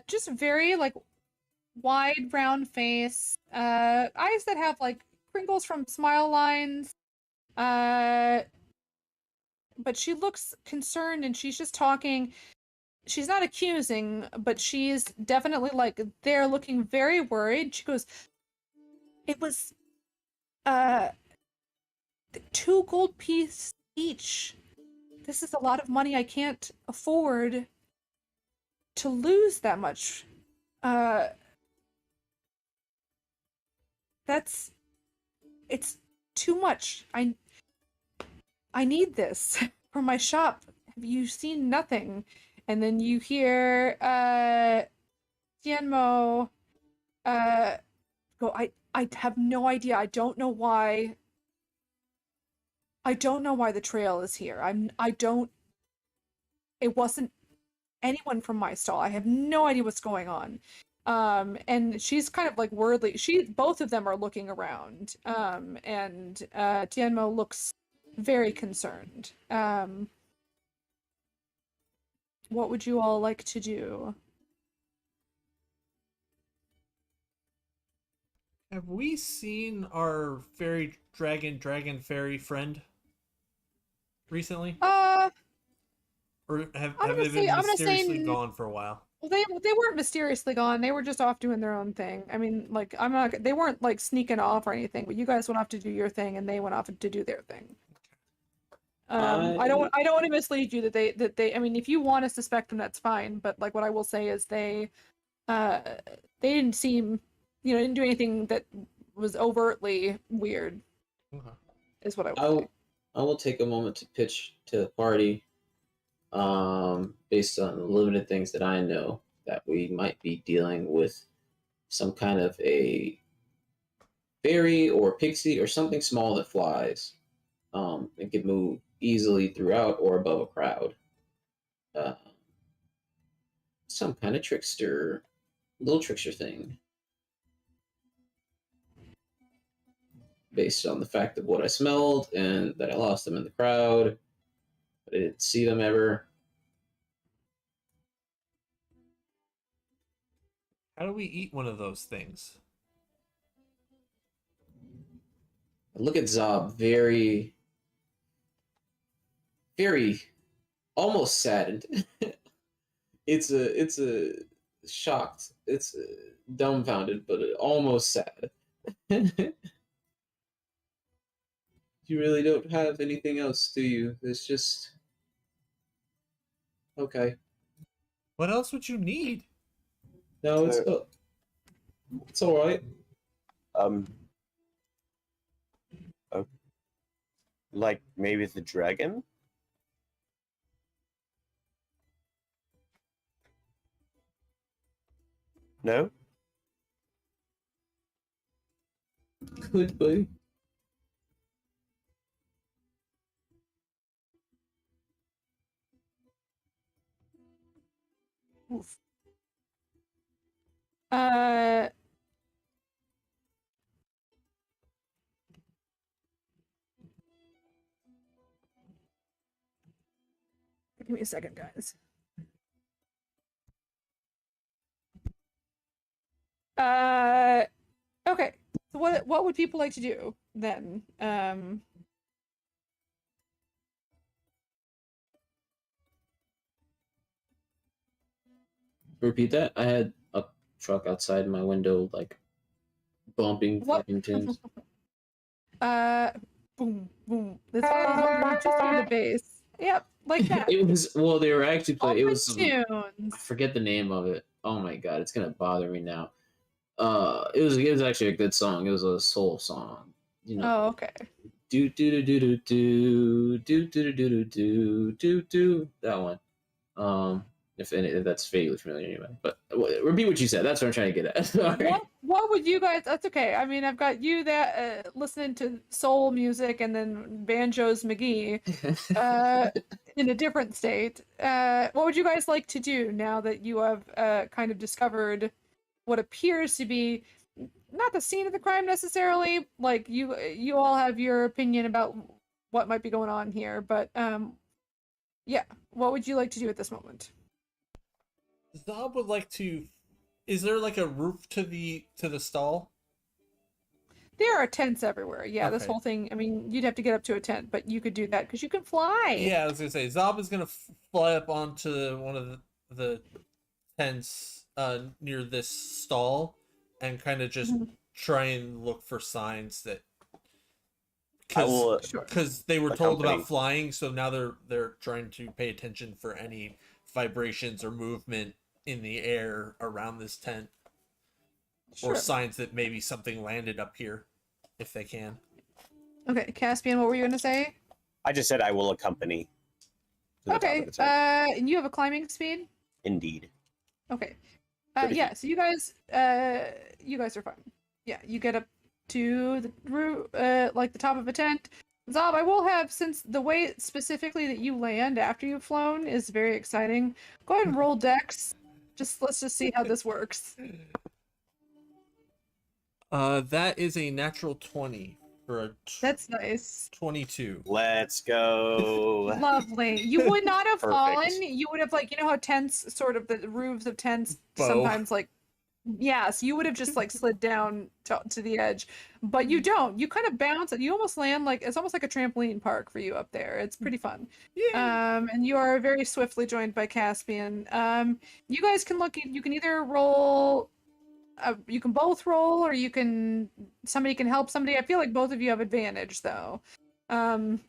Just very like wide round face, eyes that have like crinkles from smile lines. But she looks concerned and she's just talking. She's not accusing, but she's definitely like they're looking very worried. She goes, "It was 2 gold piece each. This is a lot of money. I can't afford to lose that much. It's too much. I need this for my shop. Have you seen nothing?" And then you hear Tianmo go, I have no idea. I don't know why. I don't know why the trail is here. It wasn't anyone from my stall. I have no idea what's going on. And she's kind of like worriedly, both of them are looking around. And Tianmo looks very concerned. What would you all like to do? Have we seen our fairy dragon fairy friend recently? Or have they been mysteriously gone for a while? Well, they weren't mysteriously gone. They were just off doing their own thing. I mean, like they weren't like sneaking off or anything. But you guys went off to do your thing, and they went off to do their thing. I don't want to mislead you that they. I mean, if you want to suspect them, that's fine. But like, what I will say is they didn't seem, didn't do anything that was overtly weird. Okay. Is what I will say. I will take a moment to pitch to the party, based on the limited things that I know, that we might be dealing with some kind of a fairy or pixie or something small that flies, and can move easily throughout or above a crowd. Some kind of little trickster thing. Based on the fact of what I smelled and that I lost them in the crowd, but I didn't see them ever. How do we eat one of those things? I look at Zob very, very, almost saddened. it's a shocked. It's dumbfounded, but almost sad. You really don't have anything else, do you? It's just okay. What else would you need? No, it's all right. Like maybe the dragon? No? good, buddy. Oof. Uh. Give me a second, guys. Okay. So what would people like to do then? Repeat that. I had a truck outside my window, like bumping What? fucking tunes. Boom, boom. That's one of those ones where you just hear the bass. Yep, like that. It was well, they were actually playing. It Bumping was some, I tunes. forget the name of it. Oh my god, it's gonna bother me now. It was actually a good song. It was a soul song. You know. Oh, okay. Do do do do do do do do do do do do that one. If that's vaguely familiar anyway. But repeat what you said. That's what I'm trying to get at. Sorry. What would you guys? That's okay. I mean, I've got you that listening to soul music and then Banjos McGee in a different state. What would you guys like to do now that you have kind of discovered what appears to be not the scene of the crime necessarily? Like you all have your opinion about what might be going on here, but yeah, what would you like to do at this moment? Zob would like to. Is there like a roof to the stall? There are tents everywhere. Yeah, this Okay. whole thing. I mean, you'd have to get up to a tent, but you could do that because you can fly. Yeah, I was gonna say Zob is gonna fly up onto one of the tents near this stall and kind of just Mhm. try and look for signs that I will Sure. because they were told accompany. about flying, so now they're trying to pay attention for any vibrations or movement in the air around this tent Sure. or signs that maybe something landed up here if they can. Okay, Caspian, what were you gonna say? I just said I will accompany. to the top Okay. of the tent. And you have a climbing speed. Indeed. Okay. 30 Yeah. So you guys are fine. Yeah, you get up to the roof, like the top of a tent. Zob, I will have, since the way specifically that you land after you've flown is very exciting. Go ahead and roll dex. Let's just see how this works. That is a natural 20 for a That's nice. 22. Let's go. Lovely. You would not have Perfect. fallen. You would have, like, you know how tents, sort of the roofs of tents Bow. sometimes, like, yes, you would have just like slid down to the edge, but you don't. You kind of bounce and you almost land like it's almost like a trampoline park for you up there. It's pretty fun. And you are very swiftly joined by Caspian. You guys can look. You can either roll. You can both roll, or somebody can help somebody. I feel like both of you have advantage though. One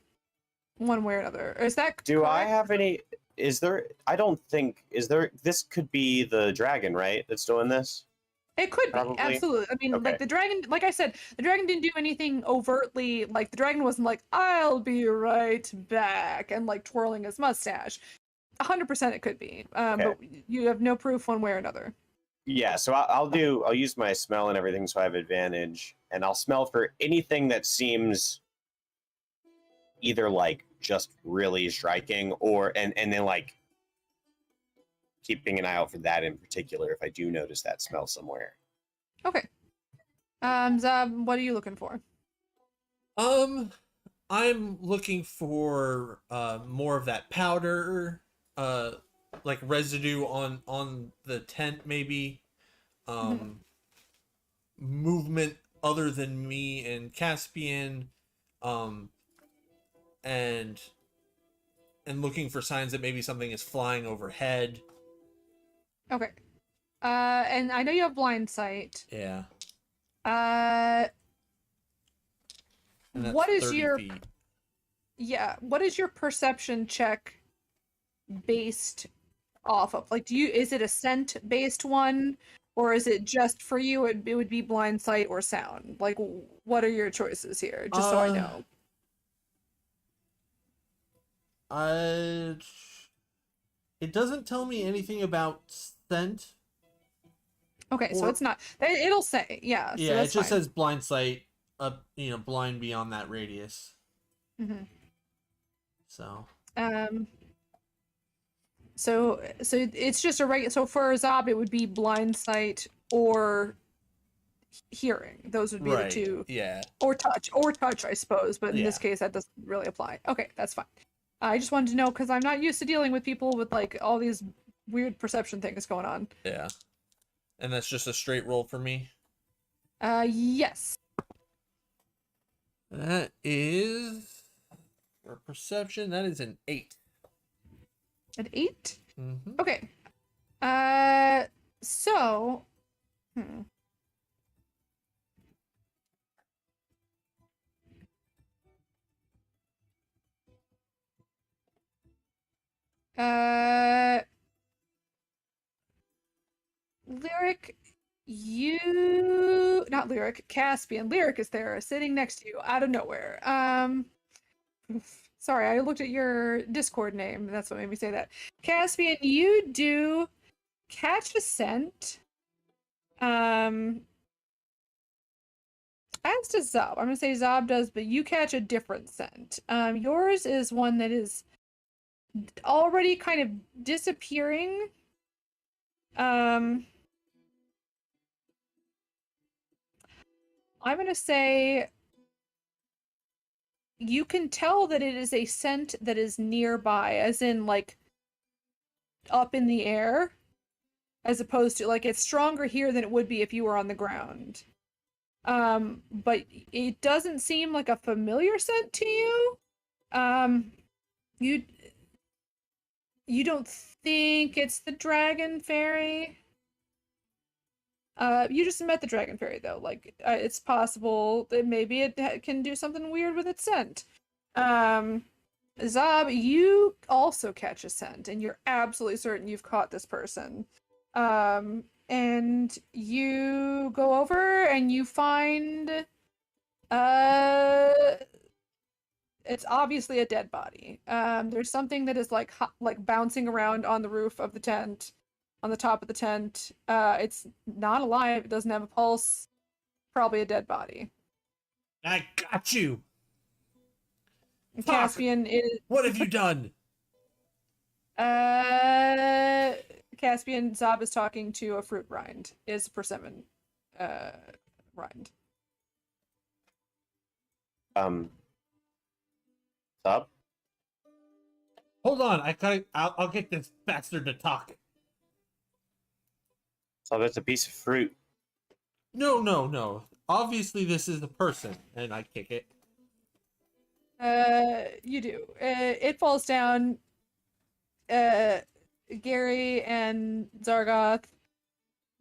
way or another. Is that Do I correct? have any? Is there? I don't think. Is there? This could be the dragon, right? That's doing this. It could be, Probably? absolutely. I mean, Okay. like the dragon, like I said, the dragon didn't do anything overtly. Like the dragon wasn't like, "I'll be right back," and like twirling his mustache. 100% it could be, but you have no proof one way or another. Yeah. So I'll use my smell and everything, so I have advantage, and I'll smell for anything that seems either like just really striking, or and then like keeping an eye out for that in particular if I do notice that smell somewhere. Okay. Zab, what are you looking for? I'm looking for more of that powder, like residue on the tent, maybe. Movement other than me and Caspian, and looking for signs that maybe something is flying overhead. Okay. And I know you have blind sight. Yeah. Uh, And that's what is 30 your feet. Yeah, what is your perception check based off of? Like, is it a scent based one, or is it just for you? It would be blind sight or sound. Like, what are your choices here? Just so I know. It doesn't tell me anything about scent. Okay, so or- it's not. It'll say, yeah. So Yeah, it that's just fine. says blind sight, blind beyond that radius. Mm-hmm. So. So it's just a regular. So for Zob, it would be blind sight or hearing. Those would be the two. Yeah. Or touch, I suppose. But in this case, that doesn't really apply. Okay, that's fine. I just wanted to know because I'm not used to dealing with people with like all these weird perception things going on. Yeah. And that's just a straight roll for me. Yes. That is for perception. That is an 8. An 8? Mm-hmm. Okay. So. Lyric, not Lyric, Caspian. Lyric is there, sitting next to you, out of nowhere. Sorry, I looked at your Discord name. That's what made me say that. Caspian, you do catch a scent. As does Zob. I'm gonna say Zob does, but you catch a different scent. Yours is one that is already kind of disappearing. I'm gonna say you can tell that it is a scent that is nearby, as in like up in the air, as opposed to like it's stronger here than it would be if you were on the ground. But it doesn't seem like a familiar scent to you. You don't think it's the dragon fairy? You just met the dragon fairy though. Like, it's possible that maybe it can do something weird with its scent. Zob, you also catch a scent, and you're absolutely certain you've caught this person. And you go over and you find, it's obviously a dead body. There's something that is like bouncing around on the roof of the tent, on the top of the tent. It's not alive. It doesn't have a pulse. Probably a dead body. I got you. Caspian is. What have you done? Caspian, Zob is talking to a fruit rind. Is persimmon, rind. Zob? Hold on, I'll get this bastard to talk. So that's a piece of fruit. No. Obviously, this is a person, and I kick it. You do. It falls down. Gary and Zargoth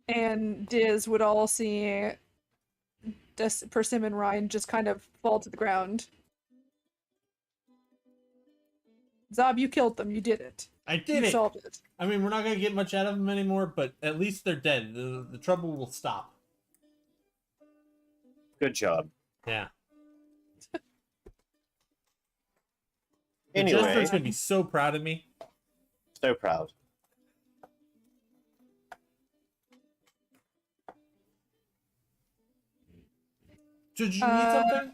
and Diz would all see this persimmon rind just kind of fall to the ground. Zob, you killed them. You did it. I did you it. Solved it. I mean, we're not gonna get much out of them anymore, but at least they're dead. The trouble will stop. Good job. Yeah. Anyway, Jester's gonna be so proud of me. So proud. Did you need something?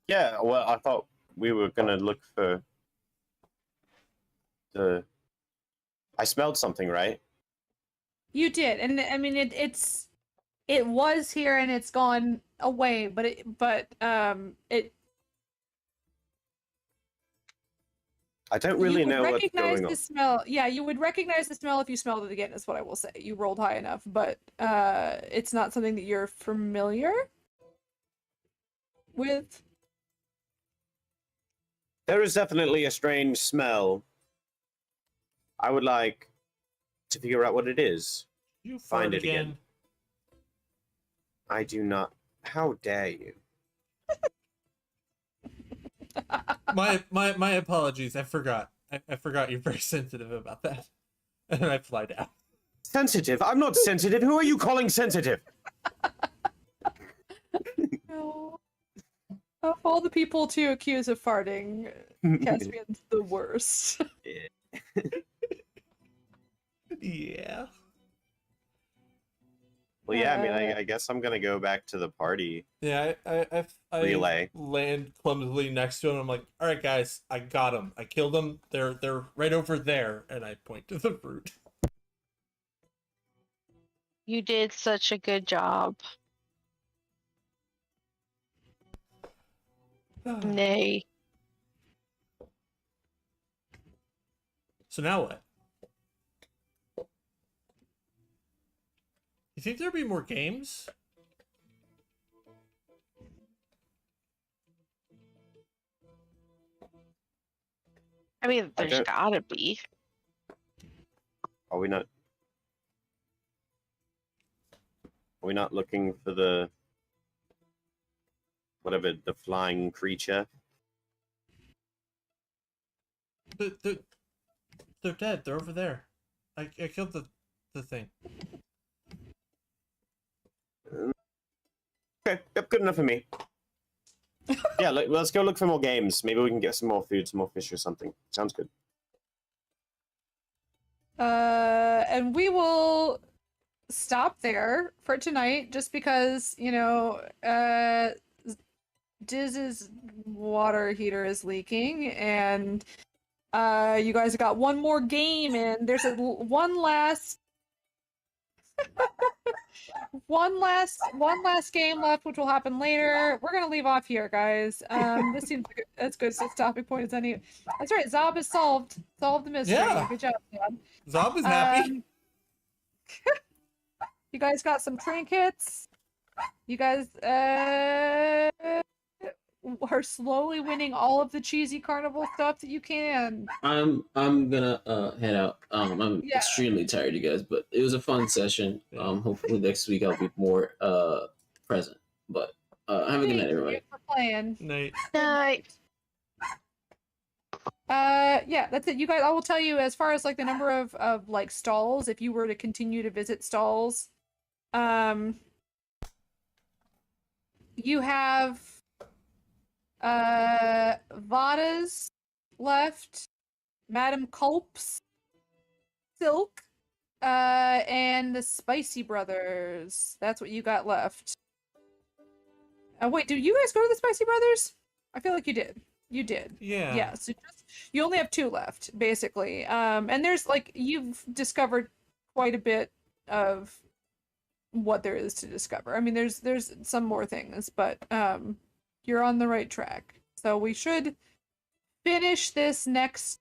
Yeah, well, I thought we were gonna look for the. I smelled something, right? You did, and I mean it was here and it's gone away, but it. I don't really know what's recognize going the on. smell. Yeah, you would recognize the smell if you smelled it again, is what I will say. You rolled high enough, but it's not something that you're familiar with. There is definitely a strange smell. I would like to figure out what it is. You Find fart it again. I do not. How dare you? My apologies. I forgot. I forgot you're very sensitive about that. And I fly down. Sensitive? I'm not sensitive. Who are you calling sensitive? No. Of all the people to accuse of farting, Caspian's the worst. Yeah. Well, yeah, I mean, I guess I'm gonna go back to the party. Yeah, I Relay. land clumsily next to him. I'm like, all right, guys, I got them. I killed them. They're right over there, and I point to the fruit. You did such a good job. Nay. So now what? You think there'd be more games? I mean, I there's don't- gotta be. Are we not? Are we not looking for the whatever the flying creature? They're dead. They're over there. I killed the thing. Okay, yep, good enough for me. Yeah, let's go look for more games. Maybe we can get some more food, some more fish or something. Sounds good. And we will stop there for tonight, just because, you know, Diz's water heater is leaking, and you guys got one more game, and there's one last game left, which will happen later. We're gonna leave off here, guys. This seems like as good a stopping point as any. That's right. Zob is solved the mystery. Yeah. Good job, Zob. Zob is happy. You guys got some trinkets. You guys are slowly winning all of the cheesy carnival stuff that you can. I'm gonna head out. I'm Yeah. extremely tired, you guys, but it was a fun session. Hopefully next week I'll be more present. But have a good night, everybody. Thank you for playing. Night. Night. Yeah, that's it. You guys, I will tell you, as far as like the number of like stalls, if you were to continue to visit stalls, you have Vada's left, Madame Culp's, Silk, and the Spicy Brothers. That's what you got left. Wait, did you guys go to the Spicy Brothers? I feel like you did. You did. Yeah. Yeah, so you only have 2 left, basically. And there's like, you've discovered quite a bit of what there is to discover. I mean, there's some more things, but you're on the right track. So we should finish this next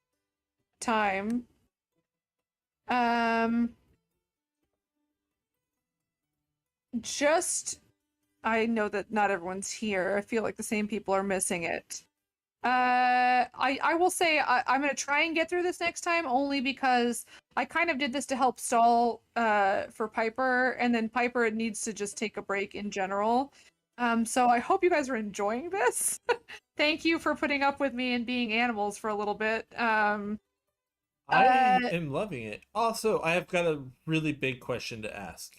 time. I know that not everyone's here. I feel like the same people are missing it. I will say I'm gonna try and get through this next time, only because I kind of did this to help stall for Piper, and then Piper needs to just take a break in general. So I hope you guys are enjoying this. Thank you for putting up with me and being animals for a little bit. I am loving it. Also, I have got a really big question to ask.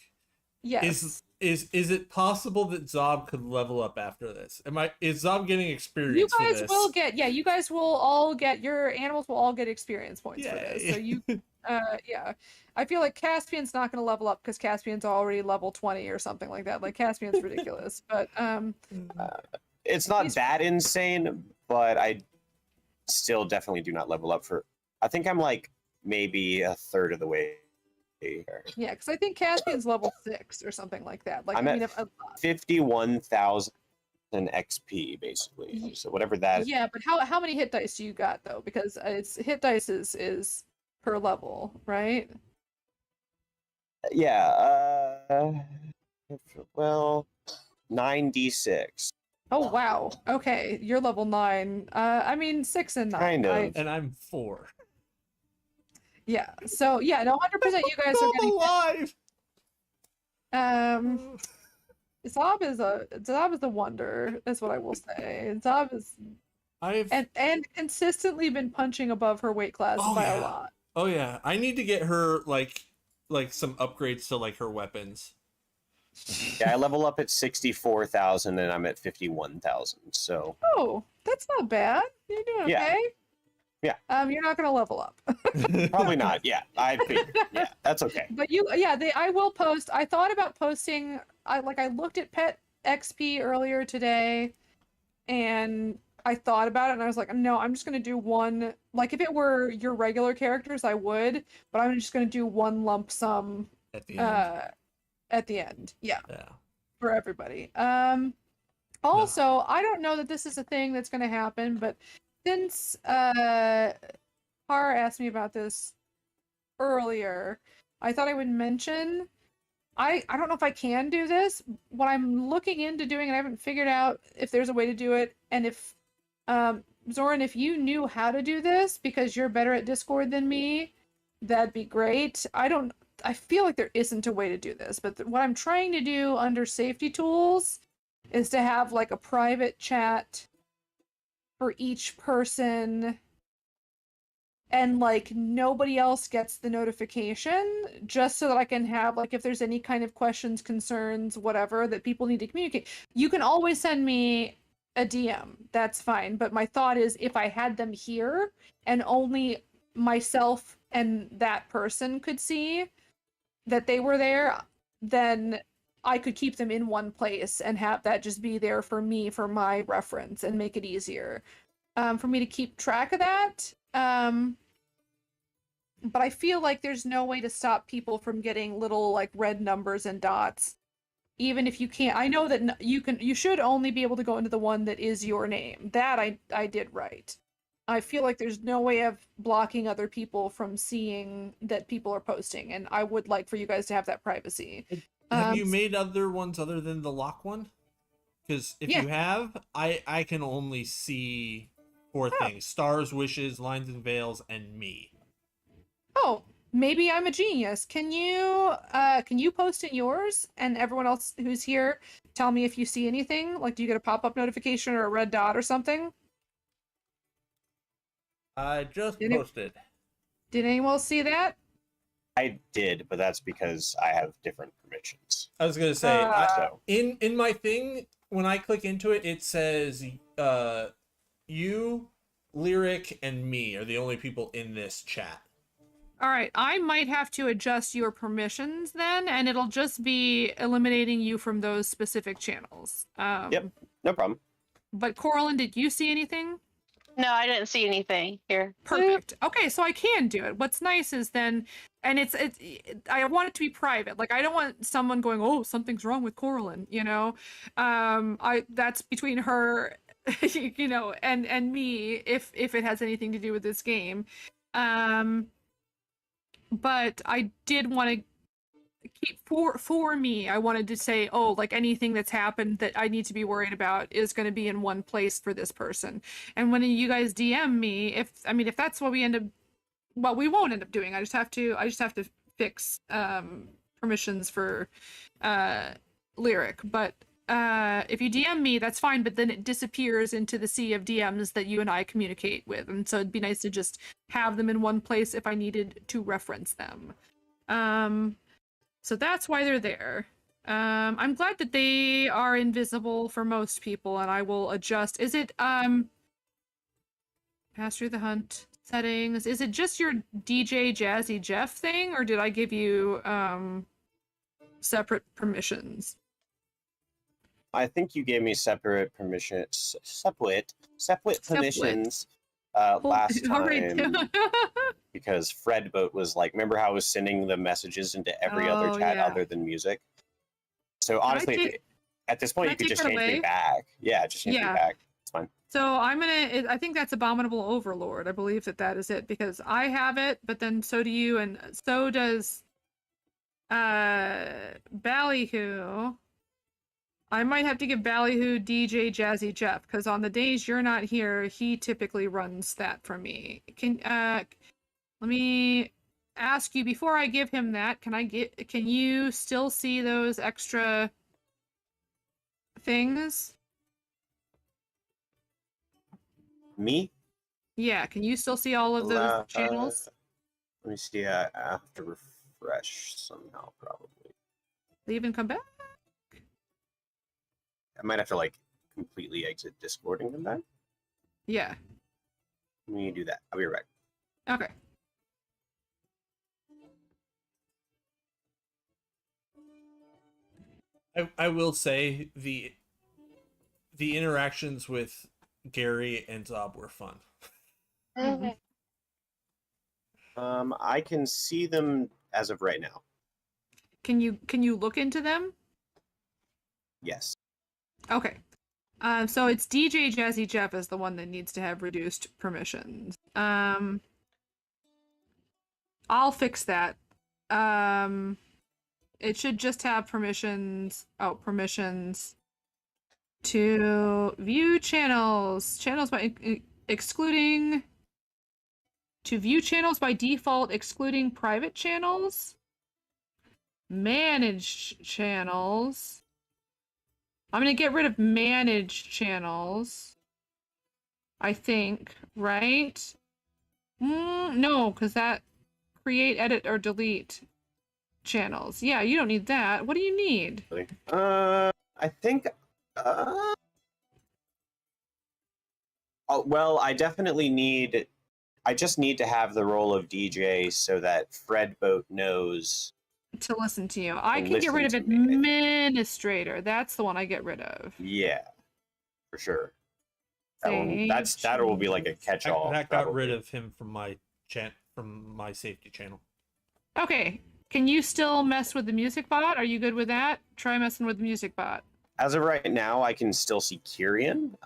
Yes. Is it possible that Zob could level up after this? Is Zob getting experience You guys for this? will get, you guys will all get, your animals will all get experience points for this. So you, yeah. I feel like Caspian's not going to level up because Caspian's already level 20 or something like that. Like, Caspian's ridiculous. But, It's not that insane, but I still definitely do not level up for. I think I'm like maybe a third of the way there. yeah, because I think Caspian's level 6 or something like that. Like, I'm I mean, at 51,000 XP basically. So whatever that. yeah, but how many hit dice do you got though? Because it's hit dice is per level, right? Yeah. Well, 9d6. Oh wow. Okay, you're level 9. I mean 6 and 9. Kind of. And I'm 4. Yeah. So yeah, no, 100%. You guys are I'm getting. alive. Zob is a wonder. Is what I will say. Zob is I've and consistently been punching above her weight class by a lot. Oh yeah, I need to get her like some upgrades to like her weapons. Yeah, I level up at 64,000 and I'm at 51,000. So. Oh, that's not bad. You're doing Yeah. okay. You're not gonna level up. Probably not. Yeah, I figured. Yeah, that's okay. But I will post. I thought about posting. I looked at Pet XP earlier today, and I thought about it, and I was like, no, I'm just gonna do one. Like, if it were your regular characters, I would, but I'm just gonna do one lump sum At the end. at the end. Yeah, Yeah. for everybody. Also, I don't know that this is a thing that's gonna happen, but since Har asked me about this earlier, I thought I would mention. I don't know if I can do this. What I'm looking into doing, and I haven't figured out if there's a way to do it, and if Zoran, if you knew how to do this because you're better at Discord than me, that'd be great. I feel like there isn't a way to do this, but what I'm trying to do under safety tools is to have like a private chat for each person, and like nobody else gets the notification, just so that I can have, like, if there's any kind of questions, concerns, whatever that people need to communicate. You can always send me a DM, that's fine, but my thought is if I had them here and only myself and that person could see that they were there, then I could keep them in one place and have that just be there for me, for my reference, and make it easier for me to keep track of that. But I feel like there's no way to stop people from getting little like red numbers and dots, even if you can't. I know that you should only be able to go into the one that is your name. That I did right. I feel like there's no way of blocking other people from seeing that people are posting, and I would like for you guys to have that privacy. Have you made other ones other than the lock one? Because if you have, I can only see 4 things: stars, wishes, lines and veils, and me. Oh, maybe I'm a genius. Can you post in yours, and everyone else who's here tell me if you see anything? Like, do you get a pop-up notification or a red dot or something? I just posted. Did anyone else see that? I did, but that's because I have different permissions. I was gonna say, So in my thing, when I click into it, it says you, Lyric, and me are the only people in this chat. All right, I might have to adjust your permissions then, and it'll just be eliminating you from those specific channels. Yep, no problem. But Coraline, did you see anything? No, I didn't see anything here. Perfect. Okay, so I can do it. What's nice is then, and I want it to be private. Like, I don't want someone going, "Oh, something's wrong with Coraline," you know. That's between her, you know, and me if it has anything to do with this game. But I did want to keep for me. I wanted to say, oh, like anything that's happened that I need to be worried about is going to be in one place for this person. And when you guys DM me, if that's what we end up, well, we won't end up doing. I just have to fix permissions for Lyric. But if you DM me, that's fine. But then it disappears into the sea of DMs that you and I communicate with, and so it'd be nice to just have them in one place if I needed to reference them. So that's why they're there. I'm glad that they are invisible for most people, and I will adjust. Is it Master of the Hunt settings? Is it just your DJ Jazzy Jeff thing, or did I give you separate permissions? I think you gave me separate permissions. Separate permissions last time. Because Fredboat was like, remember how I was sending the messages into every other chat other than music? So honestly, at this point, you could just change me back. Yeah, just change me back. It's fine. So I think that's Abominable Overlord. I believe that is it, because I have it, but then so do you, and so does Ballyhoo. I might have to give Ballyhoo DJ Jazzy Jeff, because on the days you're not here, he typically runs that for me. Let me ask you before I give him that, can you still see those extra things? Me? Yeah, can you still see all of those channels? Let me see. I have to refresh somehow, probably. Leave and come back? I might have to like completely exit Discord and come back. Yeah. Let me do that. I'll be right back. Okay. I will say the interactions with Gary and Zob were fun. Mm-hmm. I can see them as of right now. Can you look into them? Yes. Okay. So it's DJ Jazzy Jeff is the one that needs to have reduced permissions. I'll fix that. It should just have permissions. Oh, permissions to view channels. Channels by excluding. To view channels by default, excluding private channels. Manage channels. I'm going to get rid of manage channels. I think, right? No, because that create, edit, or delete channels. Yeah, you don't need that. What do you need? I think... Oh, well, I definitely need... I just need to have the role of DJ so that Fred Boat knows... To listen to you. I can get rid of administrator. That's the one I get rid of. Yeah, for sure. That will be like a catch-all. That got rid of him from my safety channel. Okay. Can you still mess with the music bot? Are you good with that? Try messing with the music bot. As of right now, I can still see Kyrian,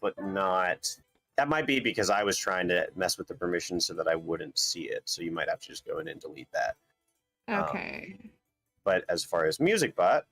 but not... That might be because I was trying to mess with the permissions so that I wouldn't see it. So you might have to just go in and delete that. Okay. But as far as music bot,